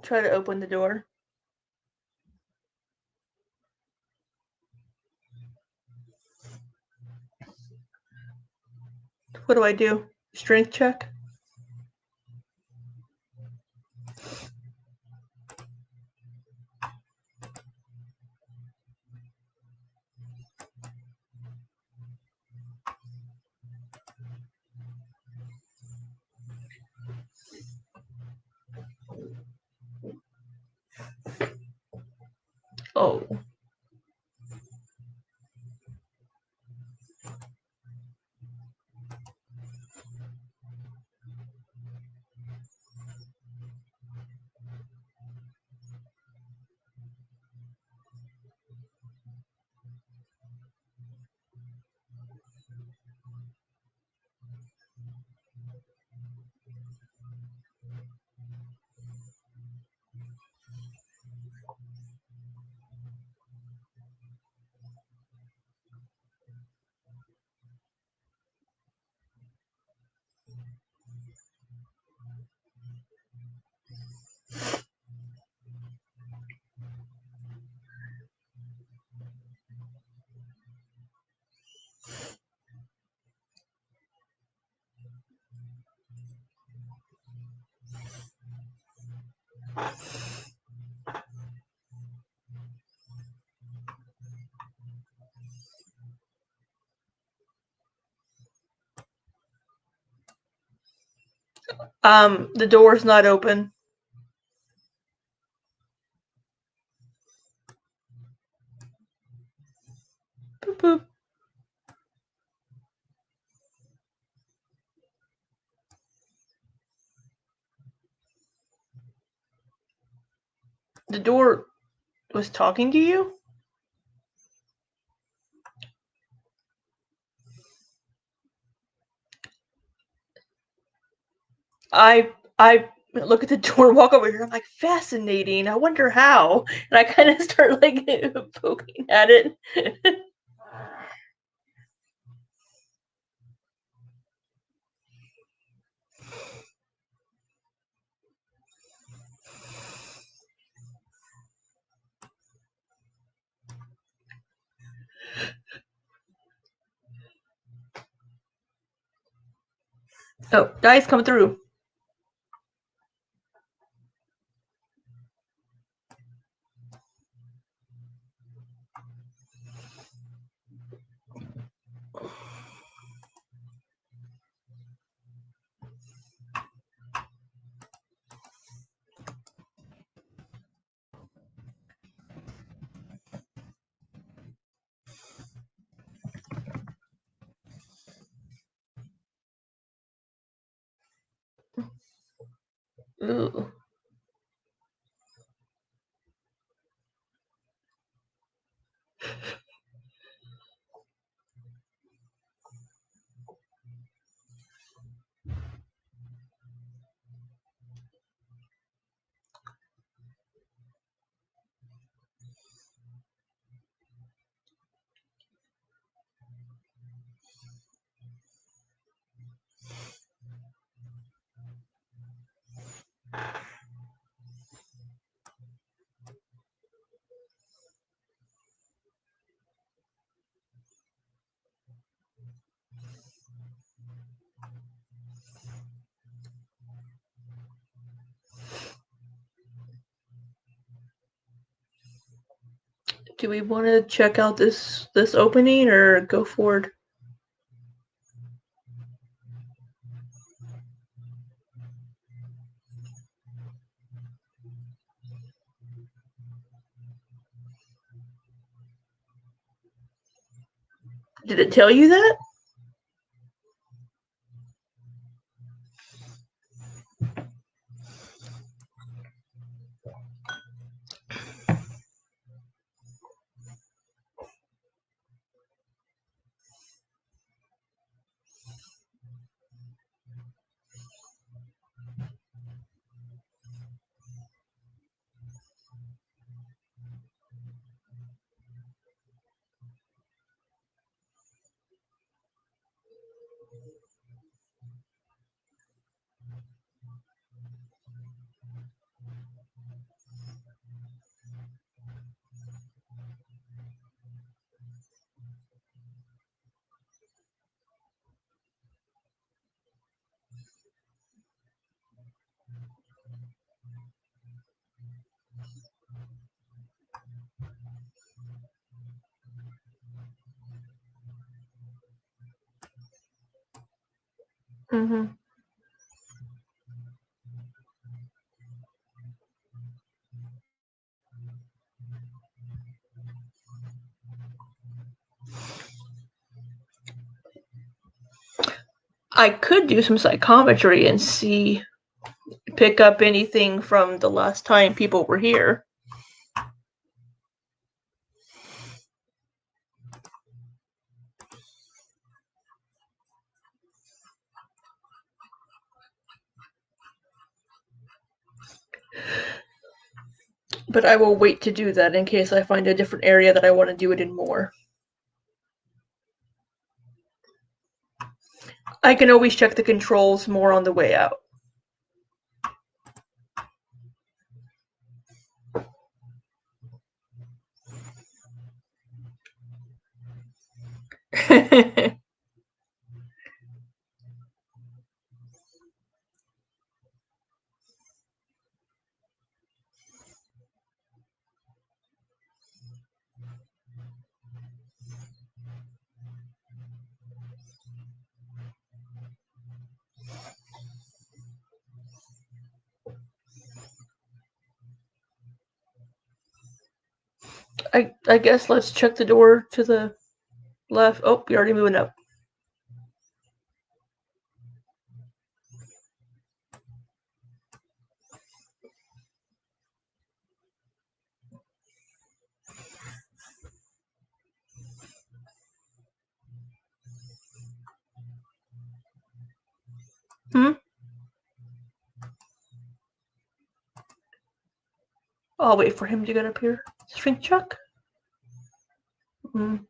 Try to open the door. What do I do? Strength check? Oh. The door's not open. Boop, boop. The door was talking to you? I look at the door and walk over here. I'm like, fascinating. I wonder how. And I kind of start like poking at it. Oh, guys, come through. Ooh. Do we want to check out this opening or go forward? Did it tell you that? Mm-hmm. I could do some psychometry and pick up anything from the last time people were here. But I will wait to do that in case I find a different area that I want to do it in more. I can always check the controls more on the way out. I guess let's check the door to the left. Oh, you're already moving up. I'll wait for him to get up here. Shrink Chuck? Mm.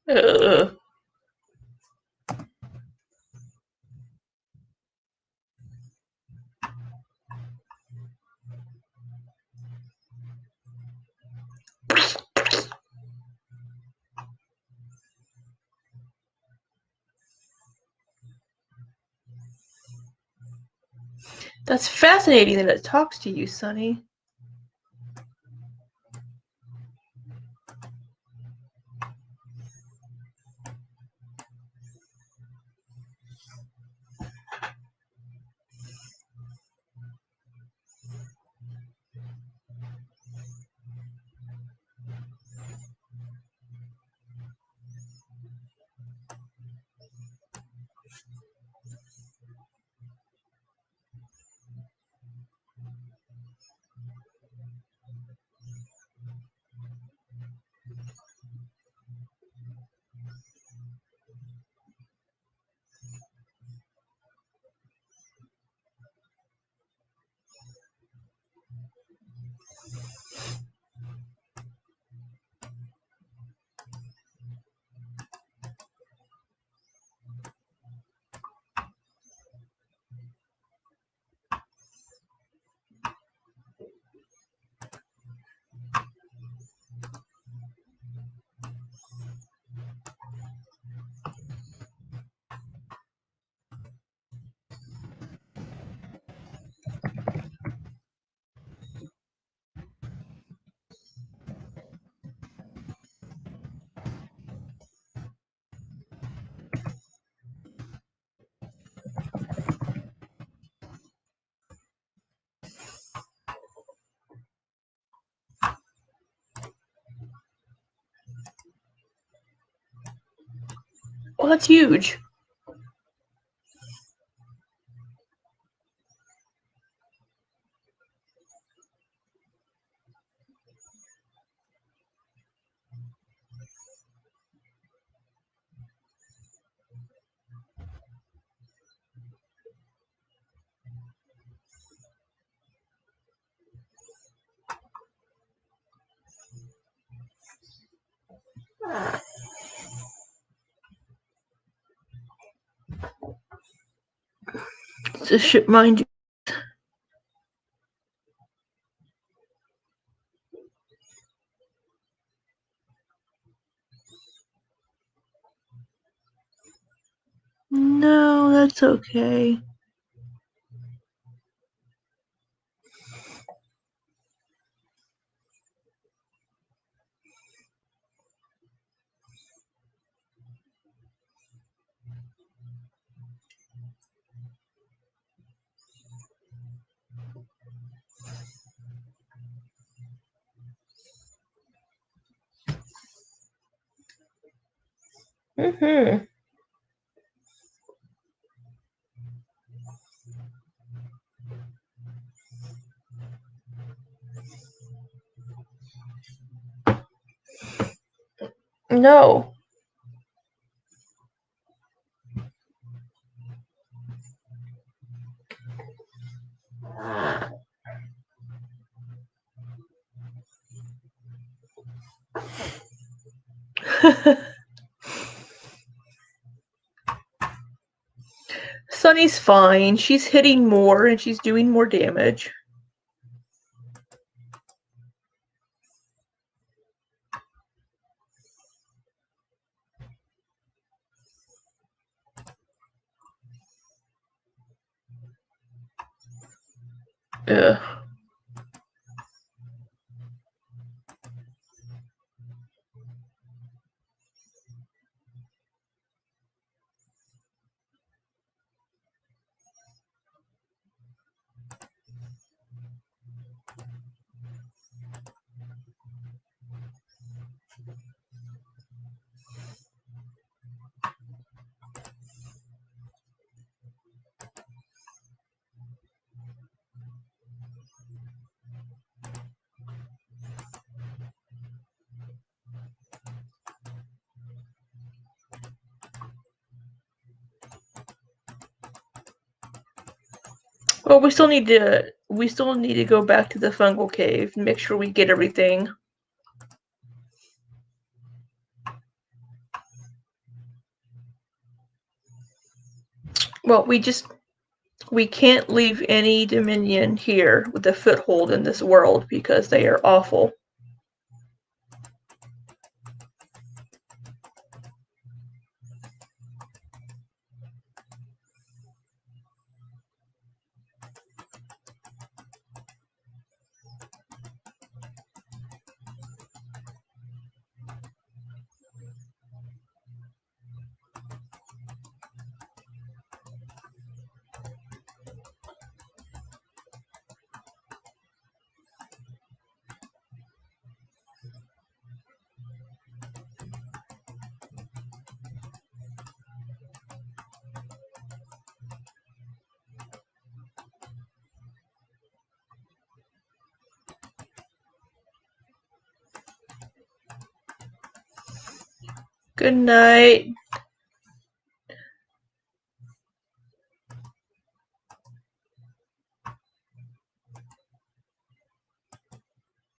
uh. That's fascinating that it talks to you, Sonny. Well, that's huge. It's a ship, mind you. No, that's okay. Mm-hmm. No. Sunny's fine. She's hitting more and she's doing more damage. Ugh. Well, we still need to go back to the fungal cave and make sure we get everything. Well, we can't leave any Dominion here with a foothold in this world because they are awful. Good night.